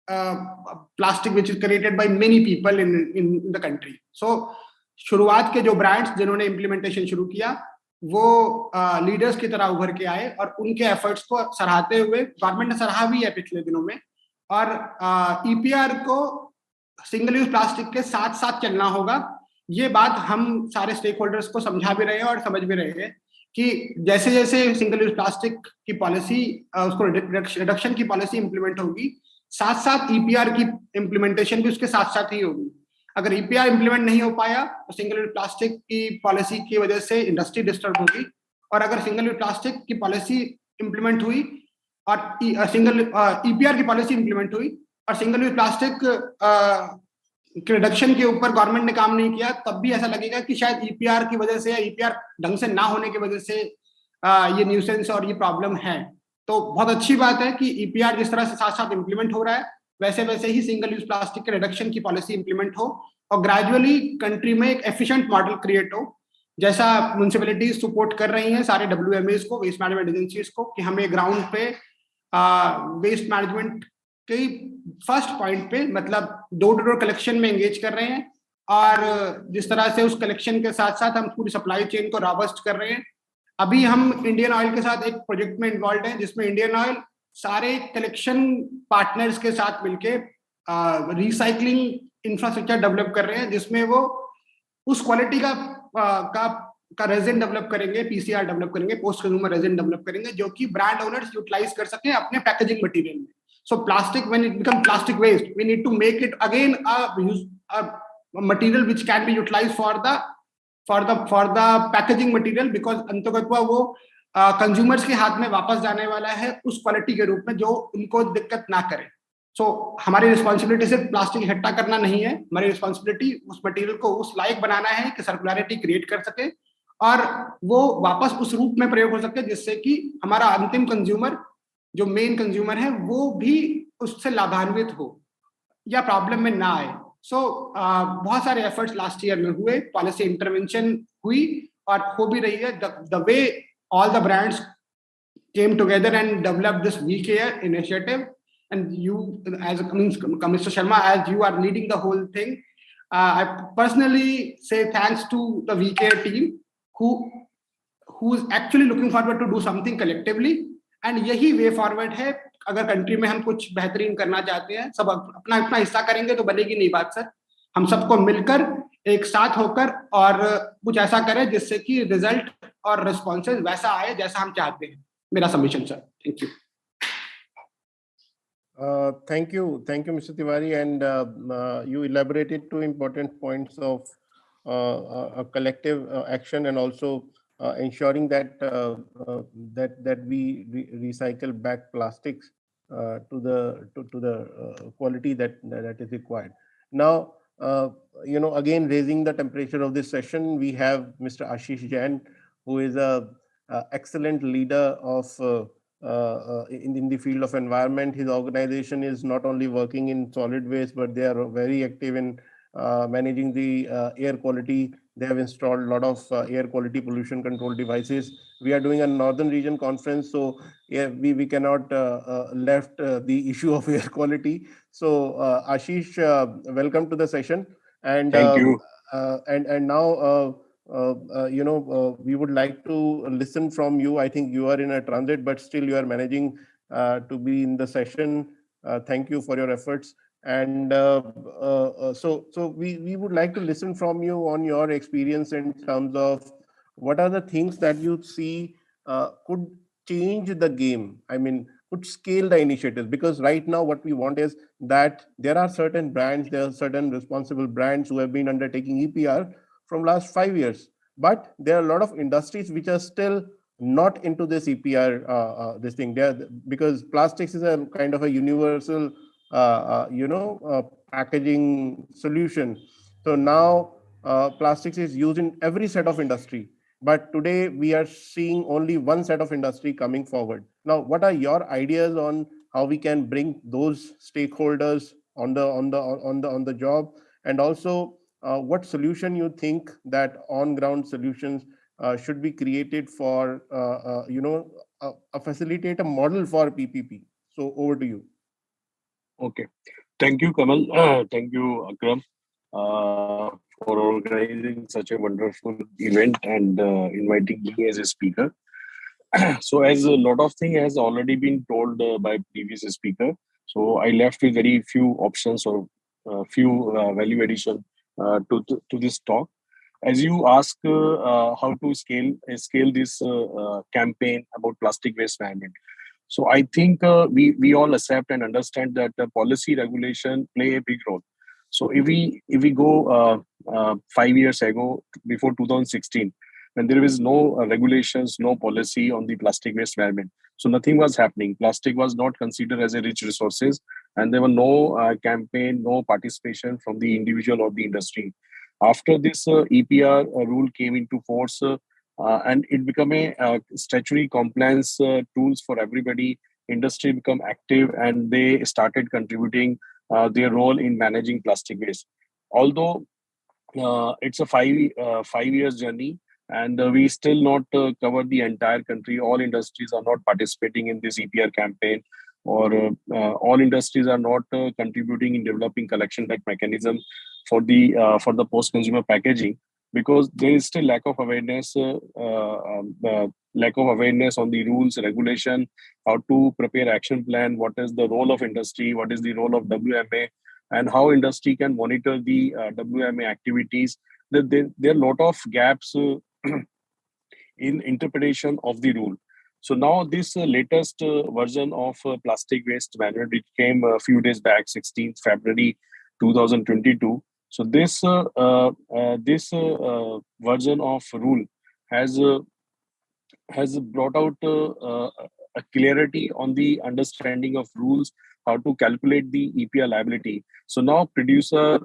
plastic which is created by many people in the country. So शुरुआत के जो ब्रांड्स जिन्होंने इम्प्लीमेंटेशन शुरू किया वो लीडर्स की तरह उभर के आए और उनके एफर्ट्स को सराहते हुए गवर्नमेंट ने सराहा भी है पिछले दिनों में. और ईपीआर को सिंगल यूज प्लास्टिक के साथ साथ चलना होगा. ये बात हम सारे स्टेक होल्डर्स को समझा भी रहे हैं और समझ भी रहे हैं कि जैसे जैसे सिंगल यूज प्लास्टिक की पॉलिसी उसको रिडक्शन की पॉलिसी इंप्लीमेंट होगी, साथ साथ ईपीआर की इम्प्लीमेंटेशन भी उसके साथ साथ ही होगी. अगर ईपीआर इंप्लीमेंट नहीं हो पाया तो सिंगल यूज प्लास्टिक की पॉलिसी की वजह से इंडस्ट्री डिस्टर्ब होगी. और अगर सिंगल यूज प्लास्टिक की पॉलिसी इंप्लीमेंट हुई और ईपीआर की पॉलिसी इंप्लीमेंट हुई और सिंगल यूज प्लास्टिक के रिडक्शन के ऊपर गवर्नमेंट ने काम नहीं किया, तब भी ऐसा लगेगा कि शायद ईपीआर की वजह से या ईपीआर ढंग से ना होने की वजह से ये न्यूसेंस और ये प्रॉब्लम है. तो बहुत अच्छी बात है कि ईपीआर जिस तरह से साथ साथ इंप्लीमेंट हो रहा है वैसे वैसे ही सिंगल यूज प्लास्टिक के रिडक्शन की पॉलिसी इंप्लीमेंट हो और ग्रेजुअली कंट्री में एक एफिशिएंट मॉडल क्रिएट हो, जैसा म्युनिसिपैलिटीज सपोर्ट कर रही हैं सारे WMAs को, वेस्ट मैनेजमेंट एजेंसीज को, कि हमें ग्राउंड पे वेस्ट मैनेजमेंट कि फर्स्ट पॉइंट पे मतलब डोर टू डोर कलेक्शन में एंगेज कर रहे हैं, और जिस तरह से उस कलेक्शन के साथ साथ हम पूरी सप्लाई चेन को रॉबस्ट कर रहे हैं। अभी हम इंडियन ऑयल के साथ एक प्रोजेक्ट में इन्वॉल्व हैं, जिसमें इंडियन ऑयल सारे कलेक्शन पार्टनर्स के साथ मिलके रिसाइकलिंग इंफ्रास्ट्रक्चर डेवलप कर रहे हैं, जिसमें वो उस क्वालिटी का रेजिन डेवलप करेंगे, पीसीआर डेवलप करेंगे, पोस्ट कंज्यूमर रेजिन डेवलप करेंगे, जो कि ब्रांड ओनर्स यूटिलाइज कर सकें अपने पैकेजिंग मटेरियल में। So plastic, when it become plastic waste, we need to make it again a material which can be utilized for the packaging material, because अंततः वो consumers के हाथ में वापस जाने वाला है उस क्वालिटी के रूप में जो उनको दिक्कत ना करे। सो हमारी रिस्पॉन्सिबिलिटी सिर्फ प्लास्टिक इकट्ठा करना नहीं है, हमारी रिस्पॉन्सिबिलिटी उस मटेरियल को उस लायक बनाना है कि सर्कुलरिटी क्रिएट कर सके और वो वापस उस रूप में प्रयोग हो सके, जिससे कि हमारा अंतिम कंज्यूमर, जो मेन कंज्यूमर है, वो भी उससे लाभान्वित हो या प्रॉब्लम में ना आए। सो बहुत सारे एफर्ट्स लास्ट ईयर में हुए, पॉलिसी इंटरवेंशन हुई और हो भी रही है। The way all the brands came together and developed this WeCare initiative, and you, as Mr. Sharma, as you are leading the whole thing, I personally say thanks to the WeCare team who's actually looking forward to do something collectively, and यही way forward है। अगर country में हम कुछ बेहतरीन करना चाहते हैं, सब अपना अपना हिस्सा करेंगे तो बनेगी नहीं बात सर। हम सबको मिलकर एक साथ होकर और कुछ ऐसा करें जिससे कि रिजल्ट और रिस्पॉन्सेज वैसा आए जैसा हम चाहते हैं। मेरा submission sir. Thank you. Thank you, Mr. Tiwari, and you elaborated two important points of a collective action, and also ensuring that that we recycle back plastics to the quality that is required. Now, again, raising the temperature of this session, we have Mr. Ashish Jain, who is a excellent leader of in the field of environment. His organization is not only working in solid waste, but they are very active in managing the air quality. They have installed a lot of air quality pollution control devices. We are doing a Northern Region conference, so yeah, we cannot left the issue of air quality. So Ashish, welcome to the session. And thank you. And now we would like to listen from you. I think you are in a transit, but still you are managing to be in the session. Thank you for your efforts. And so we would like to listen from you on your experience in terms of what are the things that you see could change the game. I mean, could scale the initiatives, because right now what we want is that there are certain brands, there are certain responsible brands who have been undertaking EPR from last 5 years, but there are a lot of industries which are still not into this EPR this thing there, because plastics is a kind of a universal packaging solution. So now plastics is used in every set of industry, but today we are seeing only one set of industry coming forward. Now, what are your ideas on how we can bring those stakeholders on the job, and also what solution you think that on-ground solutions should be created for facilitate a model for PPP? So over to you. Okay, thank you, Kamal. Thank you, Akram, for organizing such a wonderful event and inviting me as a speaker. So, as a lot of things has already been told by previous speaker, so I left with very few options or few value addition to this talk. As you ask how to scale this campaign about plastic waste management. So I think we all accept and understand that the policy regulation play a big role. So if we go 5 years ago, before 2016, when there was no regulations, no policy on the plastic waste management, so nothing was happening. Plastic was not considered as a rich resources, and there were no campaign, no participation from the individual or the industry. After this EPR rule came into force, and it became a statutory compliance tools for everybody. Industry become active and they started contributing their role in managing plastic waste. Although it's a 5 years journey, and we still not cover the entire country. All industries are not participating in this EPR campaign. or all industries are not contributing in developing collection like mechanism for the post-consumer packaging, because there is still lack of awareness on the rules, regulation, how to prepare action plan, what is the role of industry, what is the role of WMA, and how industry can monitor the WMA activities. There are a lot of gaps in interpretation of the rule. So now this latest version of plastic waste management, which came a few days back, 16th February 2022. So this version of rule has brought out a clarity on the understanding of rules, how to calculate the EPR liability. So now producer,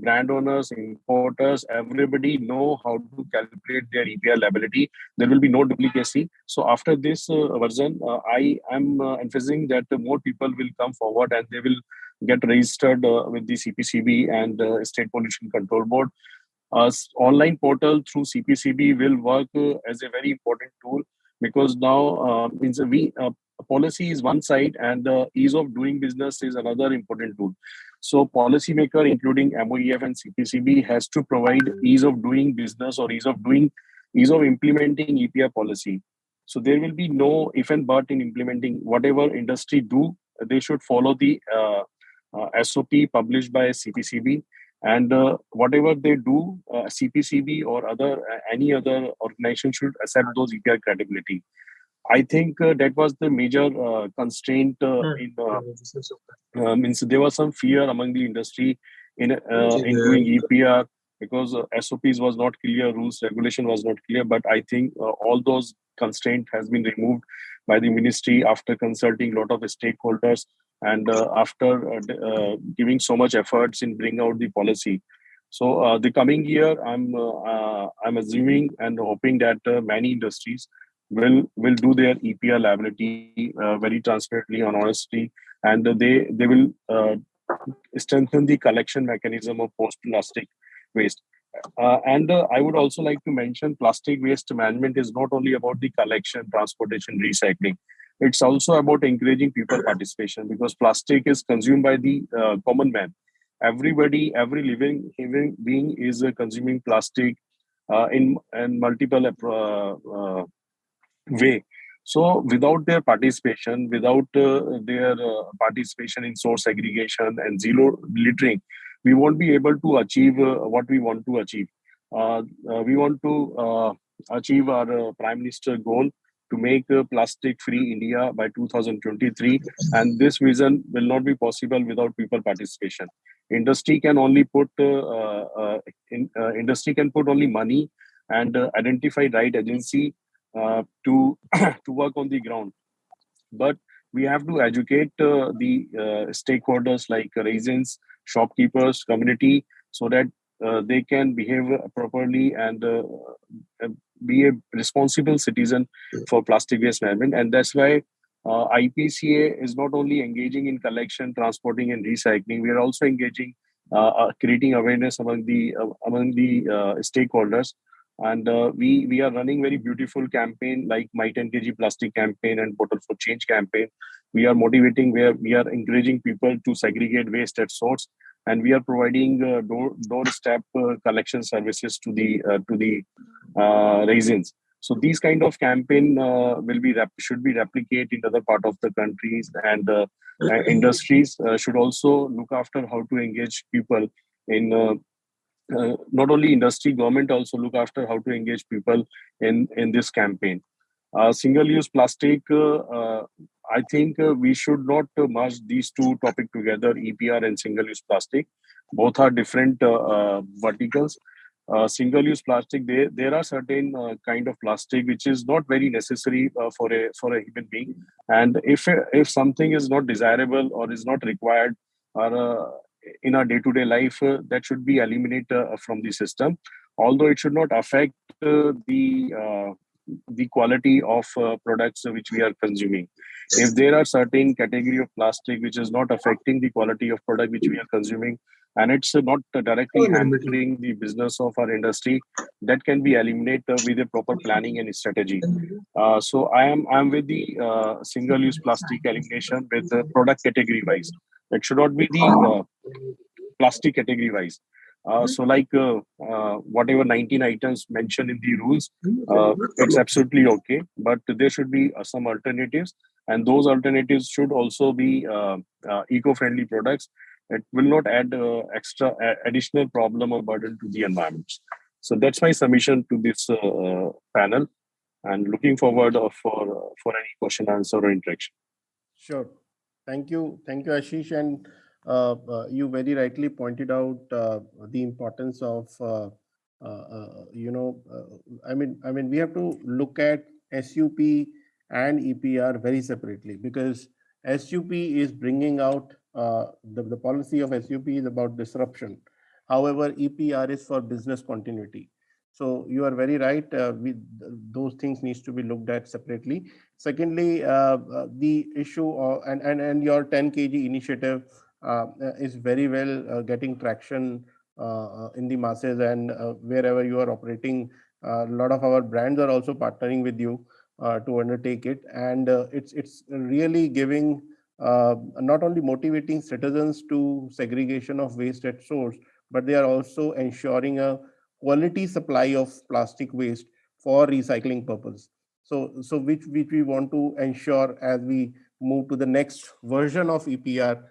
brand owners, importers, everybody know how to calculate their EPR liability. There will be no duplicacy. So after this version, I am emphasizing that more people will come forward and they will get registered with the CPCB and State Pollution Control Board. Online portal through CPCB will work as a very important tool, because now means policy is one side and ease of doing business is another important tool. So policymaker, including MOEF and CPCB, has to provide ease of doing business or ease of implementing EPR policy. So there will be no if and but in implementing whatever industry do. They should follow the SOP published by CPCB. And whatever they do, CPCB or any other organization should accept those EPR credibility. I think that was the major constraint means there was some fear among the industry in doing EPR, because SOPs was not clear, rules, regulation was not clear. But I think all those constraint has been removed by the ministry after consulting a lot of stakeholders and after giving so much efforts in bringing out the policy. So the coming year, I'm assuming and hoping that many industries will do their EPR liability very transparently and honestly, and they will strengthen the collection mechanism of post-plastic waste. And I would also like to mention plastic waste management is not only about the collection, transportation, recycling. It's also about encouraging people participation, because plastic is consumed by the common man. Everybody, every living being is consuming plastic in multiple way. So without their participation, without their participation in source segregation and zero littering, we won't be able to achieve what we want to achieve. We want to achieve our Prime Minister goal to make plastic-free India by 2023, and this vision will not be possible without people participation. Industry can only put industry can put only money and identify right agency to to work on the ground, but we have to educate the stakeholders like residents, shopkeepers, community, so that they can behave properly and be a responsible citizen for plastic waste management. And that's why IPCA is not only engaging in collection, transporting, and recycling. We are also engaging, creating awareness among the stakeholders. And we are running very beautiful campaign like My 10 kg Plastic campaign and Bottle for Change campaign. We are motivating, where we are encouraging people to segregate waste at source, and we are providing doorstep collection services to the residents. So these kind of campaign should be replicated in other part of the countries, and industries should also look after how to engage people in. Not only industry, government also look after how to engage people in this campaign. Single-use plastic, I think we should not merge these two topics together, EPR and single-use plastic. Both are different verticals. Single-use plastic, there are certain kind of plastic which is not very necessary for a human being, and if something is not desirable or is not required, or in our day-to-day life, that should be eliminated from the system, although it should not affect the quality of products which we are consuming. If there are certain category of plastic which is not affecting the quality of product which we are consuming, and it's not directly hampering the business of our industry, that can be eliminated with a proper planning and strategy. So I am with the single-use plastic elimination with the product category wise. It should not be the plastic category wise. So like whatever 19 items mentioned in the rules, it's absolutely okay, but there should be some alternatives, and those alternatives should also be eco-friendly products. It will not add additional problem or burden to the environment. So that's my submission to this panel, and looking forward for any question, answer, or interaction. Sure. Thank you, Ashish. And you very rightly pointed out the importance of I mean we have to look at SUP and EPR very separately, because SUP is bringing out the policy of SUP is about disruption. However, EPR is for business continuity. So you are very right. Those things needs to be looked at separately. Secondly, the issue and your 10 kg initiative is very well getting traction in the masses, and wherever you are operating, a lot of our brands are also partnering with you to undertake it, and it's really giving not only motivating citizens to segregation of waste at source, but they are also ensuring a quality supply of plastic waste for recycling purpose. So which we want to ensure as we move to the next version of EPR,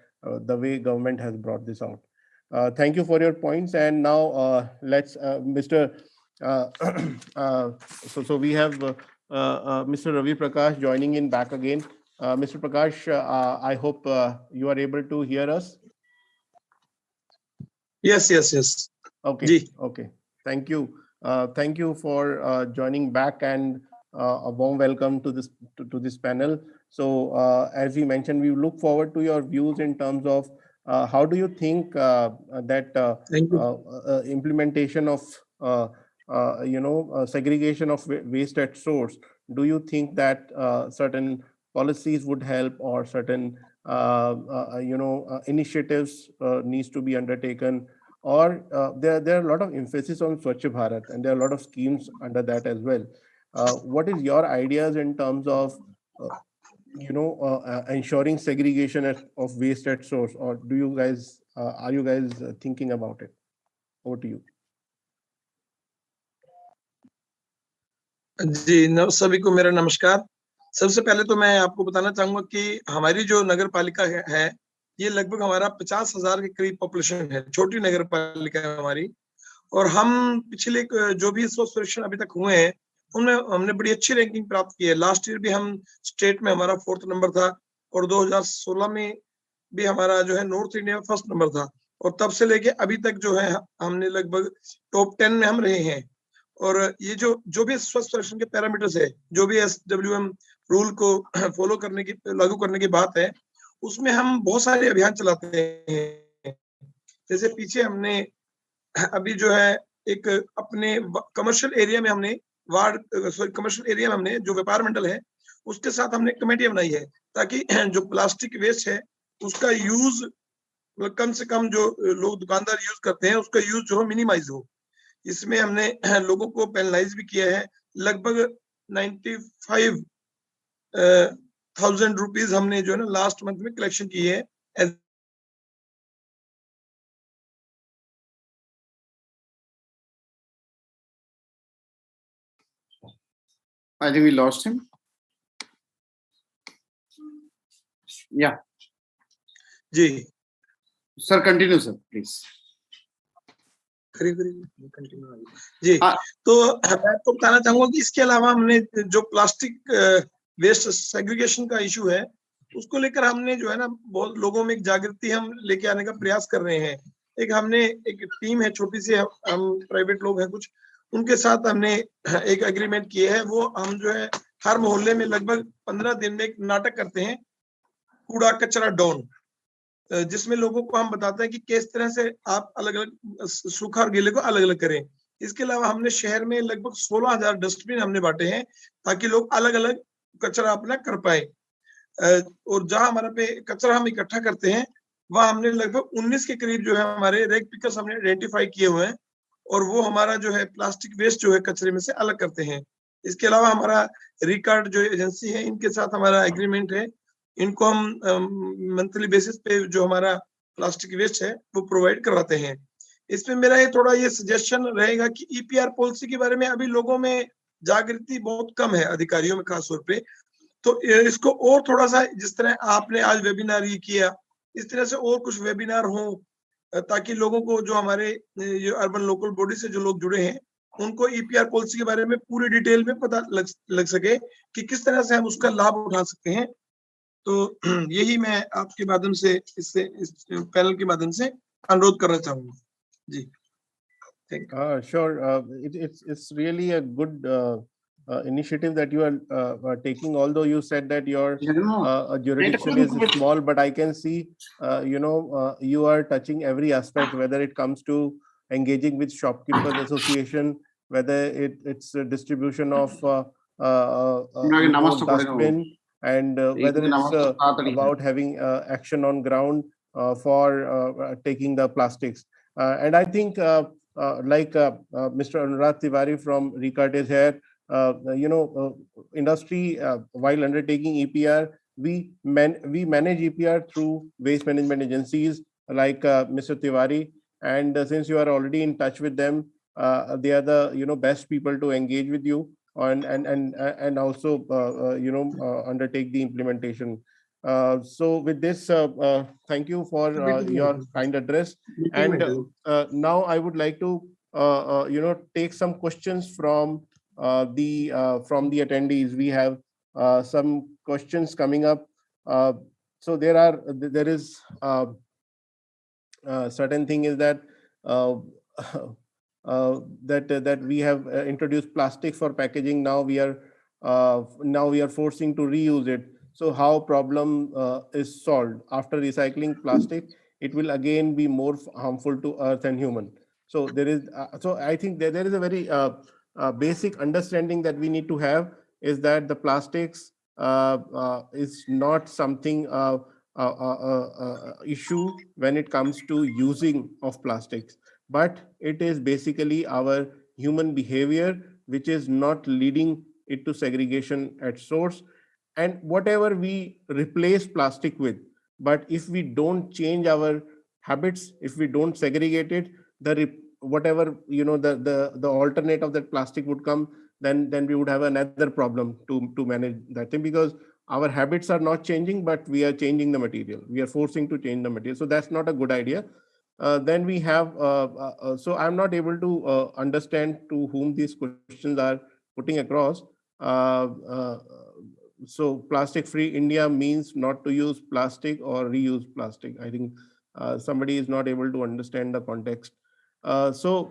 the way government has brought this out. Thank you for your points. And now let's Mr. So we have Mr. Ravi Prakash joining in back again. Mr. Prakash, I hope you are able to hear us. Yes. Okay. Okay. Thank you. Thank you for joining back, and a warm welcome to this panel. So as we mentioned, we look forward to your views in terms of how do you think that implementation of segregation of waste at source, do you think that certain policies would help, or certain initiatives needs to be undertaken, or there are a lot of emphasis on Swachh Bharat, and there are a lot of schemes under that as well. What is your ideas in terms of ensuring segregation of waste at source, or do you guys are you guys thinking about it? Over to you. जी, सभी को मेरा नमस्कार। सबसे पहले तो मैं आपको बताना चाहूंगा कि हमारी जो नगर पालिका है ये लगभग हमारा 50,000 के करीब पॉपुलेशन है, छोटी नगर पालिका है हमारी, और हम पिछले जो भी स्वच्छ सर्वेक्षण अभी तक हुए हैं उनमें हमने बड़ी अच्छी रैंकिंग प्राप्त की है। लास्ट ईयर भी हम स्टेट में हमारा 4th नंबर था, और 2016 में भी हमारा जो है नॉर्थ इंडिया में 1st नंबर था, और तब से लेके अभी तक जो है हमने लगभग टॉप 10 में हम रहे हैं। और ये जो भी स्वच्छ सर्वेक्षण के पैरामीटर्स है, जो भी SWM रूल को फॉलो करने की, लागू करने की बात है, उसमें हम बहुत सारे अभियान चलाते हैं। जैसे पीछे हमने अभी जो है एक अपने कमर्शियल एरिया में हमने कमर्शियल एरिया में हमने जो व्यापार मंडल है उसके साथ हमने कमेटी बनाई है, ताकि जो प्लास्टिक वेस्ट है उसका यूज कम से कम जो लोग दुकानदार यूज करते हैं उसका यूज जो है मिनिमाइज हो। इसमें हमने लोगों को पेनलाइज भी किया है। लगभग 95,000 रुपीज हमने जो है ना लास्ट मंथ में कलेक्शन की है। I think we lost him. Yeah. Ji Sir, continue, sir, please. जी तो मैं आपको बताना चाहूंगा कि इसके अलावा हमने जो प्लास्टिक वेस्ट सेग्रीगेशन का इशू है उसको लेकर हमने जो है ना बहुत लोगों में एक जागृति हम लेके आने का प्रयास कर रहे हैं। हमने एक टीम है छोटी सी, हम प्राइवेट लोग हैं कुछ, उनके साथ हमने एक एग्रीमेंट किए है। वो हम जो है हर मोहल्ले में लगभग 15 दिन में एक नाटक करते हैं, कूड़ा कचरा डॉन, जिसमें लोगों को हम बताते हैं कि किस तरह से आप अलग अलग सूखा और गीले को अलग अलग करें। इसके अलावा हमने शहर में लगभग 16,000 डस्टबिन हमने बांटे हैं ताकि लोग अलग अलग कचरा अपना कर पाए। और जहां हमारे पे कचरा हम इकट्ठा करते हैं वहाँ हमने लगभग 19 के करीब जो है हमारे रेक पिकर्स हमने आइडेंटिफाई किए हुए हैं, और वो हमारा जो है प्लास्टिक वेस्ट जो है कचरे में से अलग करते हैं। इसके अलावा हमारा रिकार्ड जो एजेंसी है, इनके साथ हमारा एग्रीमेंट है, इनको हम मंथली बेसिस पे जो हमारा प्लास्टिक वेस्ट है वो प्रोवाइड करवाते हैं। इसमें मेरा ये थोड़ा ये सजेशन रहेगा कि ईपीआर पॉलिसी के बारे में अभी लोगों में जागृति बहुत कम है, अधिकारियों में खास तौर पे। तो इसको और थोड़ा सा, जिस तरह आपने आज वेबिनार ये किया, इस तरह से और कुछ वेबिनार हो, ताकि लोगों को, जो हमारे ये अर्बन लोकल बॉडी से जो लोग जुड़े हैं, उनको ईपीआर पॉलिसी के बारे में पूरी डिटेल में पता लग सके कि किस तरह से हम उसका लाभ उठा सकते हैं। तो यही मैं आपके माध्यम से, इस पैनल के माध्यम से अनुरोध करना चाहूंगा जी। Sure. It's really a good initiative that you are taking. Although you said that your jurisdiction is small, but I can see, you are touching every aspect, whether it comes to engaging with shopkeepers association, whether it's a distribution of dustbin, and whether it's about having action on ground for taking the plastics. And I think Mr. Anurag Tiwari from RICART is here. Industry, while undertaking EPR, we manage EPR through waste management agencies like Mr. Tiwari. And since you are already in touch with them, they are the best people to engage with you and also undertake the implementation. So with this, thank you for your kind address. And now I would like to take some questions from the attendees. We have some questions coming up. So there is certain thing is that that we have introduced plastic for packaging. Now we are forcing to reuse it. So how problem is solved? After recycling plastic, it will again be more harmful to earth and human. So there is, so I think there is a very basic understanding that we need to have, is that the plastics is not something issue when it comes to using of plastics, but it is basically our human behavior which is not leading it to segregation at source. And whatever we replace plastic with, but if we don't change our habits, if we don't segregate it, whatever the alternate of that plastic would come, then we would have another problem to manage that thing, because our habits are not changing, but we are changing the material. We are forcing to change the material. So that's not a good idea. Then we have, so I'm not able to understand to whom these questions are putting across. So plastic-free India means not to use plastic or reuse plastic. I think somebody is not able to understand the context. So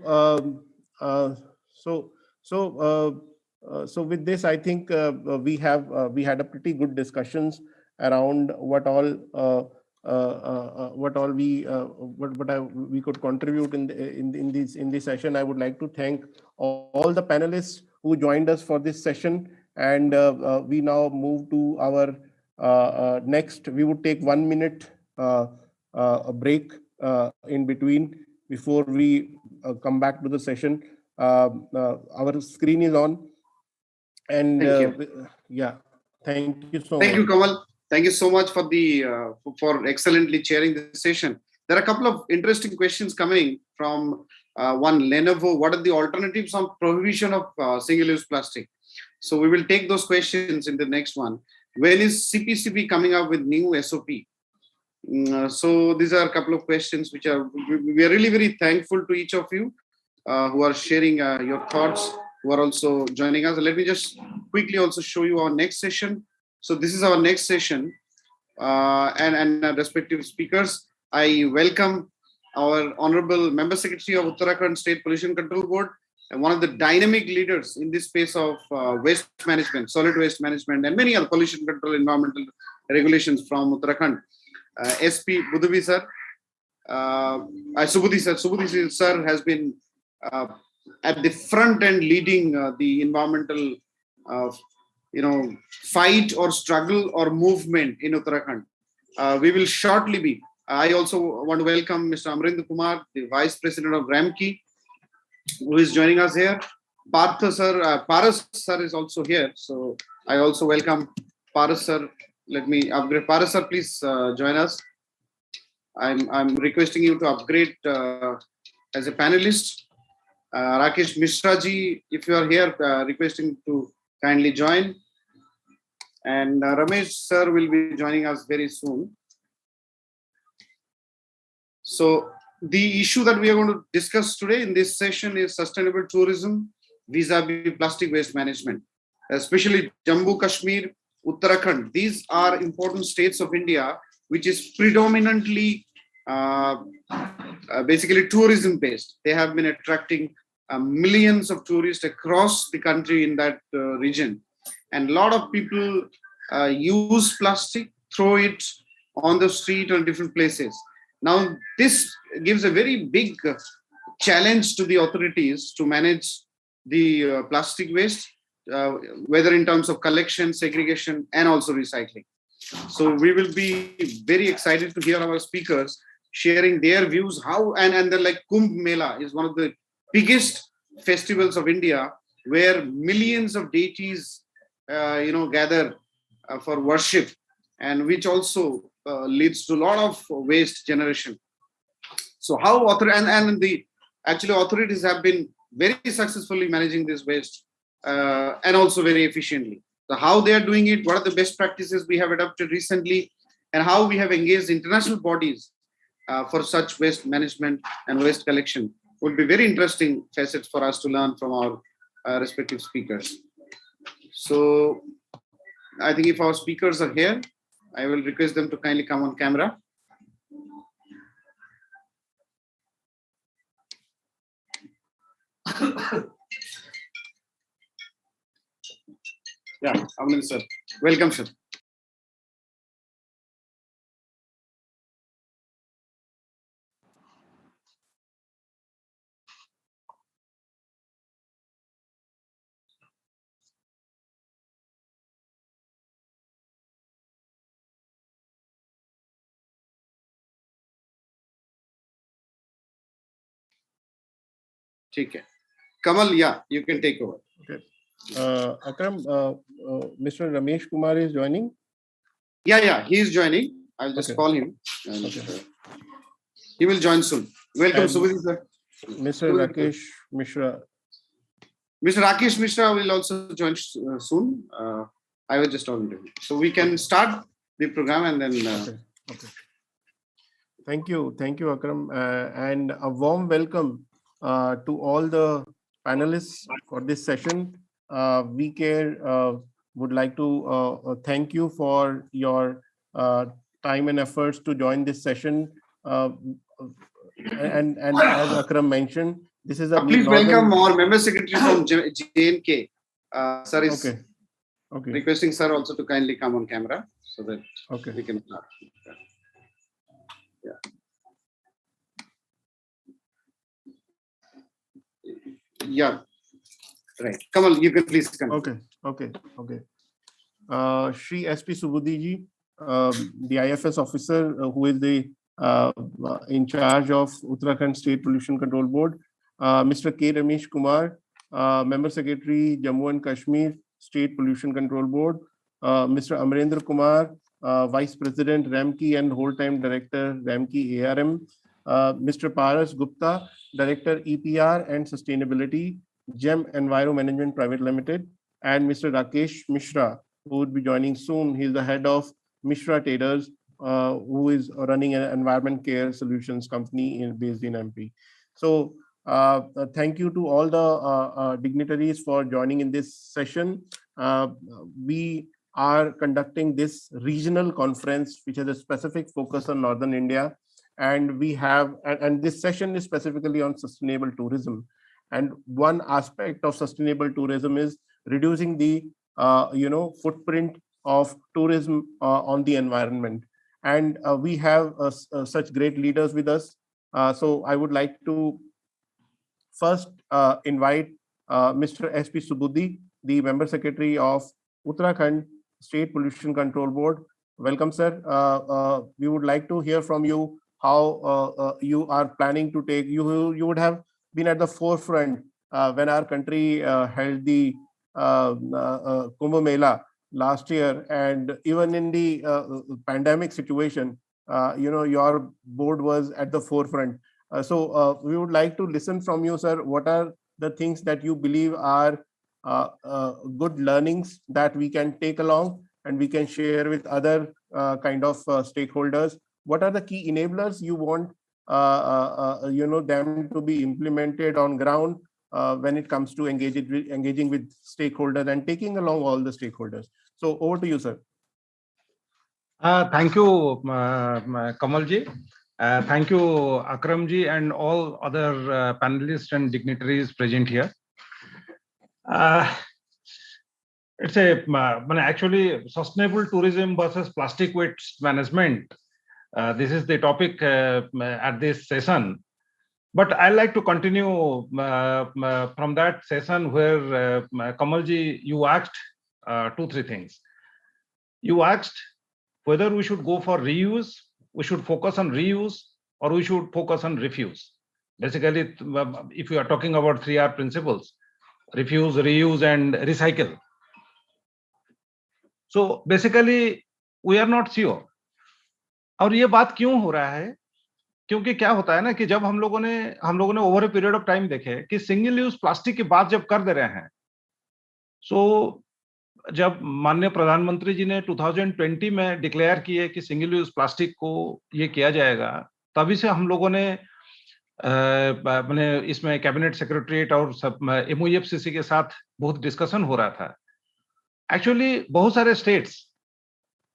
with this, I think we had a pretty good discussions around what all we could contribute in this session. I would like to thank all the panelists who joined us for this session, and we now move to our next. We would take 1 minute a break in between before we come back to the session. Our screen is on, and yeah, thank you so much. Thank you, Kamal. Thank you so much for for excellently chairing the session. There are a couple of interesting questions coming from one Lenovo. What are the alternatives on prohibition of single-use plastic? So we will take those questions in the next one. When is CPCB coming up with new SOP? So these are a couple of questions which we are really very thankful to each of you who are sharing your thoughts, who are also joining us. Let me just quickly also show you our next session. So this is our next session, and respective speakers. I welcome our Honorable Member Secretary of Uttarakhand State Pollution Control Board, and one of the dynamic leaders in this space of waste management, solid waste management, and many other pollution control, environmental regulations from Uttarakhand. SP Budhubi sir, Subudhi sir has been at the front end leading the environmental fight or struggle or movement in Uttarakhand. We will shortly be I also want to welcome Mr. Amrinder Kumar, the Vice President of RAMKI, who is joining us here. Paras sir is also here. So I also welcome Paras sir. Let me upgrade. Paras sir, please join us. I'm requesting you to upgrade as a panelist. Rakesh Mishra ji, if you are here, requesting to kindly join. And Ramesh sir will be joining us very soon. So the issue that we are going to discuss today in this session is sustainable tourism vis-a-vis plastic waste management, especially Jammu Kashmir, Uttarakhand. These are important states of India, which is predominantly basically tourism based. They have been attracting millions of tourists across the country in that region. And a lot of people use plastic, throw it on the street or different places. Now, this gives a very big challenge to the authorities to manage the plastic waste, whether in terms of collection, segregation, and also recycling. So we will be very excited to hear our speakers sharing their views, how, and they're like Kumbh Mela is one of the biggest festivals of India, where millions of deities, gather for worship, and which also leads to a lot of waste generation. So how authorities have been very successfully managing this waste and also very efficiently. So how they are doing it, what are the best practices we have adopted recently, and how we have engaged international bodies for such waste management and waste collection would be very interesting facets for us to learn from our respective speakers. So I think if our speakers are here, I will request them to kindly come on camera. Yeah, Amrinder sir. Welcome, sir. Okay. Kamal, yeah, you can take over. Okay. Akram, Mr. Ramesh Kumar is joining? Yeah, he is joining. I'll just call him. And, he will join soon. Welcome, Subudhi sir. Mr. Rakesh Mishra. Mr. Rakesh Mishra will also join soon. I will just talk to him. So we can start the program and then... Okay. Thank you, Akram. And a warm welcome to all the panelists for this session. WeCare would like to thank you for your time and efforts to join this session. And as Akram mentioned, this is a please welcome our member secretary from JNK. Sir is requesting sir also to kindly come on camera so that we can start. Yeah. Right. Kamal, you can please continue. Okay. Shri SP Subudhi ji, the IFS officer who is the in charge of Uttarakhand State Pollution Control Board, Mr. K. Ramesh Kumar, Member Secretary, Jammu and Kashmir State Pollution Control Board, Mr. Amrinder Kumar, Vice President, RAMKI and Whole-Time Director, RAMKI ARM, Mr. Paras Gupta, Director, EPR and Sustainability, GEM Enviro Management Private Limited, and Mr. Rakesh Mishra, who would be joining soon. He's the head of Mishra Traders, who is running an environment care solutions company based in MP. So thank you to all the dignitaries for joining in this session. We are conducting this regional conference, which has a specific focus on Northern India. And we have, and this session is specifically on sustainable tourism. And one aspect of sustainable tourism is reducing the footprint of tourism on the environment. And we have such great leaders with us. So I would like to first invite Mr. SP Subudhi, the Member Secretary of Uttarakhand State Pollution Control Board, Welcome, sir. We would like to hear from you how you are planning to take. You would have been at the forefront when our country held the Kumbh Mela last year, and even in the pandemic situation, your board was at the forefront. So we would like to listen from you, sir. What are the things that you believe are good learnings that we can take along and we can share with other kind of stakeholders? What are the key enablers you want them to be implemented on ground when it comes to engaging with stakeholders and taking along all the stakeholders? So over to you, sir. Thank you, Kamalji. Thank you, Akramji, and all other panelists and dignitaries present here. It's actually sustainable tourism versus plastic waste management. This is the topic at this session. But I like to continue from that session where Kamalji, you asked 2-3 things. You asked whether we should go for reuse, we should focus on reuse, or we should focus on refuse. Basically, if you are talking about 3R principles, refuse, reuse, and recycle. So basically, we are not sure. और ये बात क्यों हो रहा है? क्योंकि क्या होता है ना कि जब हम लोगों ने over a period of time देखे कि सिंगल यूज प्लास्टिक की बात जब कर दे रहे हैं, सो जब माननीय प्रधानमंत्री जी ने 2020 में डिक्लेयर किए कि सिंगल यूज प्लास्टिक को ये किया जाएगा, तभी से हम लोगों ने इसमें कैबिनेट सेक्रेटरीट और सब MOEFCC के साथ बहुत डिस्कशन हो रहा था. एक्चुअली बहुत सारे स्टेट्स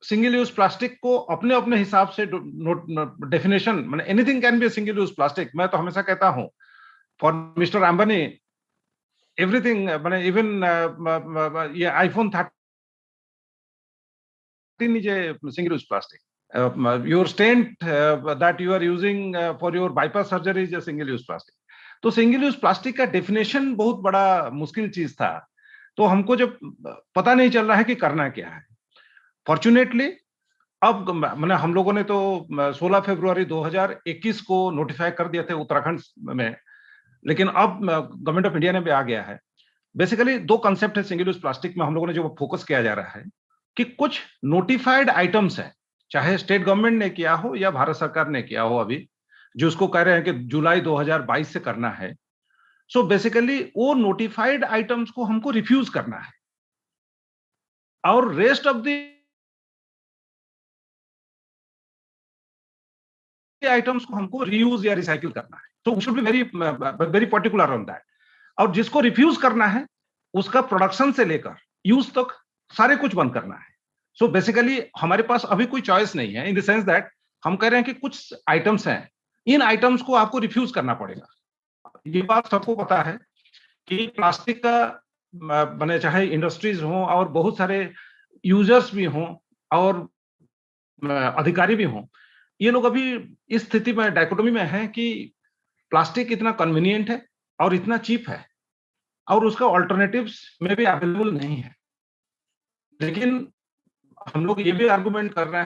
सिंगल यूज प्लास्टिक को अपने अपने हिसाब से definition, anything can be single use plastic. मैं तो हमेशा कहता हूं for mister Ambani everything, even ये iPhone 13 is a single use plastic. Your stent that you are using for your bypass surgery is a single use plastic. तो single use plastic का definition बहुत बड़ा मुश्किल चीज था. तो हमको जब पता नहीं चल रहा है कि करना क्या है, फॉर्चुनेटली अब हम लोगों ने तो 16 फरवरी 2021 को नोटिफाई कर दिए थे उत्तराखंड में, लेकिन अब गवर्नमेंट ऑफ इंडिया ने भी आ गया है. बेसिकली 2 कंसेप्ट है सिंगल यूज प्लास्टिक में. हम लोगों ने जो फोकस किया जा रहा है कि कुछ नोटिफाइड आइटम्स हैं, चाहे स्टेट गवर्नमेंट ने किया हो या भारत सरकार ने किया हो, अभी जो उसको कह रहे हैं कि जुलाई 2022 से करना है. सो बेसिकली वो नोटिफाइड आइटम्स को हमको रिफ्यूज करना है और रेस्ट ऑफ द आइटम्स को हमको रीयूज या रिसाइकिल करना है. तो we should be very particular on that. और जिसको रिफ्यूज करना है उसका प्रोडक्शन से लेकर यूज तक सारे कुछ बंद करना है. सो बेसिकली हमारे पास अभी कोई चॉइस नहीं है, इन द सेंस दैट हम कह रहे हैं कि कुछ आइटम्स हैं, इन आइटम्स को आपको रिफ्यूज करना पड़ेगा. ये बात सबको पता है कि प्लास्टिक का चाहे इंडस्ट्रीज हों और बहुत सारे यूजर्स भी हों और अधिकारी भी हों, ये लोग अभी इस स्थिति में डायकोटोमी में है कि प्लास्टिक इतना कन्वीनियंट है और इतना चीप है और उसका ऑल्टरनेटिव्स में भी अवेलेबल नहीं है. लेकिन हम लोग ये भी आर्गुमेंट कर रहे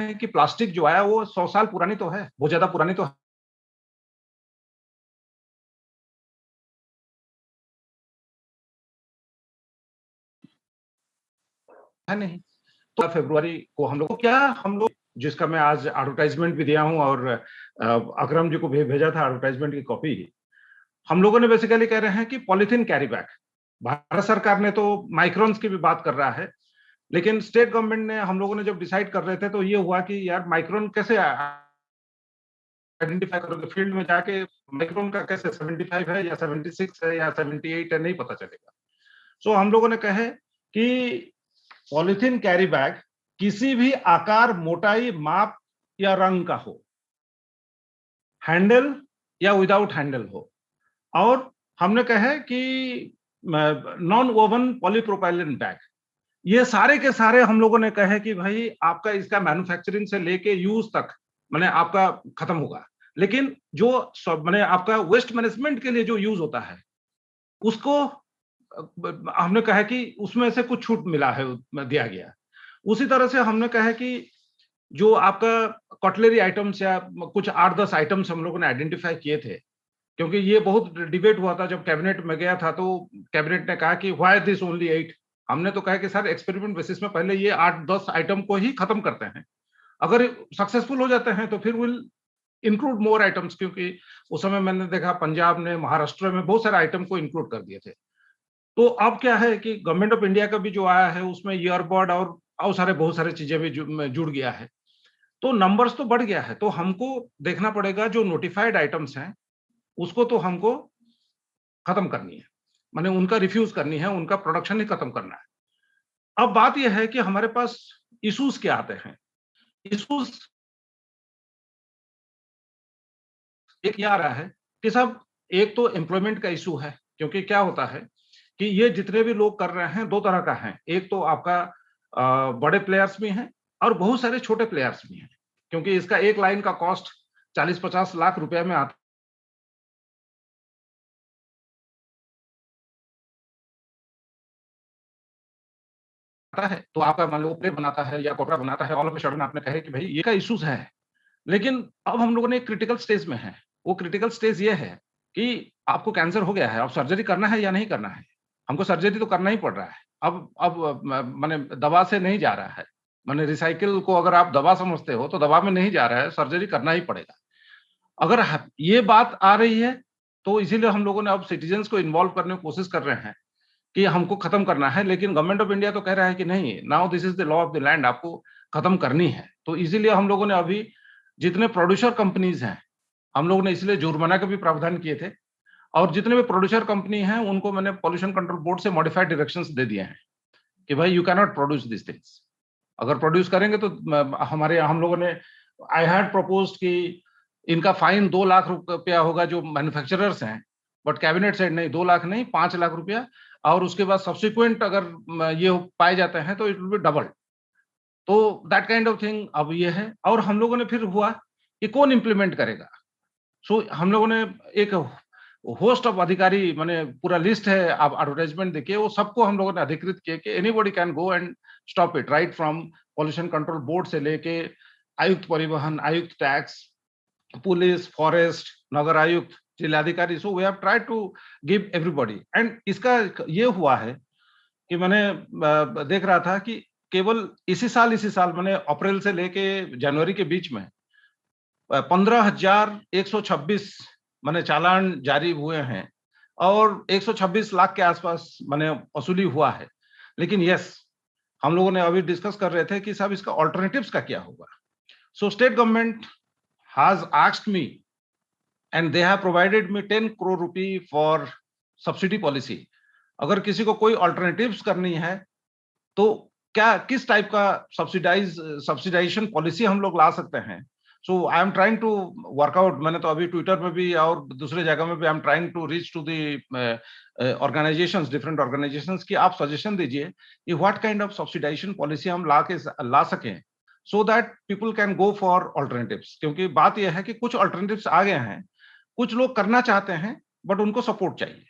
हैं कि प्लास्टिक जो आया वो 100 साल पुरानी तो है, बहुत ज्यादा पुरानी तो है नहीं. तो फरवरी को हम लोग जिसका मैं आज एडवर्टाइजमेंट भी दिया हूं और अकरम जी को भी भेजा था एडवर्टाइजमेंट की कॉपी. हम लोगों ने बेसिकली कह रहे हैं कि पॉलिथीन कैरी बैग, भारत सरकार ने तो माइक्रोन्स की भी बात कर रहा है, लेकिन स्टेट गवर्नमेंट ने, हम लोगों ने जब डिसाइड कर रहे थे तो ये हुआ कि यार माइक्रोन कैसे आइडेंटिफाई करोगे फील्ड में जाके, माइक्रोन का कैसे 75 है या 76 है या 78 है, नहीं पता चलेगा. सो हम लोगों ने कहे कि पॉलिथीन कैरी बैग किसी भी आकार, मोटाई, माप या रंग का हो, हैंडल या विदाउट हैंडल हो, और हमने कहे कि नॉन वोवन पॉलीप्रोपाइलिन बैग, ये सारे के सारे हम लोगों ने कहे कि भाई आपका इसका मैन्युफैक्चरिंग से लेके यूज तक आपका खत्म होगा, लेकिन जो आपका वेस्ट मैनेजमेंट के लिए जो यूज होता है उसको हमने कहा कि उसमें से कुछ छूट मिला है, दिया गया. उसी तरह से हमने कहा कि जो आपका कटलरी आइटम्स या कुछ 8-10 आइटम्स हम लोगों ने आइडेंटिफाई किए थे, क्योंकि ये बहुत डिबेट हुआ था जब कैबिनेट में गया था, तो कैबिनेट ने कहा कि व्हाई दिस ओनली 8। हमने तो कहा कि सर एक्सपेरिमेंट बेसिस में पहले ये 8-10 आइटम को ही खत्म करते हैं, अगर सक्सेसफुल हो जाते हैं तो फिर विल इंक्लूड मोर आइटम्स, क्योंकि उस समय मैंने देखा पंजाब ने, महाराष्ट्र में बहुत सारे आइटम को इंक्लूड कर दिए थे। तो अब क्या है कि गवर्नमेंट ऑफ इंडिया का भी जो आया है उसमें ईयरबड और बहुत सारे चीजें भी जुड़ गया है, तो नंबर्स तो बढ़ गया है। तो हमको देखना पड़ेगा जो नोटिफाइड आइटम्स हैं उसको तो हमको खत्म करनी है, माने उनका रिफ्यूज करनी है, उनका प्रोडक्शन ही खत्म करना है। अब बात यह है कि हमारे पास इश्यूज क्या आते हैं। इश्यूज एक ये आ रहा है कि साहब एक तो एम्प्लॉयमेंट का इशू है, क्योंकि क्या होता है कि ये जितने भी लोग कर रहे हैं दो तरह का है, एक तो आपका बड़े प्लेयर्स भी हैं और बहुत सारे छोटे प्लेयर्स भी हैं, क्योंकि इसका एक लाइन का कॉस्ट 40-50 लाख रुपए में आता है। तो आपका मान लो प्लेट बनाता है या कपड़ा बनाता है, ऑल ऑफ अ सडन आपने कहे कि भाई ये का इश्यूज है, लेकिन अब हम लोगों ने एक क्रिटिकल स्टेज में है। वो क्रिटिकल स्टेज ये है कि आपको कैंसर हो गया है, अब सर्जरी करना है या नहीं करना है। हमको सर्जरी तो करना ही पड़ रहा है। अब माने दवा से नहीं जा रहा है, माने रिसाइकिल को अगर आप दवा समझते हो तो दवा में नहीं जा रहा है, सर्जरी करना ही पड़ेगा। अगर ये बात आ रही है तो इसीलिए हम लोगों ने अब सिटीजन्स को इन्वॉल्व करने की कोशिश कर रहे हैं कि हमको खत्म करना है, लेकिन गवर्नमेंट ऑफ इंडिया तो कह रहा है कि नहीं, now this is the law of the land, आपको खत्म करनी है। तो इसीलिए हम लोगों ने अभी जितने प्रोड्यूसर कंपनीज हैं, हम लोगों ने इसलिए जुर्माना का भी प्रावधान किए थे, और जितने भी प्रोड्यूसर कंपनी हैं उनको मैंने पॉल्यूशन कंट्रोल बोर्ड से मॉडिफाइड डायरेक्शंस दे दिए हैं कि भाई you can not produce this things. अगर प्रोड्यूस करेंगे तो हम लोगों ने आई हैड प्रपोज्ड कि इनका फाइन 2 लाख रुपया होगा जो मैन्युफैक्चरर्स हैं, बट कैबिनेट साइड नहीं, 2 लाख नहीं, 5 लाख रुपया, और उसके बाद सब्सिक्वेंट अगर ये पाए जाते हैं तो इट विल बी डबल। तो दैट काइंड ऑफ थिंग अब ये है। और हम लोगों ने फिर हुआ कि कौन इंप्लीमेंट करेगा। सो हम लोगों ने एक होस्ट ऑफ अधिकारी, माने पूरा लिस्ट है, आप एडवर्टाइजमेंट देखिए, वो सबको हम लोगों ने अधिकृत किए कि anybody can go and stop it, right from pollution control board से लेके आयुक्त परिवहन, आयुक्त टैक्स, पुलिस, फॉरेस्ट, नगर आयुक्त, जिलाधिकारी। So we have tried to give everybody. And इसका ये हुआ है कि मैंने देख रहा था कि केवल इसी साल मैंने अप्रैल से लेके जनवरी के बीच में 15,126 माने चालान जारी हुए हैं और 126 लाख के आसपास माने वसूली हुआ है। लेकिन यस, हम लोगों ने अभी डिस्कस कर रहे थे कि साहब इसका ऑल्टरनेटिव्स का क्या होगा। So state government has asked me and they have provided me 10 crore rupee for subsidy policy। अगर किसी को कोई अल्टरनेटिव्स करनी है तो क्या किस टाइप का सब्सिडाइजेशन पॉलिसी हम लोग ला सकते हैं। So I am trying to work out. मैंने तो अभी ट्विटर में भी और दूसरे जगह में भी I am trying to reach to the organisations, different organisations की आप सजेशन दीजिए कि what kind of subsidisation policy हम ला सकें so that people can go for alternatives। क्योंकि बात यह है कि कुछ alternatives आ गए हैं, कुछ लोग करना चाहते हैं बट उनको सपोर्ट चाहिए।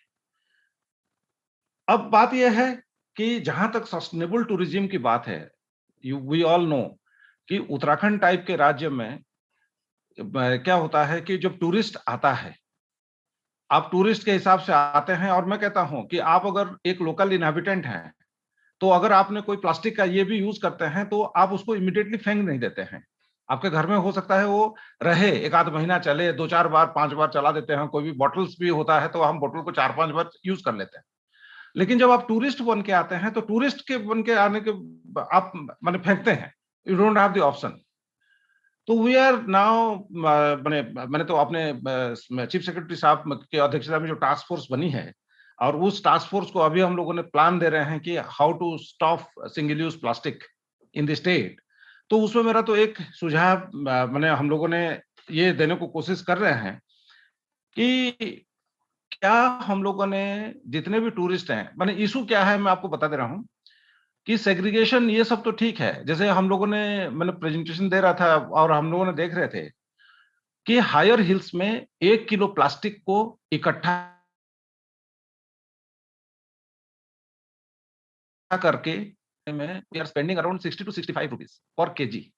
अब बात यह है कि जहां तक सस्टेनेबल टूरिज्म की बात है, वी ऑल नो कि उत्तराखंड टाइप के राज्य में क्या होता है कि जब टूरिस्ट आता है, आप टूरिस्ट के हिसाब से आते हैं, और मैं कहता हूं कि आप अगर एक लोकल इनहैबिटेंट हैं तो अगर आपने कोई प्लास्टिक का ये भी यूज करते हैं तो आप उसको इमीडिएटली फेंक नहीं देते हैं। आपके घर में हो सकता है वो रहे, 1-आध महीना चले, 2-4 बार 5 बार चला देते हैं। कोई भी बॉटल्स भी होता है तो हम बॉटल को 4-5 बार यूज कर लेते हैं। लेकिन जब आप टूरिस्ट बन के आते हैं तो टूरिस्ट के बन के आने के आप माने फेंकते हैं, you don't have the option. तो वी आर नाउ मैंने तो अपने चीफ सेक्रेटरी साहब की अध्यक्षता में जो टास्क फोर्स बनी है, और उस टास्क फोर्स को अभी हम लोगों ने प्लान दे रहे हैं कि how to stop single use plastic in the state. तो उसमें मेरा तो एक सुझाव मैंने हम लोगों ने ये देने को कोशिश कर रहे हैं कि क्या हम लोगों ने जितने भी टूरिस्ट हैं, मैंने इशू क्या है मैं आपको बता दे रहा हूं कि सेग्रीगेशन ये सब तो ठीक है। जैसे हम लोगों ने, मैंने प्रेजेंटेशन दे रहा था और हम लोगों ने देख रहे थे कि हायर हिल्स में 1 किलो प्लास्टिक को इकट्ठा करके में we are spending around 60 to 65 rupees per kg.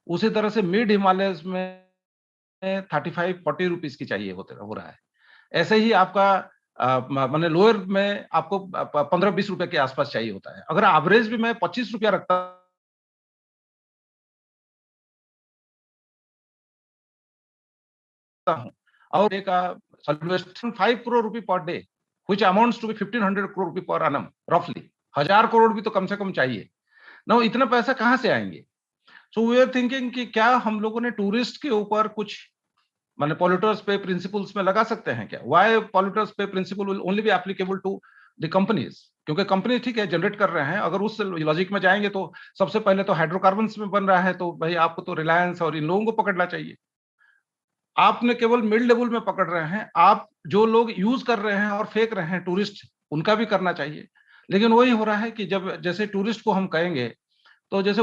उसी तरह से मिड हिमालयस में 35-40 रुपीज की चाहिए हो रहा है। ऐसे ही आपका मैंने लोअर में आपको 15-20 रुपए के आसपास चाहिए होता है। अगर एवरेज भी मैं 25 रुपया रखता हूं और एक 5 करोड़ रुपए per day which amounts to be 1500 crore रुपए पर annum roughly 1000 करोड़ भी तो कम से कम चाहिए ना। इतना पैसा कहां से आएंगे? सो वी आर थिंकिंग कि क्या हम लोगों ने टूरिस्ट के ऊपर कुछ माने पॉल्यूटर्स पे प्रिंसिपल्स में लगा सकते हैं क्या? Why polluters pay principle will only be applicable to the companies? क्योंकि कंपनी ठीक है जनरेट कर रहे हैं, अगर उस लॉजिक में जाएंगे तो सबसे पहले तो हाइड्रोकार्बन्स में बन रहा है, तो भाई आपको तो रिलायंस और इन लोगों को पकड़ना चाहिए। आपने केवल मिड लेवल में पकड़ रहे हैं, आप जो लोग यूज कर रहे हैं और फेंक रहे हैं टूरिस्ट, उनका भी करना चाहिए। लेकिन वही हो रहा है कि जब जैसे टूरिस्ट को हम कहेंगे तो जैसे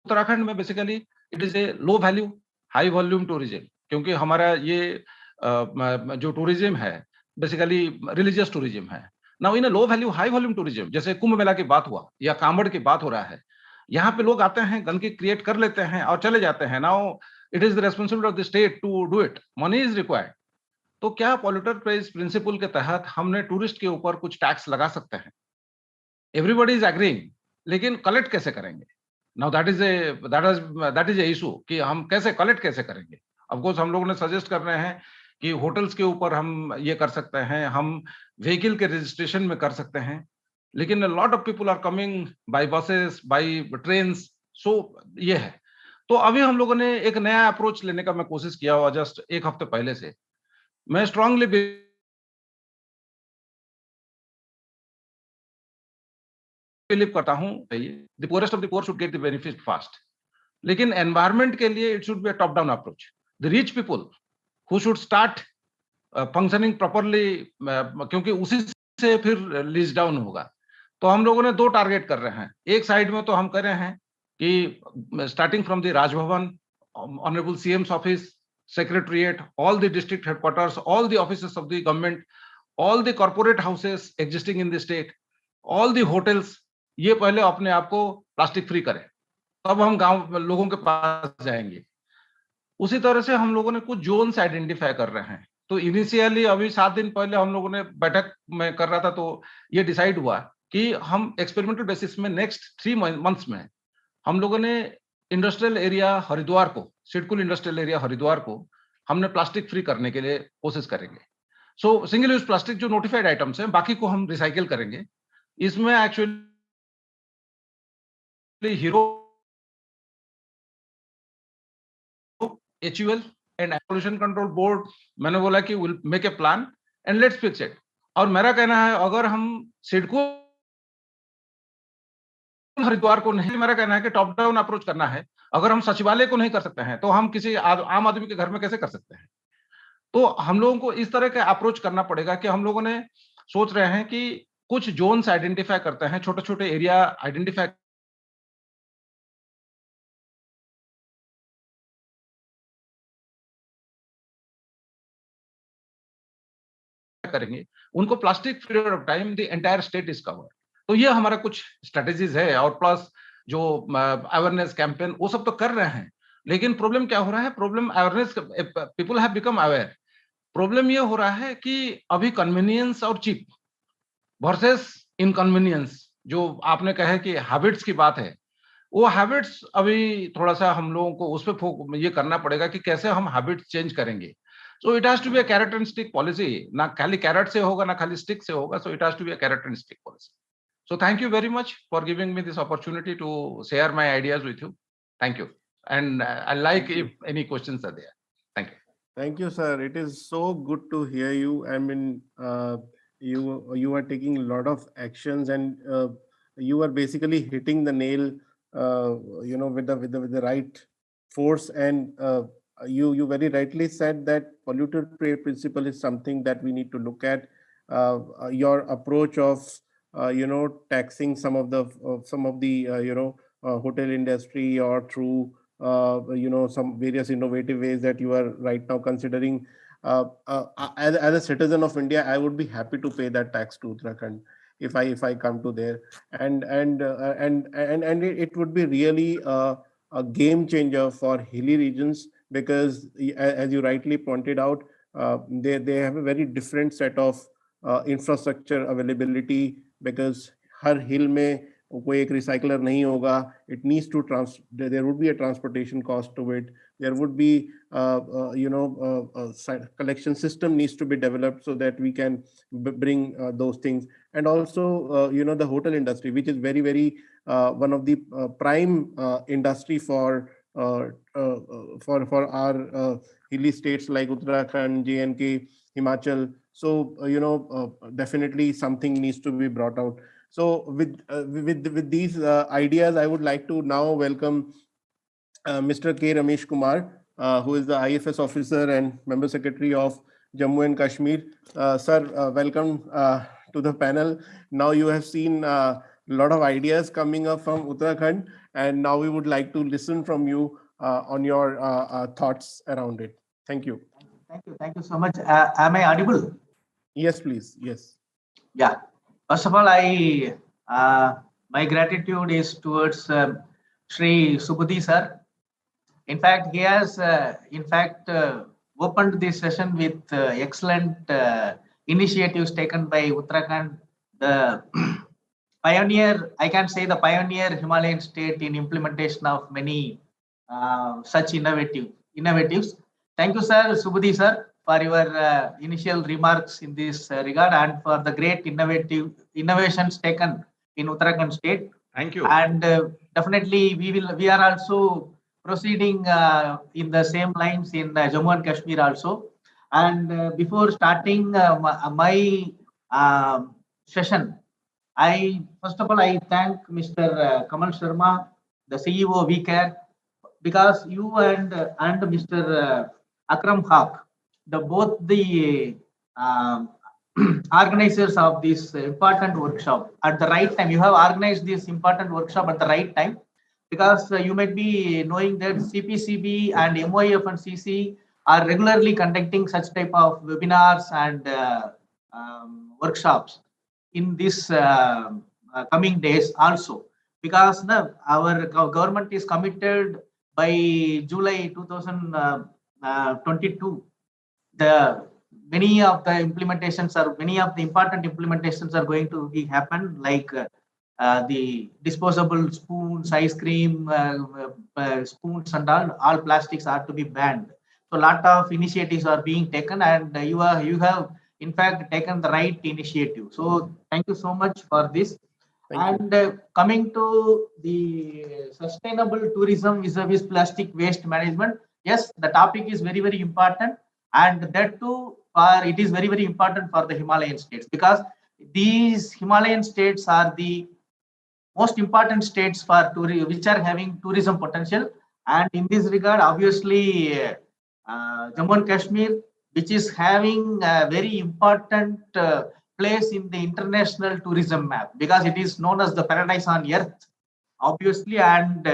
उत्तराखंड में basically it is a low value high volume tourism, क्योंकि हमारा ये जो टूरिज्म है बेसिकली रिलीजियस टूरिज्म है। Now in low value high volume tourism, जैसे कुंभ मेला की बात हुआ या कांवड़ की बात हो रहा है, यहाँ पे लोग आते हैं, गंदगी क्रिएट कर लेते हैं और चले जाते हैं। Now it is the responsibility of the state to do it, money is required. तो क्या पॉल्यूटर पेज प्रिंसिपल के तहत हमने टूरिस्ट के ऊपर कुछ टैक्स लगा सकते हैं? एवरीबॉडी इज एग्रीइंग, लेकिन कलेक्ट कैसे करेंगे? Now that is a issue कि हम कैसे कलेक्ट कैसे करेंगे। ऑफ कोर्स हम लोगों ने सजेस्ट कर रहे हैं कि होटल्स के ऊपर हम ये कर सकते हैं, हम व्हीकल के रजिस्ट्रेशन में कर सकते हैं, लेकिन lot of people are coming by buses by trains, so ये है। तो अभी हम लोगों ने एक नया अप्रोच लेने का मैं कोशिश किया हुआ जस्ट एक हफ्ते पहले से। मैं स्ट्रांगली बिलीव करता हूं the poorest of the poor should get the benefit fast, लेकिन एनवायरनमेंट के लिए it should be a top down approach. The rich people who should start functioning properly, क्योंकि उसी से फिर लीज डाउन होगा। तो हम लोगों ने दो टारगेट कर रहे हैं। एक साइड में तो हम कर रहे हैं कि starting from the Raj Bhavan, honourable CM's office, secretariat, all the district headquarters, all the offices of the government, all the corporate houses existing in the state, all the hotels, ये पहले अपने आप को प्लास्टिक फ्री करें, तब हम गांव लोगों के पास जाएंगे। उसी तरह से हम लोगों ने कुछ जोन्स आइडेंटिफाई कर रहे हैं। तो इनिशियली अभी 7 दिन पहले हम लोगों ने बैठक में कर रहा था, तो ये डिसाइड हुआ कि हम एक्सपेरिमेंटल बेसिस में नेक्स्ट 3 मंथ्स में हम लोगों ने इंडस्ट्रियल एरिया हरिद्वार को, सिडकुल इंडस्ट्रियल एरिया हरिद्वार को हमने प्लास्टिक फ्री करने के लिए कोशिश करेंगे। सो सिंगल यूज प्लास्टिक जो नोटिफाइड आइटम्स हैं, बाकी को हम रिसाइकिल करेंगे। इसमें actually hero, HUL and pollution control board, मैंने बोला कि will make a plan and let's fix it. और मेरा कहना है अगर हम सिडको हरिद्वार को नहीं, मेरा कहना है कि टॉप डाउन अप्रोच करना है। अगर हम सचिवालय को नहीं कर सकते हैं तो हम किसी आम आदमी के घर में कैसे कर सकते हैं? तो हम लोगों को इस तरह का अप्रोच करना पड़ेगा कि हम लोगों ने सोच रहे हैं कि कुछ जोन्स आइडेंटिफाई करते हैं, छोटे छोटे एरिया आइडेंटिफाई करेंगे, उनको plastic period of time the entire state is covered. तो ये हमारा कुछ स्ट्रेटेजीज है, और प्लस जो अवेयरनेस कैंपेन वो सब तो कर रहे हैं। लेकिन प्रॉब्लम क्या हो रहा है? Problem awareness, people have become aware. Problem ये हो रहा है कि अभी कन्वीनियंस और चीप वर्सेस इनकन्वीनियंस, जो आपने कहा कि हैबिट्स की बात है, वो हैबिट्स अभी थोड़ा सा हम लोगों को उस पर ये करना पड़ेगा कि कैसे हम हैबिट्स चेंज करेंगे। So it has to be a carrot and stick policy, ना खाली कैरेट से होगा ना खाली स्टिक से होगा। So it has to be a carrot and stick policy. So thank you very much for giving me this opportunity to share my ideas with you. Thank you. And I like if any questions are there. Thank you. Thank you, sir. It is so good to hear you. I mean, you are taking a lot of actions, and you are basically hitting the nail, with the right force. And you very rightly said that polluter pay principle is something that we need to look at. Your approach of taxing some of the hotel industry, or through some various innovative ways that you are right now considering. As a citizen of India, I would be happy to pay that tax to Uttarakhand. if I come to there, and it would be really a game changer for hilly regions, because as you rightly pointed out, they have a very different set of infrastructure availability, because her hill में कोई एक recycler नहीं होगा. It needs to there would be a transportation cost to it. There would be collection system needs to be developed so that we can bring those things. And also the hotel industry, which is very, very one of the prime industry for our hilly states like Uttarakhand, J&K, Himachal. So definitely something needs to be brought out. So with these ideas, I would like to now welcome Mr. K. Ramesh Kumar, who is the IFS officer and member secretary of Jammu and Kashmir. Sir, welcome to the panel. Now you have seen a lot of ideas coming up from Uttarakhand, and now we would like to listen from you on your thoughts around it. Thank you. Thank you so much. Am I audible? Yes, please. Yes. Yeah. First of all, my gratitude is towards Shri Subudhi sir. In fact, he has opened this session with excellent initiatives taken by Uttarakhand, the pioneer, I can say the pioneer Himalayan state in implementation of many such innovatives. Thank you, sir, Subudhi sir, for your initial remarks in this regard, and for the great innovations taken in Uttarakhand state. Thank you. And definitely we are also proceeding in the same lines in Jammu and Kashmir also. And before starting my session, first of all, I thank Mr. Kamal Sharma, the CEO of WeCare, because you and Mr. Akram Haq, both the organizers of this important workshop at the right time. You have organized this important workshop at the right time, because you might be knowing that CPCB and MOIF and CC are regularly conducting such type of webinars and workshops in this coming days also, because our government is committed by July 2022. Many of the important implementations are going to be happen, like the disposable spoons, ice cream spoons, and all plastics are to be banned. So a lot of initiatives are being taken, and you have in fact taken the right initiative. So thank you so much for this. Coming to the sustainable tourism vis-a-vis plastic waste management, yes, the topic is very, very important, and that too it is very, very important for the Himalayan states, because these Himalayan states are the most important states for which are having tourism potential. And in this regard, obviously, Jammu and Kashmir, which is having a very important place in the international tourism map, because it is known as the paradise on earth, obviously. And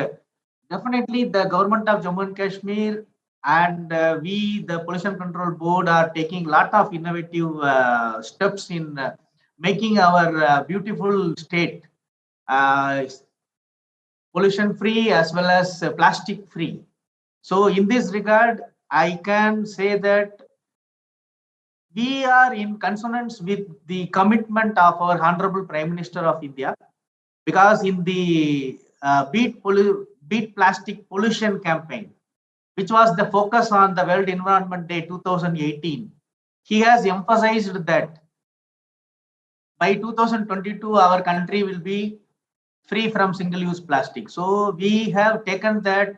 definitely the government of Jammu and Kashmir and the Pollution Control Board, are taking a lot of innovative steps in making our beautiful state pollution free as well as plastic free. So in this regard, I can say that we are in consonance with the commitment of our Honorable Prime Minister of India, because in the Beat Plastic Pollution campaign, which was the focus on the World Environment Day 2018, he has emphasized that by 2022, our country will be free from single-use plastic. So we have taken that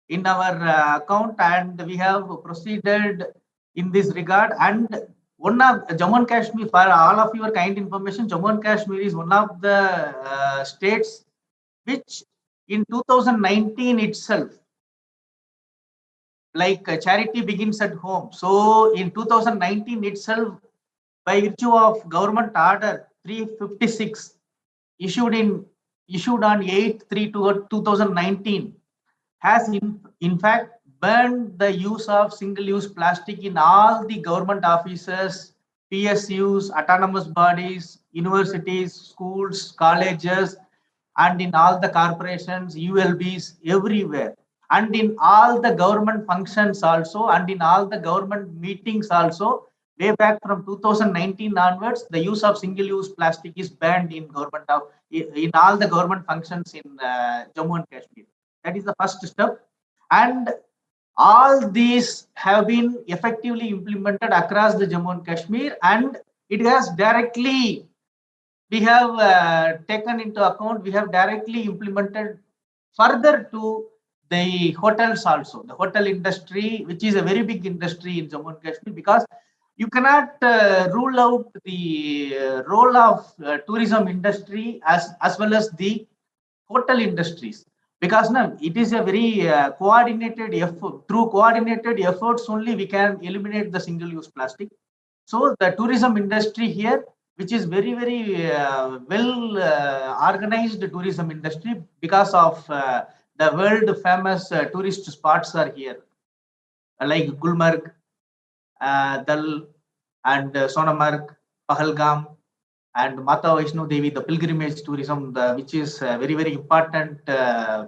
in our account, and we have proceeded in this regard. And one of Jammu and Kashmir, for all of your kind information, Jammu and Kashmir is one of the states which in 2019 itself, like charity begins at home. So in 2019 itself, by virtue of government order 356 issued on 8/3/2019, has in fact banned the use of single-use plastic in all the government offices PSUs, autonomous bodies, universities, schools, colleges, and in all the corporations, ULBs, everywhere. And in all the government functions also, and in all the government meetings also, way back from 2019 onwards, the use of single-use plastic is banned in in all the government functions in Jammu and Kashmir. That is the first step. And all these have been effectively implemented across the Jammu and Kashmir, and it has directly, we have taken into account, we have directly implemented further to the hotels also, the hotel industry, which is a very big industry in Jammu and Kashmir, because you cannot rule out the role of tourism industry as well as the hotel industries, because now it is a very coordinated effort. Through coordinated efforts only we can eliminate the single-use plastic. So the tourism industry here, which is very well organized tourism industry, because of the world famous tourist spots are here, like Gulmarg, Dal, and Sonamarg, Pahalgam, and Mata Vaishno Devi, the pilgrimage tourism, which is very important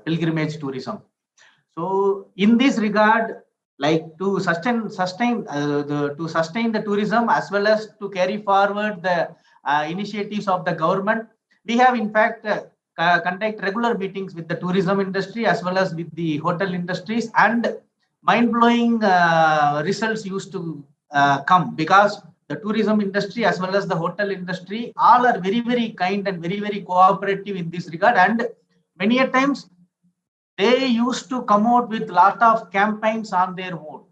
pilgrimage tourism. So in this regard, like to sustain the tourism as well as to carry forward the initiatives of the government, we have in fact conduct regular meetings with the tourism industry as well as with the hotel industries, and mind-blowing results used to come, because the tourism industry as well as the hotel industry all are very kind and very cooperative in this regard, and many a times they used to come out with lot of campaigns on their own.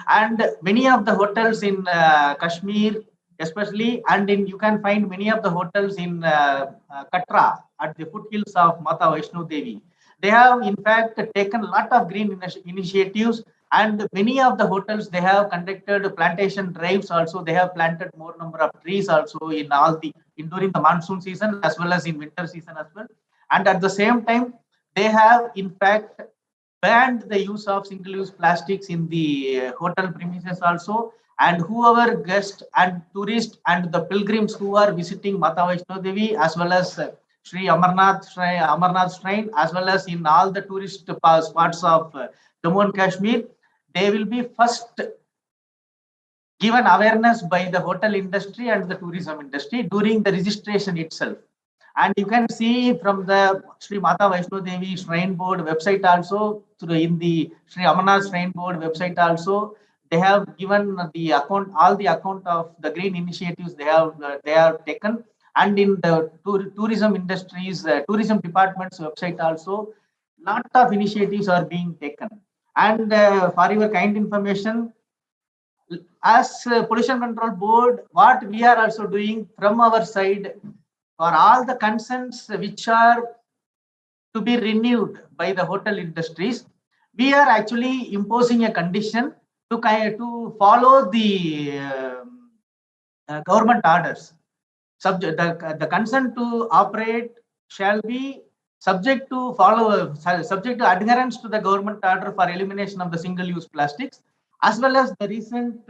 And many of the hotels in Kashmir especially, and you can find many of the hotels in Katra at the foothills of Mata Vaishno Devi, they have in fact taken a lot of green initiatives, and many of the hotels, they have conducted plantation drives also. They have planted more number of trees also in during the monsoon season as well as in winter season as well. And at the same time, they have in fact banned the use of single-use plastics in the hotel premises also. And whoever guests and tourists and the pilgrims who are visiting Mata Vaishno Devi as well as Sri Amarnath Shrine, as well as in all the tourist spots of Jammu and Kashmir, they will be first given awareness by the hotel industry and the tourism industry during the registration itself. And you can see from the Sri Mata Vaishno Devi Shrine Board website also, in the Sri Amarnath Shrine Board website also, they have given the account, all the account of the green initiatives they have taken. And in the tourism industries, tourism department's website also, lot of initiatives are being taken. And for your kind information, as Pollution Control Board, what we are also doing from our side, for all the consents which are to be renewed by the hotel industries, we are actually imposing a condition to follow the government orders. The consent to operate shall be subject to adherence to the government order for elimination of the single-use plastics, as well as the recent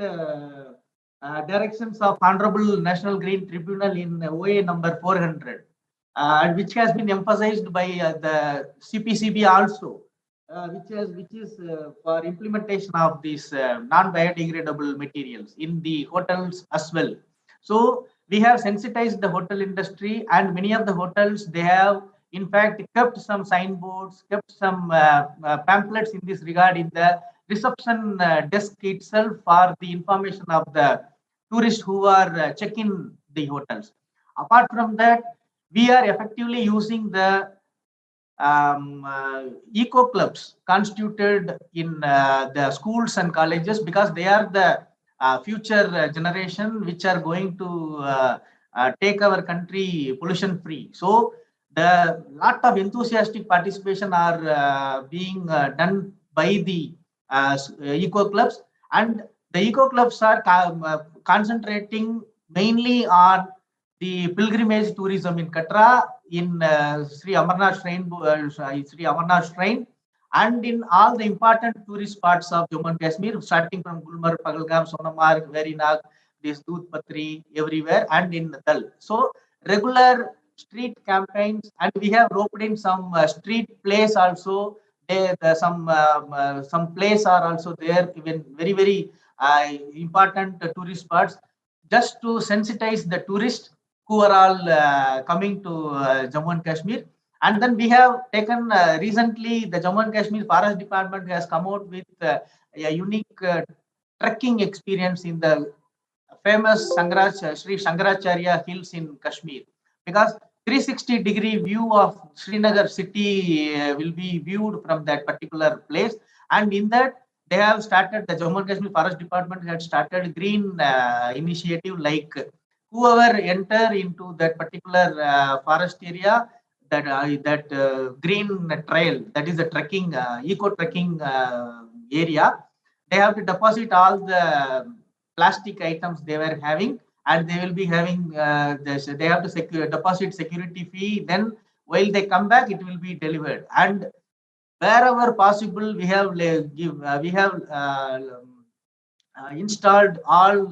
directions of Honorable National Green Tribunal in OA number 400, which has been emphasized by the CPCB also, which is for implementation of these non-biodegradable materials in the hotels as well. So we have sensitized the hotel industry, and many of the hotels, they have in fact kept some signboards, kept some pamphlets in this regard in the reception desk itself for the information of the tourists who are checking the hotels. Apart from that, we are effectively using the eco clubs constituted in the schools and colleges, because they are the future generation which are going to take our country pollution free. So the lot of enthusiastic participation are being done by the eco clubs, and the eco clubs are concentrating mainly on the pilgrimage tourism in Katra, in Sri Amarnath Shrine, and in all the important tourist spots of Jammu and Kashmir, starting from Gulmarg, Pahalgam, Sonamarg, Verinag, this Doodh Patri everywhere and in Dal. So regular street campaigns, and we have roped in some street plays also. Some plays are also there, even very important tourist spots, just to sensitize the tourists who are all coming to Jammu and Kashmir. And then we have taken recently, the Jammu and Kashmir Forest Department has come out with a unique trekking experience in the famous Sri Shankaracharya Hills in Kashmir, because 360-degree view of Srinagar city will be viewed from that particular place. And in that, they have started, the Jammu and Kashmir Forest Department had started green initiative, like whoever enter into that particular forest area, that green trail, that is a trekking, eco trekking area, they have to deposit all the plastic items they were having, and they will be having they have to deposit security fee. Then while they come back, it will be delivered. And wherever possible, we have installed all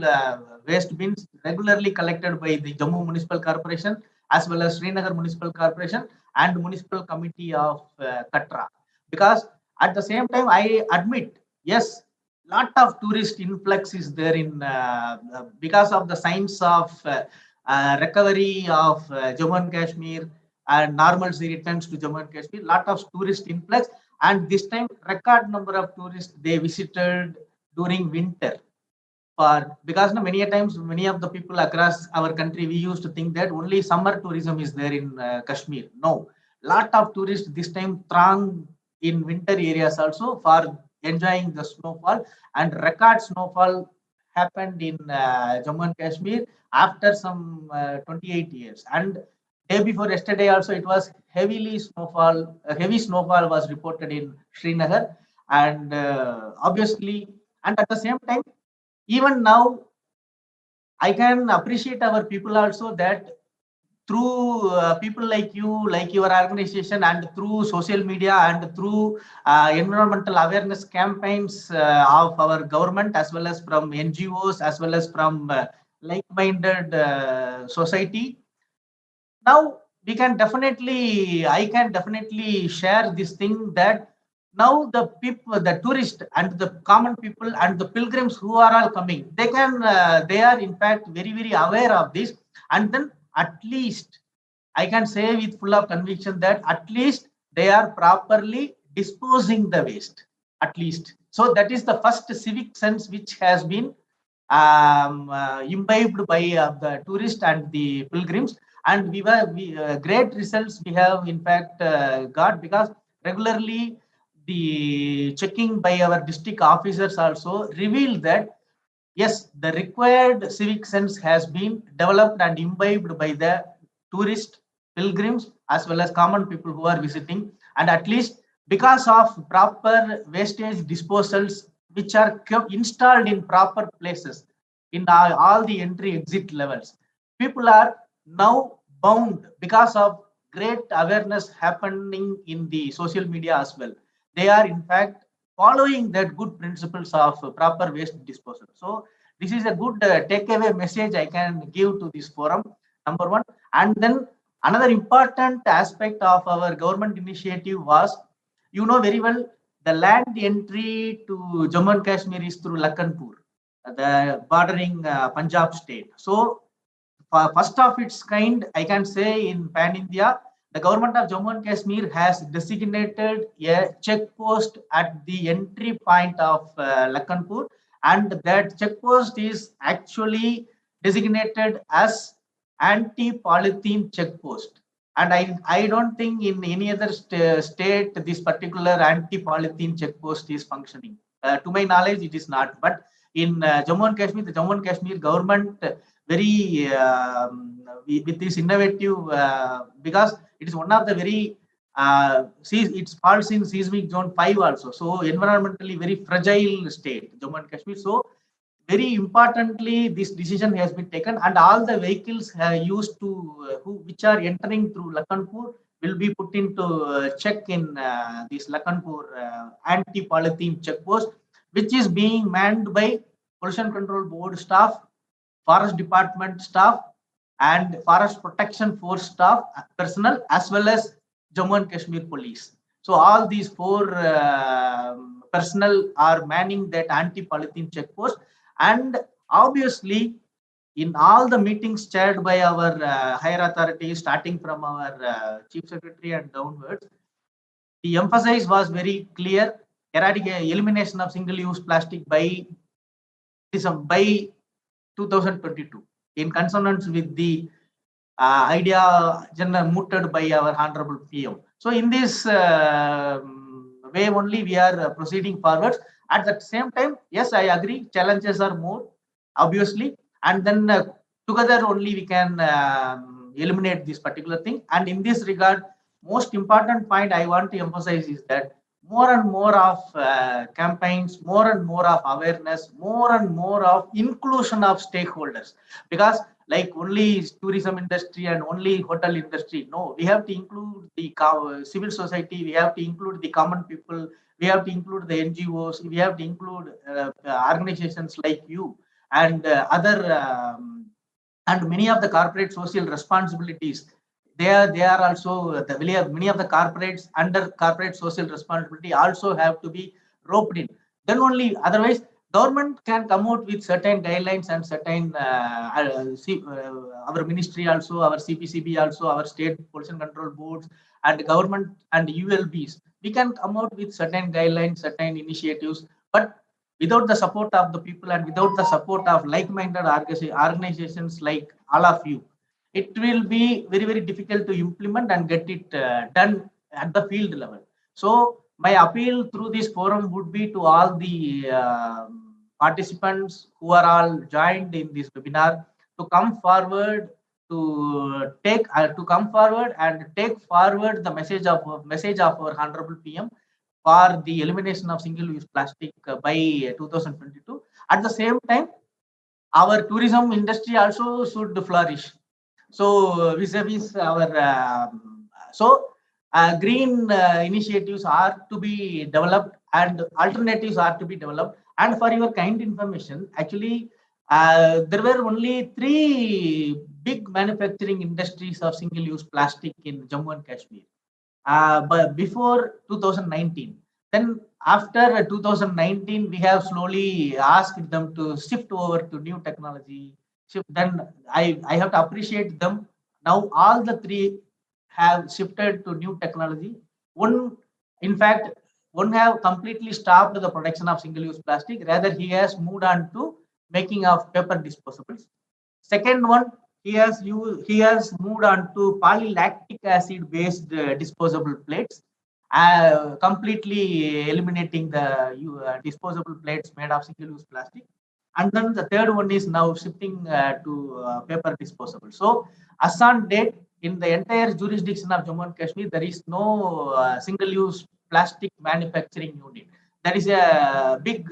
waste bins regularly collected by the Jammu Municipal Corporation, as well as Srinagar Municipal Corporation and Municipal Committee of Katra. Because at the same time, I admit, yes, lot of tourist influx is there in because of the signs of recovery of Jammu and Kashmir and normalcy returns to Jammu and Kashmir. Lot of tourist influx, and this time record number of tourists they visited during winter. Because many a times, many of the people across our country, we used to think that only summer tourism is there in Kashmir. No, lot of tourists this time throng in winter areas also for enjoying the snowfall, and record snowfall happened in Jammu and Kashmir after some 28 years. And day before yesterday also, it was heavy snowfall was reported in Srinagar. And obviously, and at the same time, even now, I can appreciate our people also, that through people like you, like your organization, and through social media and through environmental awareness campaigns of our government, as well as from NGOs, as well as from like-minded society. Now I can definitely share this thing, that now the people, the tourists and the common people and the pilgrims who are all coming, they are in fact very aware of this. And then at least I can say with full of conviction that at least they are properly disposing the waste, at least. So that is the first civic sense which has been imbibed by the tourists and the pilgrims. And great results we have in fact got, because regularly the checking by our district officers also revealed that yes, the required civic sense has been developed and imbibed by the tourist, pilgrims, as well as common people who are visiting. And at least because of proper wastage disposals, which are installed in proper places in all the entry exit levels, people are now bound, because of great awareness happening in the social media as well. They are in fact following that good principles of proper waste disposal. So this is a good takeaway message I can give to this forum, number one. And then another important aspect of our government initiative was, you know very well, the land entry to Jammu and Kashmir is through Lakhanpur, the bordering Punjab state. So first of its kind, I can say in Pan India, the government of Jammu and Kashmir has designated a check post at the entry point of Lakhanpur, and that check post is actually designated as anti-polythene check post. And I don't think in any other state this particular anti-polythene check post is functioning. To my knowledge, it is not. But in Jammu and Kashmir, the Jammu and Kashmir government very with this innovative, because it is one of the very it falls in seismic zone 5 also, so environmentally very fragile state, Jammu and Kashmir. So very importantly, this decision has been taken, and all the vehicles used to which are entering through Lakhanpur will be put into check in this Lakhanpur anti-polythene check post, which is being manned by Pollution Control Board staff forest department staff and forest protection force staff personnel, as well as Jammu and Kashmir police. So all these four personnel are manning that anti-polythene checkpost. And obviously, in all the meetings chaired by our higher authorities, starting from our chief secretary and downwards, the emphasis was very clear: elimination of single-use plastic by 2022, in consonance with the idea mooted by our honorable PM. So in this way only we are proceeding forward. At the same time, yes, I agree, challenges are more, obviously, and then together only we can eliminate this particular thing. And in this regard, most important point I want to emphasize is that more and more of campaigns, more and more of awareness, more and more of inclusion of stakeholders, because like only tourism industry and only hotel industry, no, we have to include the civil society, we have to include the common people, we have to include the NGOs, we have to include organizations like you and other and many of the corporate social responsibilities. They are also many of the corporates under corporate social responsibility also have to be roped in. Then only, otherwise government can come out with certain guidelines and certain our ministry also, our CPCB also, our state pollution control boards and government and ULBs. We can come out with certain guidelines, certain initiatives, but without the support of the people and without the support of like-minded organizations like all of you, it will be very, very difficult to implement and get it done at the field level. So my appeal through this forum would be to all the participants who are all joined in this webinar to come forward to come forward and take forward the message of our honorable PM for the elimination of single-use plastic by 2022. At the same time, our tourism industry also should flourish. So vis-a-vis our green initiatives are to be developed and alternatives are to be developed. And for your kind information, actually, there were only 3 big manufacturing industries of single-use plastic in Jammu and Kashmir. But before 2019, then after 2019, we have slowly asked them to shift over to new technology. Then I have to appreciate them. Now all the 3 have shifted to new technology. One, in fact, one have completely stopped the production of single-use plastic. Rather, he has moved on to making of paper disposables. Second one, he has moved on to polylactic acid based disposable plates, completely eliminating the disposable plates made of single-use plastic. And then the third one is now shifting to paper disposable. So as on date, in the entire jurisdiction of Jammu and Kashmir, there is no single-use plastic manufacturing unit. That is a big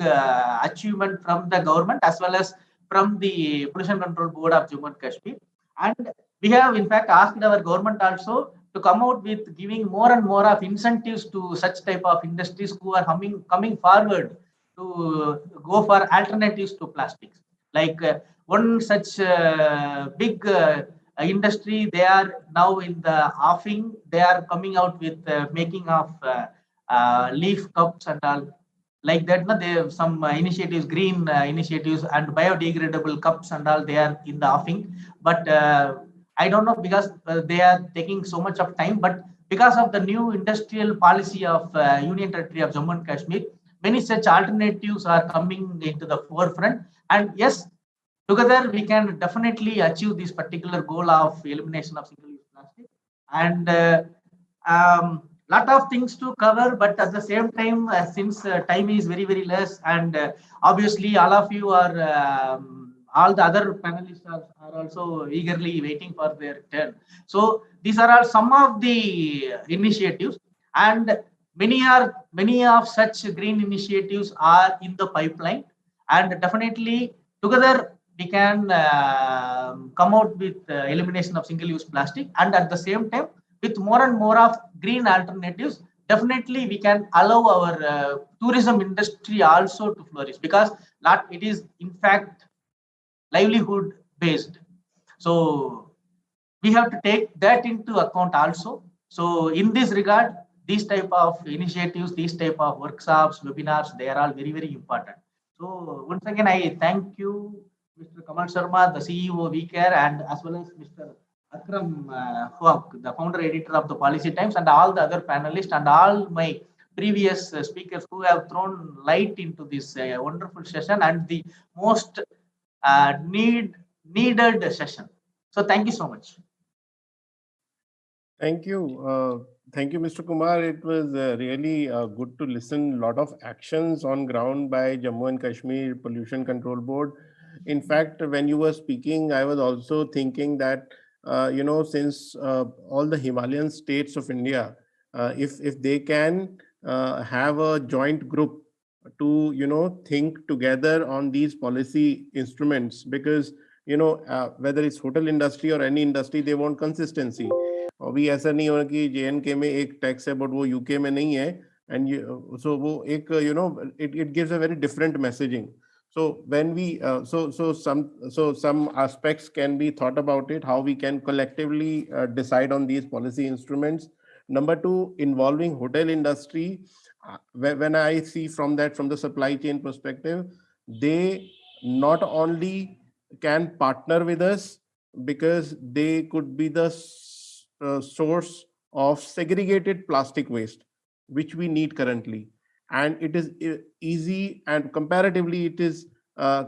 achievement from the government as well as from the Pollution Control Board of Jammu and Kashmir. And we have in fact asked our government also to come out with giving more and more of incentives to such type of industries who are coming forward to go for alternatives to plastics. Like one such big industry, they are now in the offing, they are coming out with making of leaf cups and all. Like that, they have some initiatives, green initiatives and biodegradable cups and all, they are in the offing. But I don't know, because they are taking so much of time, but because of the new industrial policy of Union Territory of Jammu and Kashmir, many such alternatives are coming into the forefront. And yes, together we can definitely achieve this particular goal of elimination of single-use plastic. And lot of things to cover, but at the same time, since time is very, very less, and obviously all of you are all the other panelists are also eagerly waiting for their turn. So these are all some of the initiatives, and many of such green initiatives are in the pipeline, and definitely together we can come out with elimination of single-use plastic. And at the same time, with more and more of green alternatives, definitely we can allow our tourism industry also to flourish, because it is in fact livelihood based. So we have to take that into account also. So in this regard, these type of initiatives, these type of workshops, webinars, they are all very, very important. So once again, I thank you, Mr. Kamal Sharma, the CEO of WeCare, and as well as Mr. Akram Huaq, the founder editor of the Policy Times, and all the other panelists and all my previous speakers who have thrown light into this wonderful session and the most needed session. So thank you so much. Thank you. Thank you, Mr. Kumar. It was really good to listen. A lot of actions on ground by Jammu and Kashmir Pollution Control Board. In fact, when you were speaking, I was also thinking that, since all the Himalayan states of India, if they can have a joint group to, think together on these policy instruments, because, whether it's hotel industry or any industry, they want consistency. अभी ऐसा नहीं होना कि JNK में एक tax है but वो UK में नहीं है एंड सो वो एक it gives a very different messaging. So when we some aspects can be thought about it, how we can collectively decide on these policy instruments. Number two, involving hotel industry. When I see from the supply chain perspective, they not only can partner with us because they could be the source of segregated plastic waste, which we need currently. And it is easy and comparatively it is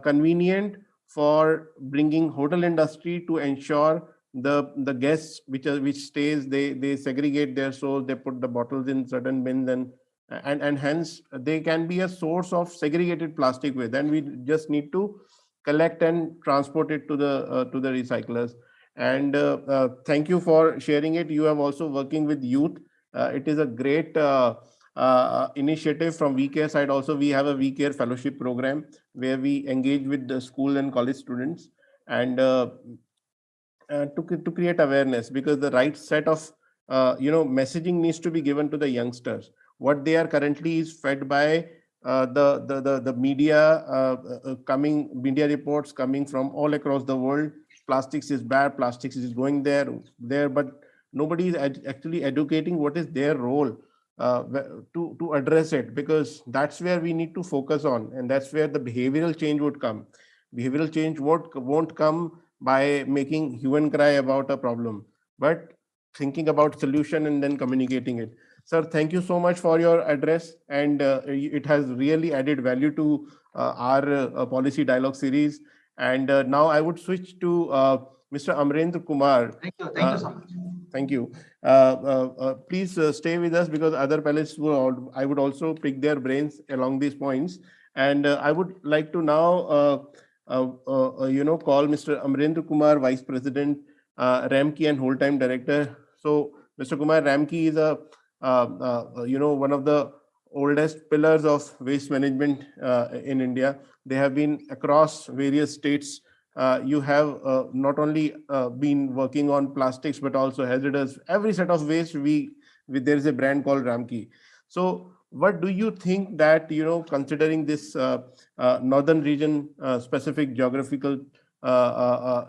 convenient for bringing hotel industry to ensure the guests which stays, they segregate their source, they put the bottles in certain bins and hence they can be a source of segregated plastic waste. Then we just need to collect and transport it to the recyclers. And thank you for sharing it. You have also working with youth. It is a great initiative from WeCare side. Also, we have a WeCare fellowship program where we engage with the school and college students and to create awareness, because the right set of messaging needs to be given to the youngsters. What they are currently is fed by the media reports coming from all across the world. Plastics is bad, plastics is going there, but nobody is actually educating what is their role to address it, because that's where we need to focus on, and that's where the behavioral change would come. Behavioral change won't come by making hue and cry about a problem, but thinking about solution and then communicating it. Sir, thank you so much for your address, and it has really added value to our policy dialogue series. And now I would switch to Mr. Amrendra Kumar. Thank you so much. Thank you. Please stay with us, because other panelists I would also pick their brains along these points. And I would like to now call Mr. Amrendra Kumar, Vice President, Ramki and whole-time director. So Mr. Kumar, Ramki is one of the oldest pillars of waste management in India. They have been across various states. You have not only been working on plastics, but also hazardous, every set of waste. There is a brand called Ramki. So what do you think that, considering this northern region specific geographical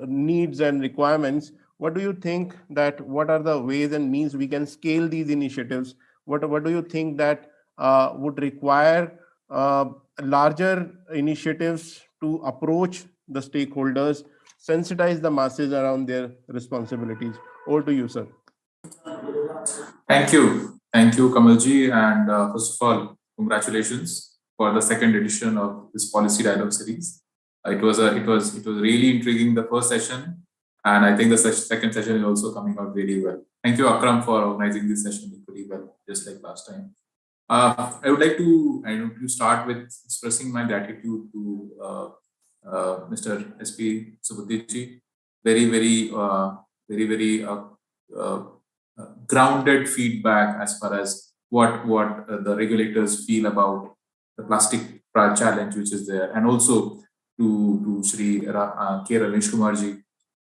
needs and requirements, what do you think that what are the ways and means we can scale these initiatives? What do you think that would require larger initiatives to approach the stakeholders, sensitize the masses around their responsibilities? Over to you, sir. Thank you, Kamalji, and first of all, congratulations for the second edition of this policy dialogue series. It was really intriguing, the first session, and I think the second session is also coming out very well. Thank you, Akram, for organizing this session equally well, just like last time. I would like to start with expressing my gratitude to Mr. S.P. Subudiji. Very grounded feedback as far as what the regulators feel about the plastic challenge which is there, and also to Shri K. Ramesh Kumarji.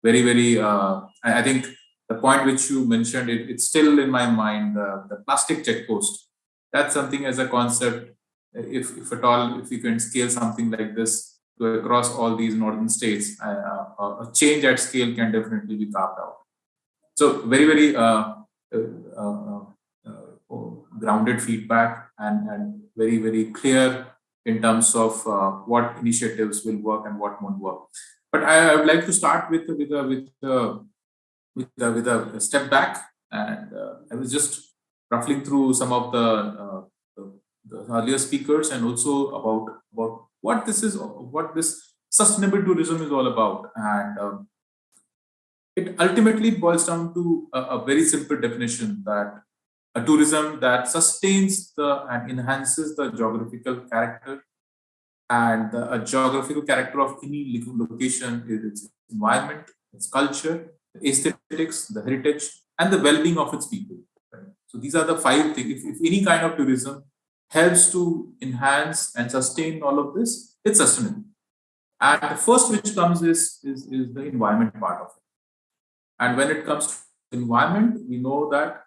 I think the point which you mentioned, it's still in my mind, the plastic check post. That's something as a concept, if at all, if you can scale something like this, to across all these northern states, a change at scale can definitely be carved out. So very, very grounded feedback and very, very clear in terms of what initiatives will work and what won't work. But I would like to start with a step back, and I was just ruffling through some of the earlier speakers and also about what this is, what this sustainable tourism is all about, and it ultimately boils down to a very simple definition, that a tourism that sustains and enhances the geographical character and a geographical character of any location is its environment, its culture, the aesthetics, the heritage, and the well-being of its people. Right? So these are the 5 things. If any kind of tourism helps to enhance and sustain all of this, it's sustainable. And the first which comes is the environment part of it. And when it comes to environment, we know that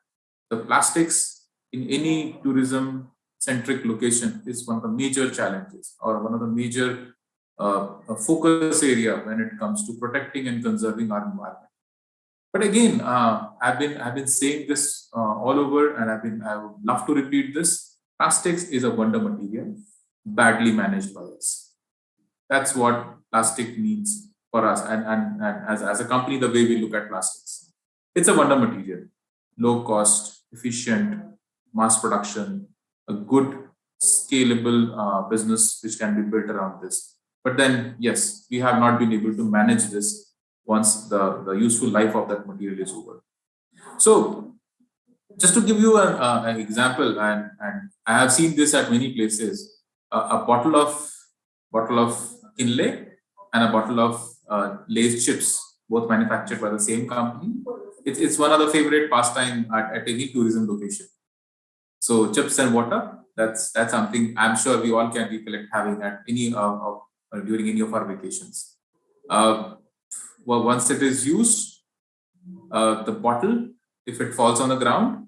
the plastics in any tourism-centric location is one of the major challenges, or one of the major focus area when it comes to protecting and conserving our environment. But again, I've been saying this all over, and I would love to repeat this. Plastics is a wonder material, badly managed by us. That's what plastic means for us, and as a company, the way we look at plastics. It's a wonder material, low cost, efficient, mass production, a good scalable business which can be built around this. But then, yes, we have not been able to manage this once the useful life of that material is over. So just to give you an example, and I have seen this at many places, a bottle of inlay and a bottle of Lay's chips, both manufactured by the same company. It's one of the favorite pastime at any tourism location. So chips and water, that's something I'm sure we all can recollect having at any during any of our vacations. Well, once it is used, the bottle, if it falls on the ground,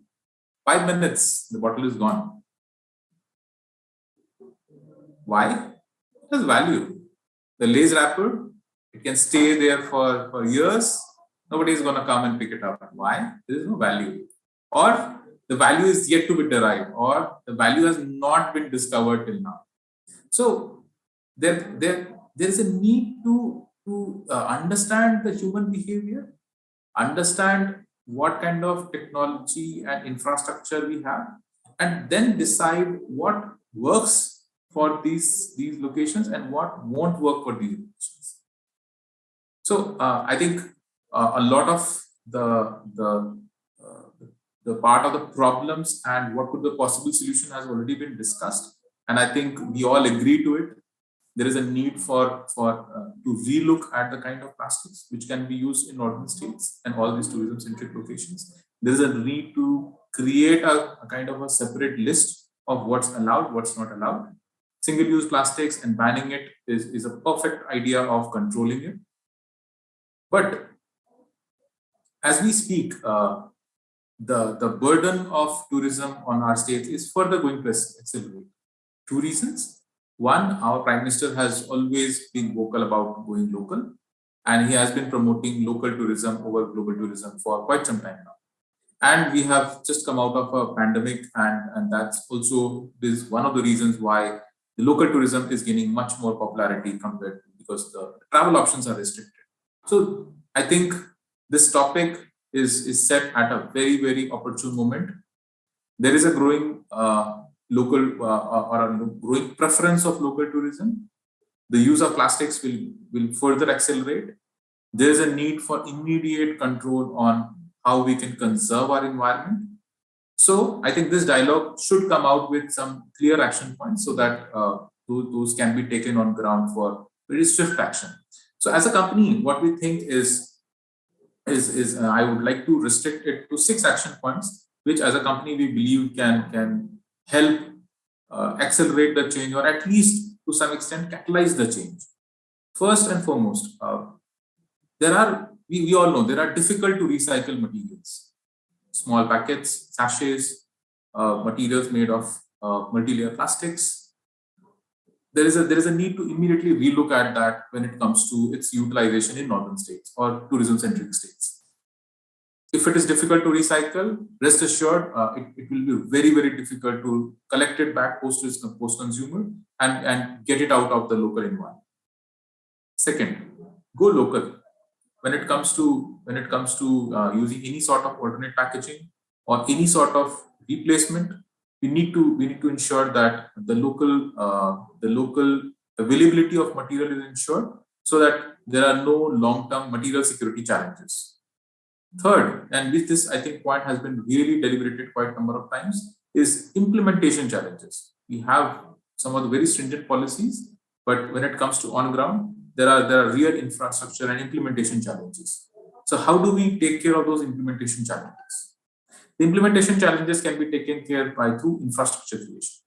5 minutes, the bottle is gone. Why? It has value. The Lay's wrapper, it can stay there for years. Nobody is going to come and pick it up. Why? There is no value. Or the value is yet to be derived, or the value has not been discovered till now. So there is a need to understand the human behavior, understand what kind of technology and infrastructure we have, and then decide what works for these locations and what won't work for these locations. So I think a lot of the part of the problems and what could the possible solution has already been discussed, and I think we all agree to it. There is a need to relook at the kind of plastics which can be used in northern states and all these tourism-centric locations. There is a need to create a kind of a separate list of what's allowed, what's not allowed. Single-use plastics and banning it is a perfect idea of controlling it. But as we speak, the burden of tourism on our states is further going to accelerate. 2 reasons. One, our Prime Minister has always been vocal about going local, and he has been promoting local tourism over global tourism for quite some time now. And we have just come out of a pandemic, and that's also one of the reasons why the local tourism is gaining much more popularity compared to, because the travel options are restricted. So I think this topic is set at a very, very opportune moment. There is a growing local or a growing preference of local tourism. The use of plastics will further accelerate. There is a need for immediate control on how we can conserve our environment. So I think this dialogue should come out with some clear action points so that those can be taken on ground for very swift action. So as a company, what we think is I would like to restrict it to 6 action points, which as a company we believe can help accelerate the change, or at least to some extent catalyze the change. First and foremost, we all know there are difficult to recycle materials, small packets, sachets, materials made of multi-layer plastics. there is a need to immediately relook at that when it comes to its utilization in northern states or tourism-centric states. If it is difficult to recycle, rest assured, it will be very, very difficult to collect it back post-consumer and get it out of the local environment. Second, go local. When it comes to using any sort of alternate packaging or any sort of replacement, we need to ensure that the local availability of material is ensured, so that there are no long-term material security challenges. Third, and this I think point has been really deliberated quite a number of times, is implementation challenges. We have some of the very stringent policies, but when it comes to on ground, there are real infrastructure and implementation challenges. So how do we take care of those implementation challenges? The implementation challenges can be taken care by through infrastructure creation.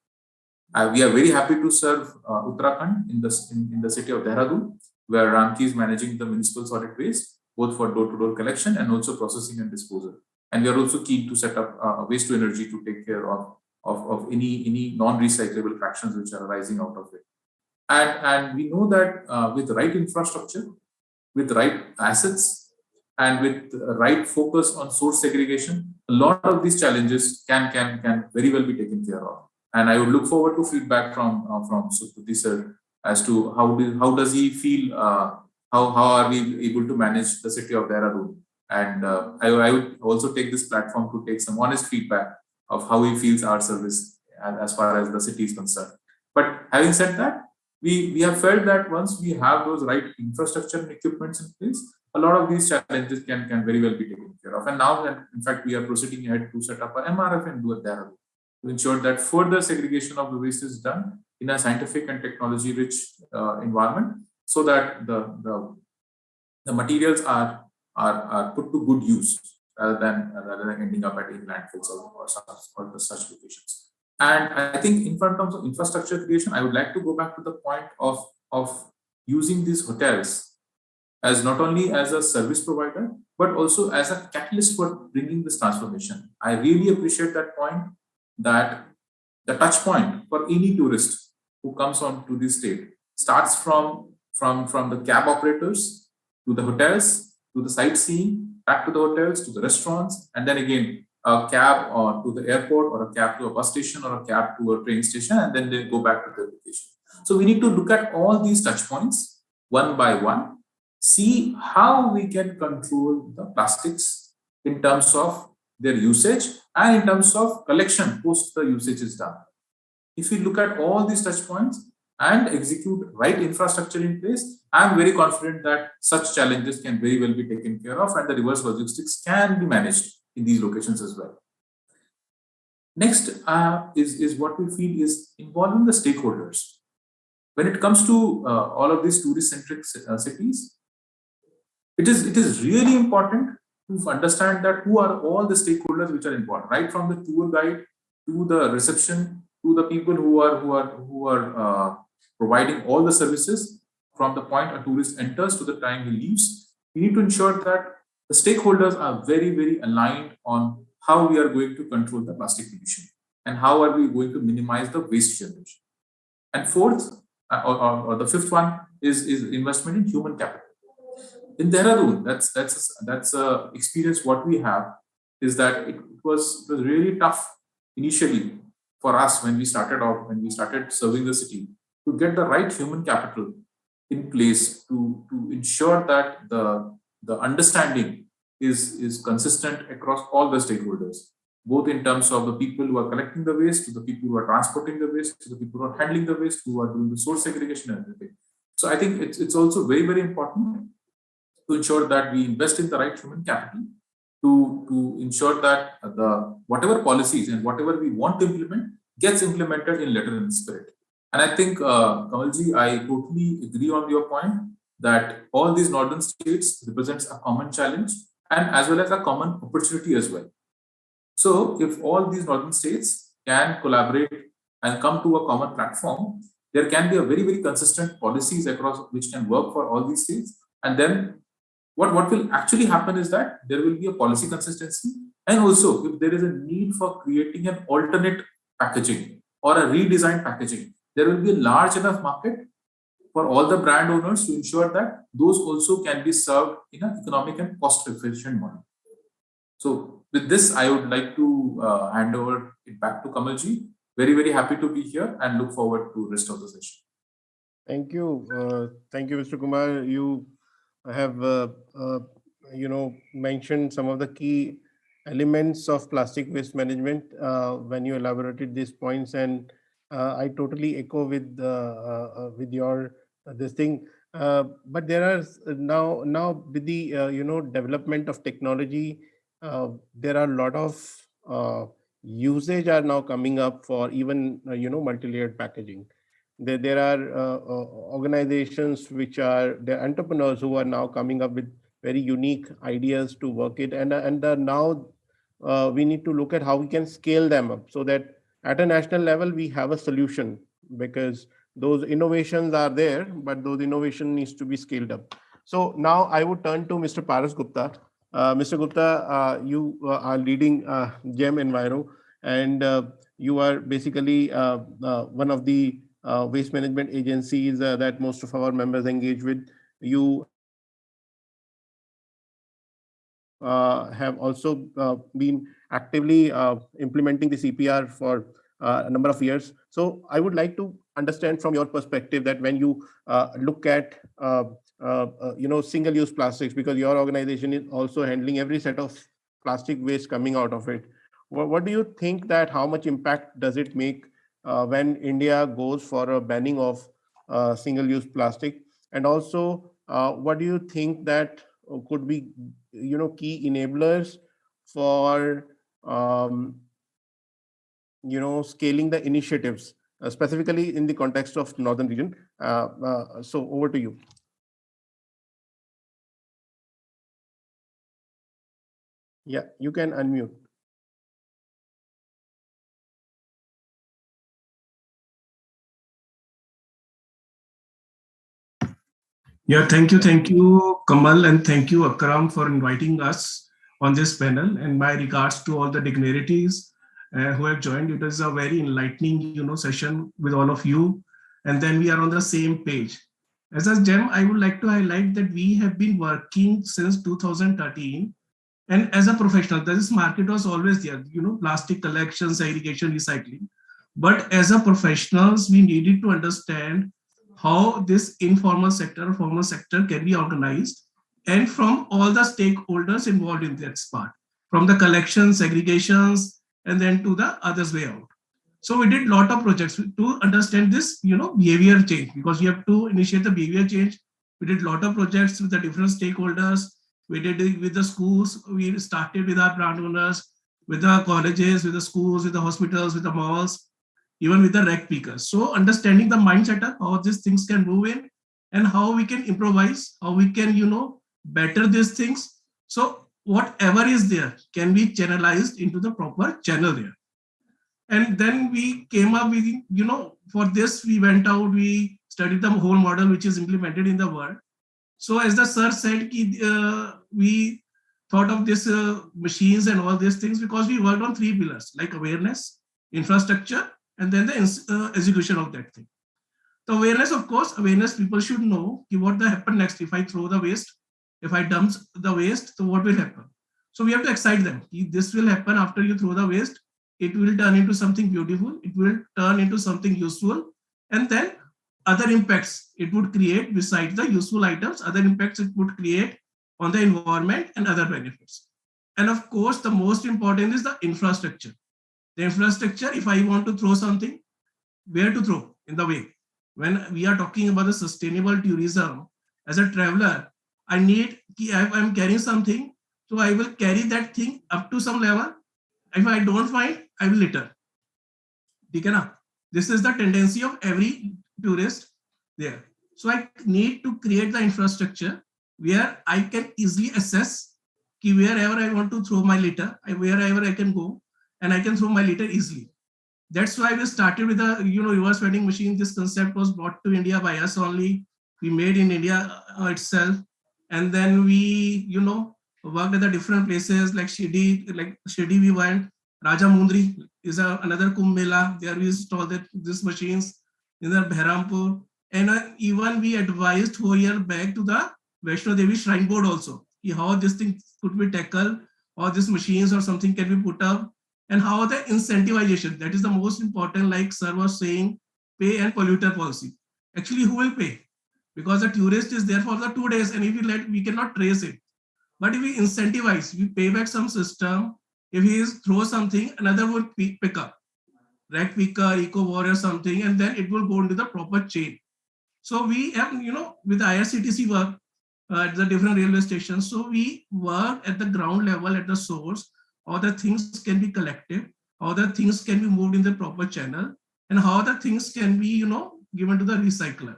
We are very happy to serve Uttarakhand in the city of Dehradun, where Ramki is managing the municipal solid waste, both for door-to-door collection and also processing and disposal. And we are also keen to set up waste to energy to take care of any non-recyclable fractions which are arising out of it. And we know that with the right infrastructure, with the right assets, and with the right focus on source segregation, a lot of these challenges can very well be taken care of. And I would look forward to feedback from Sukriti sir as to how does he feel, how are we able to manage the city of Dehradun. And I would also take this platform to take some honest feedback of how he feels our service as far as the city is concerned. But having said that, we have felt that once we have those right infrastructure and equipments in place, a lot of these challenges can very well be taken care of. And now, in fact, we are proceeding ahead to set up an MRF and do a Dehradun to ensure that further segregation of the waste is done in a scientific and technology-rich environment, so that the materials are put to good use rather than ending up at landfills or such locations. And I think in terms of infrastructure creation, I would like to go back to the point of using these hotels as not only as a service provider, but also as a catalyst for bringing this transformation. I really appreciate that point, that the touch point for any tourist who comes on to this state starts from the cab operators to the hotels, to the sightseeing, back to the hotels, to the restaurants, and then again, a cab or to the airport, or a cab to a bus station, or a cab to a train station, and then they go back to their location. So we need to look at all these touch points one by one, see how we can control the plastics in terms of their usage and in terms of collection post the usage is done. If we look at all these touch points and execute right infrastructure in place, I'm very confident that such challenges can very well be taken care of, and the reverse logistics can be managed in these locations as well. Next is what we feel is involving the stakeholders. When it comes to all of these tourist-centric cities, it is really important to understand that who are all the stakeholders which are involved, right from the tour guide to the reception to the people who are providing all the services from the point a tourist enters to the time he leaves. We need to ensure that the stakeholders are very, very aligned on how we are going to control the plastic pollution and how are we going to minimize the waste generation. And fourth, or the fifth one is investment in human capital. In Dehradun, that's a experience. What we have is that it was really tough initially for us when we started serving the city to get the right human capital in place to ensure that the understanding is consistent across all the stakeholders, both in terms of the people who are collecting the waste, to the people who are transporting the waste, to the people who are handling the waste, who are doing the source segregation and everything. So I think it's also very, very important to ensure that we invest in the right human capital to ensure that whatever policies and whatever we want to implement gets implemented in letter and spirit. And I think, Kamalji, I totally agree on your point that all these northern states represents a common challenge and as well as a common opportunity as well. So if all these northern states can collaborate and come to a common platform, there can be a very, very consistent policies across which can work for all these states. And then what will actually happen is that there will be a policy consistency. And also, if there is a need for creating an alternate packaging or a redesigned packaging, there will be a large enough market for all the brand owners to ensure that those also can be served in an economic and cost-efficient model. So with this, I would like to hand over it back to Kamalji. Very, very happy to be here and look forward to the rest of the session. Thank you. Thank you, Mr. Kumar. You have, mentioned some of the key elements of plastic waste management when you elaborated these points, and I totally echo with your this thing. But there are now with the development of technology, there are a lot of usage are now coming up for even multi-layered packaging. There are organizations which are the entrepreneurs who are now coming up with very unique ideas to work it, and now we need to look at how we can scale them up so that at a national level we have a solution, because those innovations are there, but those innovation needs to be scaled up. So now I would turn to Mr. Paras Gupta. Mr. Gupta, you are leading GEM Enviro, and you are basically one of the waste management agencies that most of our members engage with. You have also been actively implementing the CPR for a number of years. So I would like to understand from your perspective that when you look at single-use plastics, because your organization is also handling every set of plastic waste coming out of it, what do you think that how much impact does it make when India goes for a banning of single-use plastic? And also, what do you think that could be key enablers for scaling the initiatives, specifically in the context of northern region? So over to you. Yeah, you can unmute. Yeah, thank you, Kamal, and thank you, Akram, for inviting us on this panel. And my regards to all the dignitaries who have joined. It is a very enlightening, session with all of you. And then we are on the same page. As a GEM, I would like to highlight that we have been working since 2013. And as a professional, this market was always there, plastic collection, segregation, recycling. But as a professionals, we needed to understand how this informal sector, formal sector can be organized, and from all the stakeholders involved in that part, from the collection, segregations, and then to the others way out. So we did a lot of projects to understand this, behavior change, because we have to initiate the behavior change. We did a lot of projects with the different stakeholders. We did it with the schools. We started with our brand owners, with the colleges, with the schools, with the hospitals, with the malls, even with the rec pickers. So understanding the mindset of how these things can move in and how we can improvise, how we can, better these things. So whatever is there can be channelized into the proper channel there. And then we came up with, for this, we went out, we studied the whole model which is implemented in the world. So as the sir said, we thought of this machines and all these things because we worked on 3 pillars like awareness, infrastructure, and then the execution of that thing. The awareness, of course, people should know what will happen next if I throw the waste, if I dump the waste, so what will happen? So we have to excite them. This will happen after you throw the waste. It will turn into something beautiful. It will turn into something useful. And then other impacts it would create besides the useful items, other impacts it would create on the environment and other benefits. And of course, the most important is the infrastructure. The infrastructure, if I want to throw something, where to throw in the way? When we are talking about the sustainable tourism, as a traveler, I'm carrying something, so I will carry that thing up to some level. If I don't find, I will litter. This is the tendency of every tourist there. So I need to create the infrastructure where I can easily assess wherever I want to throw my litter, wherever I can go, and I can throw my litter easily. That's why we started with a reverse vending machine. This concept was brought to India by us only. We made in India itself, and then we worked at the different places like Shirdi we went. Rajamundri is another Kumbh Mela. There we installed these machines. in the Behrampur, and even we advised 4 years back to the Vaishno Devi Shrine Board also, how this thing could be tackled, or these machines or something can be put up, and how the incentivization, that is the most important, like sir was saying, pay and polluter policy. Actually, who will pay? Because the tourist is there for the 2 days, and if we cannot trace it. But if we incentivize, we pay back some system, if he is throw something, another will pick up, rat picker, eco warrior, something, and then it will go into the proper chain. So we have, with the IRCTC work at the different railway stations, so we work at the ground level, at the source, how the things can be collected, how the things can be moved in the proper channel, and how the things can be, given to the recycler.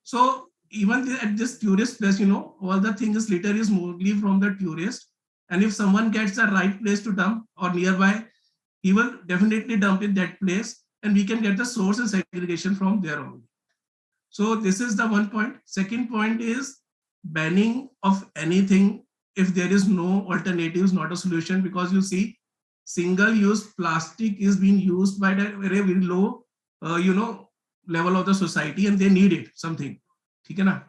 So even at this tourist place, all the things litter is mostly from the tourist. And if someone gets the right place to dump or nearby, he will definitely dump in that place, and we can get the source and segregation from there only. So this is the one point. Second point is banning of anything if there is no alternatives, not a solution, because you see, single-use plastic is being used by the very, very low, level of the society, and they need it, something. Okay, na?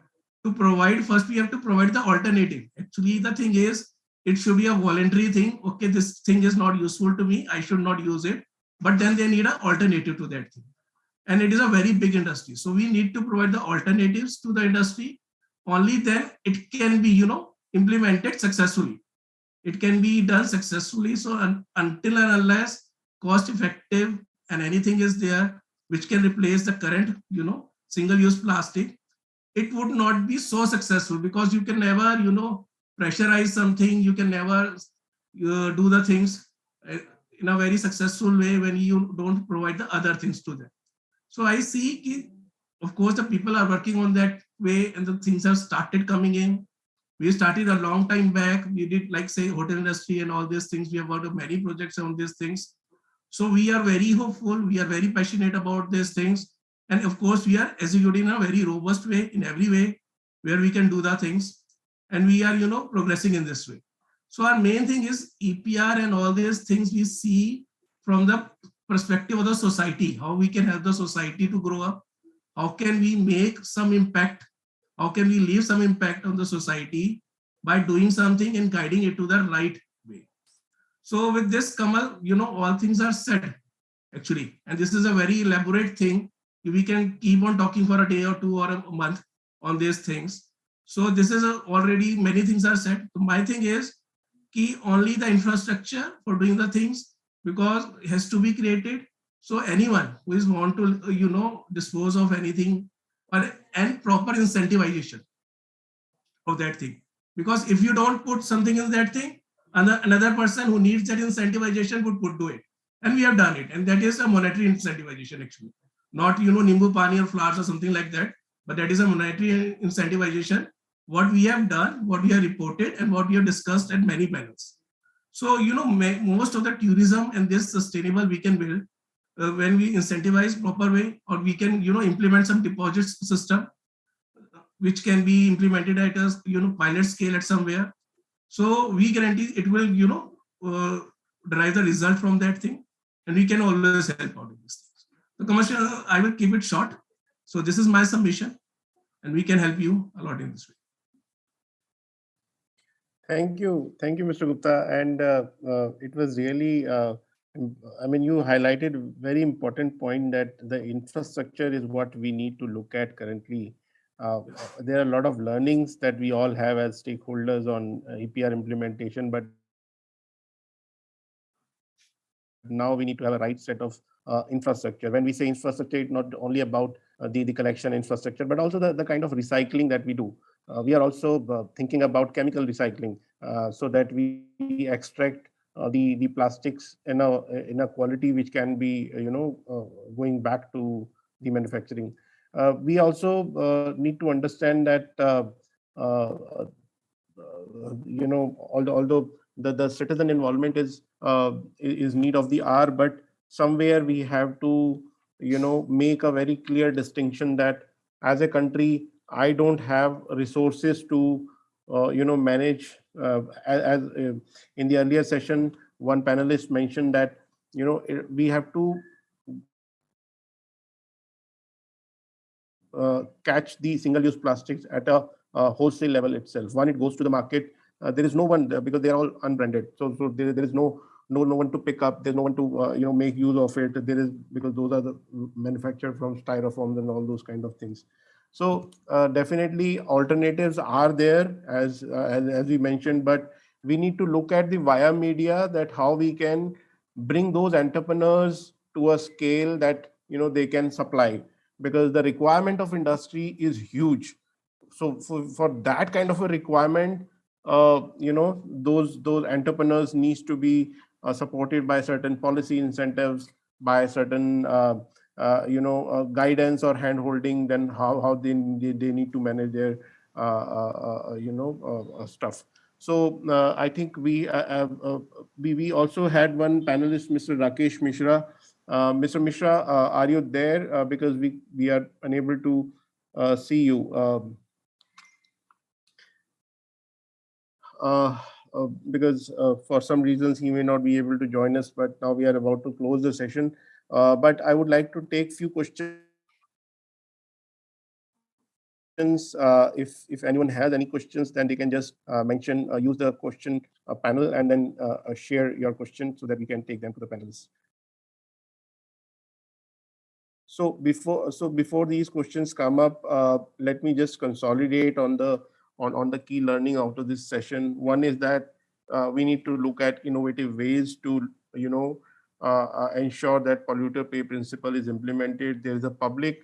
To provide, first we have to provide the alternative. Actually, the thing is, it should be a voluntary thing. Okay, this thing is not useful to me, I should not use it. But then they need an alternative to that thing. And it is a very big industry. So we need to provide the alternatives to the industry. Only then it can be, implemented successfully. It can be done successfully. So until and unless cost effective and anything is there which can replace the current, single-use plastic, it would not be so successful, because you can never, pressurize something. You can never do the things in a very successful way when you don't provide the other things to them. So I see, of course, the people are working on that way, and the things have started coming in. We started a long time back. We did, like, say, hotel industry and all these things. We have worked on many projects on these things. So we are very hopeful. We are very passionate about these things. And of course, we are executing in a very robust way, in every way where we can do the things. And we are, progressing in this way. So our main thing is EPR and all these things we see from the perspective of the society, how we can help the society to grow up, how can we make some impact, how can we leave some impact on the society by doing something and guiding it to the right way. So with this, Kamal, all things are said, actually, and this is a very elaborate thing. We can keep on talking for a day or two or a month on these things. So this is already many things are said. So my thing is, key only the infrastructure for doing the things, because it has to be created. So anyone who is want to, dispose of anything, and proper incentivization of that thing. Because if you don't put something in that thing, another person who needs that incentivization would do it. And we have done it. And that is a monetary incentivization, actually. Not, Nimbu Pani or flowers or something like that, but that is a monetary incentivization. What we have done, what we have reported, and what we have discussed at many panels. So, most of the tourism and this sustainable we can build when we incentivize proper way, or we can, implement some deposits system, which can be implemented at a, pilot scale at somewhere. So we guarantee it will, derive the result from that thing, and we can always help out in this thing. The commercial, I will keep it short. So this is my submission, and we can help you a lot in this way. Thank you, Mr. Gupta. And it was really, you highlighted a very important point that the infrastructure is what we need to look at currently. There are a lot of learnings that we all have as stakeholders on EPR implementation, but now we need to have a right set of infrastructure. When we say infrastructure, it's not only about the collection infrastructure, but also the kind of recycling that we do. We are also thinking about chemical recycling so that we extract the plastics in a quality which can be, going back to the manufacturing. We also need to understand that, although the citizen involvement is need of the hour, but somewhere we have to, make a very clear distinction that as a country, I don't have resources to, manage. As in the earlier session, one panelist mentioned that, we have to catch the single-use plastics at a wholesale level itself. One, it goes to the market. There is no one because they are all unbranded. So there is no one to pick up. There's no one to make use of it. There is, because those are the manufactured from styrofoams and all those kind of things. So definitely alternatives are there as we mentioned, but we need to look at the via media, that how we can bring those entrepreneurs to a scale that they can supply, because the requirement of industry is huge. So for that kind of a requirement, those entrepreneurs needs to be supported by certain policy incentives, by certain guidance or hand holding, then how they need to manage their stuff. So I think we also had one panelist, Mr. Rakesh Mishra. Mr. Mishra, are you there? Because we are unable to see you. Because for some reasons he may not be able to join us, but now we are about to close the session. But I would like to take few questions. If anyone has any questions, then they can just mention, use the question panel, and then share your question so that we can take them to the panelists. So before these questions come up, let me just consolidate on the key learning out of this session. One is that we need to look at innovative ways to ensure that polluter pay principle is implemented. There is a public.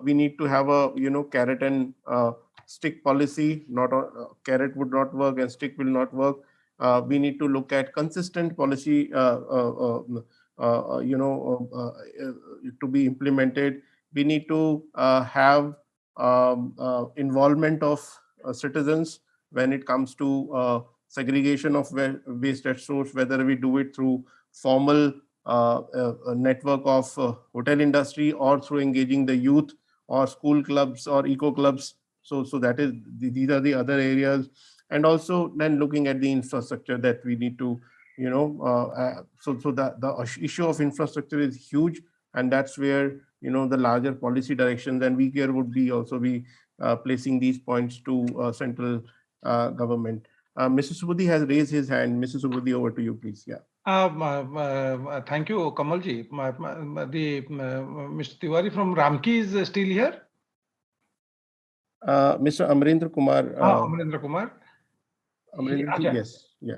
We need to have a carrot and stick policy. Not carrot would not work and stick will not work. We need to look at consistent policy to be implemented. We need to have involvement of citizens when it comes to segregation of waste at source, whether we do it through formal network of hotel industry or through engaging the youth or school clubs or eco clubs. So that is, these are the other areas. And also then looking at the infrastructure that we need to, so that the issue of infrastructure is huge, and that's where the larger policy directions, and WeCare would be also be placing these points to central government. Mr. Subudhi has raised his hand. Mr. Subudhi, over to you, please. Yeah. Thank you, Kamalji. Mr. Tiwari from Ramki is still here. Mr. Amrendra Kumar. Amrendra Kumar. Amrendra ji, yes. Yeah.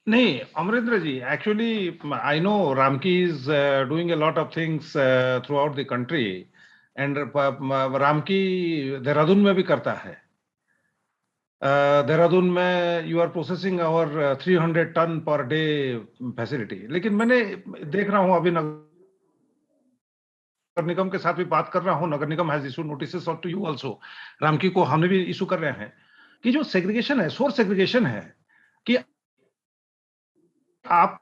No, Amrendra ji, actually, I know Ramki is doing a lot of things throughout the country, and Ramki Dehradun mein bhi karta hai. Dehradun में you are processing our 300 ton per day facility. लेकिन मैंने देख रहा हूँ अभी नगर निगम के साथ भी बात कर रहा हूँ. नगर निगम has issued notices to you also. Ramky को हमने भी इशू कर रहे हैं कि जो सेग्रीगेशन है, सोर्स सेग्रीगेशन है, कि आप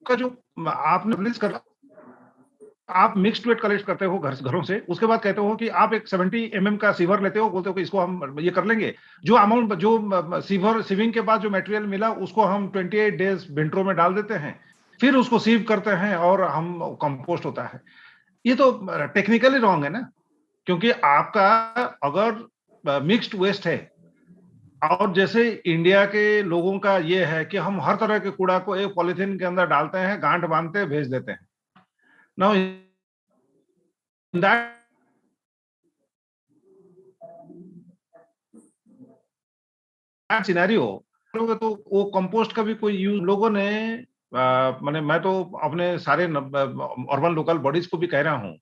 का जो आपने रिलीज कर, आप मिक्स्ड वेट कलेक्ट करते हो घरों से, उसके बाद कहते हो कि आप एक 70 mm का सीवर लेते हो, बोलते हो कि इसको हम ये कर लेंगे. जो अमाउंट, जो सीविंग के बाद जो मटेरियल मिला उसको हम 28 डेज विंट्रो में डाल देते हैं, फिर उसको सीव करते हैं और हम कंपोस्ट होता है. ये तो टेक्निकली रॉन्ग है ना, क्योंकि आपका अगर मिक्स्ड वेस्ट है और जैसे इंडिया के लोगों का ये है कि हम हर तरह के कूड़ा को एक पॉलिथीन के अंदर डालते हैं, गांठ बांधते हैं, भेज देते हैं. Now in that scenario, तो वो कंपोस्ट का भी कोई यूज लोगों ने, मैंने मैं तो अपने सारे अर्बन लोकल बॉडीज को भी कह रहा हूँ,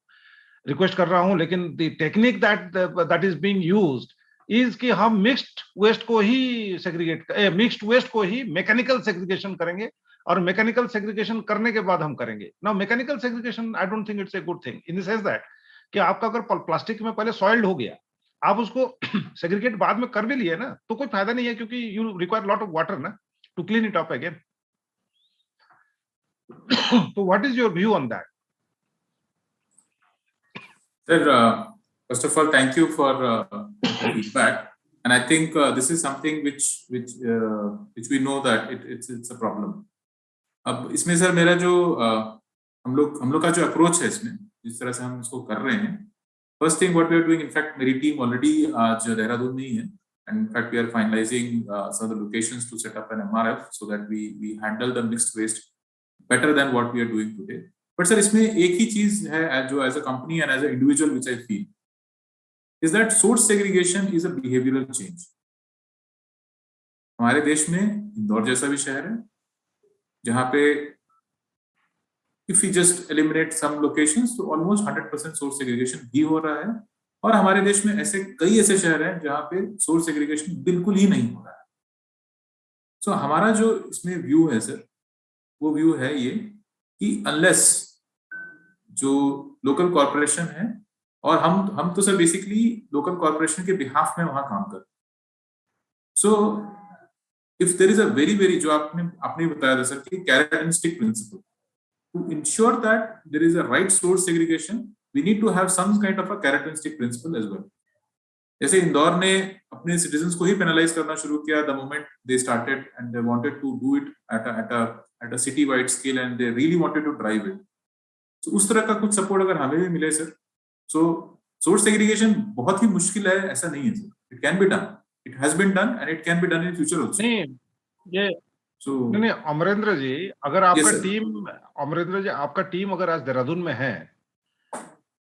रिक्वेस्ट कर रहा हूँ, लेकिन the technique that is being used is कि हम मिक्स्ड वेस्ट को ही सेग्रीगेट, मिक्स्ड वेस्ट को ही मैकेनिकल सेग्रीगेशन करेंगे और मैकेनिकल सेग्रीगेशन करने के बाद हम करेंगे. Now mechanical segregation I don't think it's a good thing in the sense that कि आपका अगर प्लास्टिक में पहले सॉइल्ड हो गया, आप उसको सेग्रीगेट बाद में कर भी लिए ना, तो कोई फायदा नहीं है, क्योंकि you require lot of water ना to clean it up again. तो what is your view on that? Sir, first of all, thank you for the feedback, and I think this is something which we know that it's a problem. अब इसमें sir मेरा जो हम लोग का जो approach है इसमें, जिस तरह से हम इसको कर रहे हैं, first thing what we are doing, in fact मेरी टीम ऑलरेडी आज देहरादून में ही है, and in fact we are finalizing some of the locations to set up an MRF so that we handle the mixed waste better than what we are doing today. But sir, इसमें एक ही चीज है जो as a company and as an individual which I feel is that source segregation is a behavioral change. हमारे देश में इंदौर जैसा भी शहर है जहाँ पे if we just eliminate some locations तो almost 100% source segregation भी हो रहा है, और हमारे देश में ऐसे कई ऐसे शहर हैं जहाँ पे सोर्स सेग्रीगेशन बिल्कुल ही नहीं हो रहा है. सो हमारा जो इसमें व्यू है सर, वो व्यू है ये कि अनलेस जो लोकल कॉर्पोरेशन है, और हम तो सर बेसिकली लोकल कॉर्पोरेशन के बिहाफ में वहां काम करते हैं. So if there is a very जो आपने बताया था सर कि carrot and stick principle, to ensure that there is a right source segregation we need to have some kind of a carrot and stick principle as well. जैसे इंदौर ने अपने citizens को ही penalise करना शुरू किया the moment they started and they wanted to do it at a city wide scale and they really wanted to drive it. So उस तरह का कुछ सपोर्ट अगर हमें भी मिले सर, so source segregation बहुत ही मुश्किल है ऐसा नहीं है sir. It can be done. It has been done and it can be done in future also. नहीं अमरेंद्र जी, अगर आपका टीम अगर आज देहरादून में है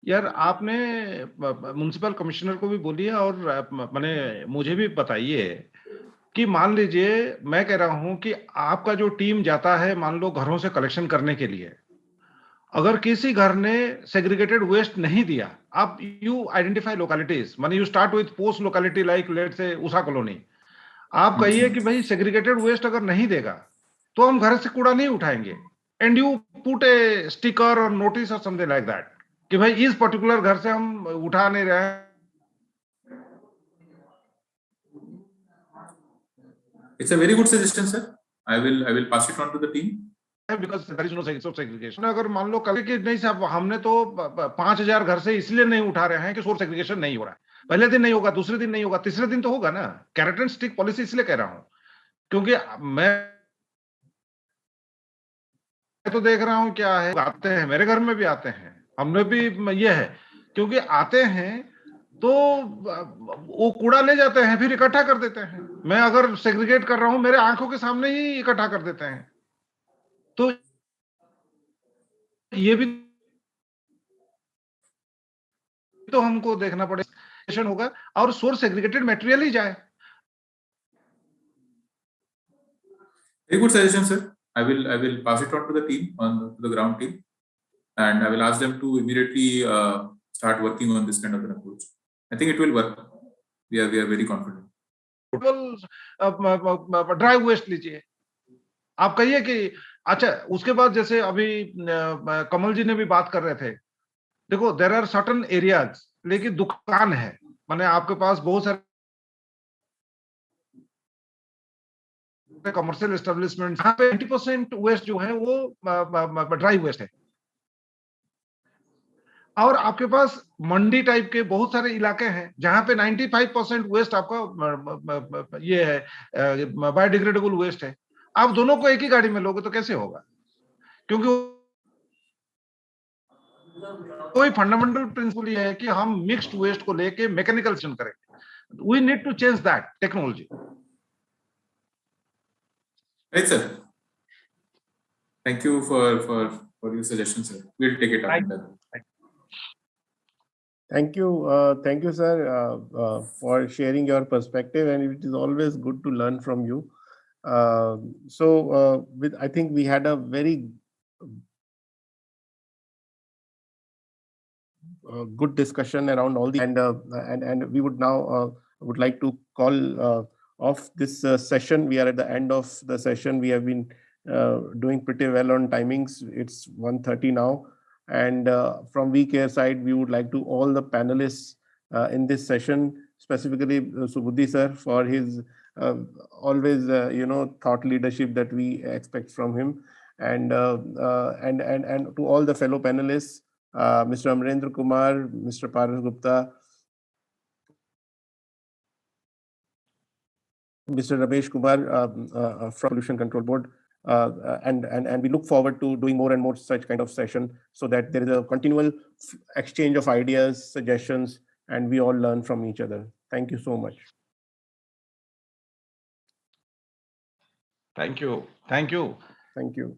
यार, आपने म्युनिसिपल कमिश्नर को भी बोलिए और मैंने मुझे भी बताइए कि मान लीजिए मैं कह रहा हूं कि आपका जो टीम जाता है मान लो घरों से कलेक्शन करने के लिए, अगर किसी घर ने सेग्रीगेटेड वेस्ट नहीं दिया, आप यू आइडेंटिफाई लोकेलिटीज, माने you start with post locality like let's say Usha colony, आप कहिए कि भाई सेग्रीगेटेड वेस्ट अगर नहीं देगा तो हम घर से कूड़ा नहीं उठाएंगे, and you put A sticker और नोटिस और समथिंग लाइक दैट कि भाई इस पर्टिकुलर घर से हम उठा नहीं रहे हैं. It's a very good suggestion, sir. I will pass it on to the team. Because there is no segregation. अगर मान लो कल के नहीं साहब, हमने तो 5000 घर से इसलिए नहीं उठा रहे हैं कि सोर्स सेग्रीगेशन नहीं हो रहा है. पहले दिन नहीं होगा, दूसरे दिन नहीं होगा, तीसरे दिन तो होगा ना. कैरेट एंड स्टिक पॉलिसी इसलिए कह रहा हूं क्योंकि मैं तो देख रहा हूं क्या है, आते हैं मेरे घर में भी आते हैं, हमने भी ये है क्योंकि आते हैं तो वो कूड़ा ले जाते हैं फिर इकट्ठा कर देते हैं. मैं अगर सेग्रीगेट कर रहा हूं मेरे आंखों के सामने ही इकट्ठा कर देते हैं, तो ये भी तो हमको देखना पड़ेगा होगा और सोर्स सेग्रीगेटेड मटेरियल ही जाए. Very good suggestion, sir. I will pass it on to the team, to the ground team, and I will ask them to immediately start working on this kind of an approach. I think it will work. We are very confident. Dry waste लीजिए, आप कहिए कि अच्छा, उसके बाद जैसे अभी कमल जी ने भी बात कर रहे थे, देखो देयर आर सर्टेन एरियाज, लेकिन दुकान है, माने आपके पास बहुत सारे कमर्शियल एस्टेब्लिशमेंट जहां पे 90% वेस्ट जो है वो ड्राई वेस्ट है, और आपके पास मंडी टाइप के बहुत सारे इलाके हैं जहां पे 95% वेस्ट आपका ये है बायोडिग्रेडेबल वेस्ट है. आप दोनों को एक ही गाड़ी में लोगे तो कैसे होगा? क्योंकि कोई फंडामेंटल प्रिंसिपल ये है कि हम मिक्स्ड वेस्ट को लेके मैकेनिकल सिस्टम करें. We need to change that technology. Right, sir. Thank you for your suggestion, sir. We'll take it up. Thank you, sir, for sharing your perspective, and it is always good to learn from you. I think we had a very good discussion around all the and we would now would like to call off this session. We are at the end of the session. We have been doing pretty well on timings. It's 1:30 now. And from WeCare side, we would like to all the panelists in this session, specifically Subudhi sir, for his always thought leadership that we expect from him, and to all the fellow panelists, Mr. Amarendra Kumar, Mr. Paras Gupta, Mr. Ramesh Kumar from Pollution Control Board, And we look forward to doing more and more such kind of session, so that there is a continual exchange of ideas, suggestions, and we all learn from each other. Thank you so much. Thank you. Thank you. Thank you.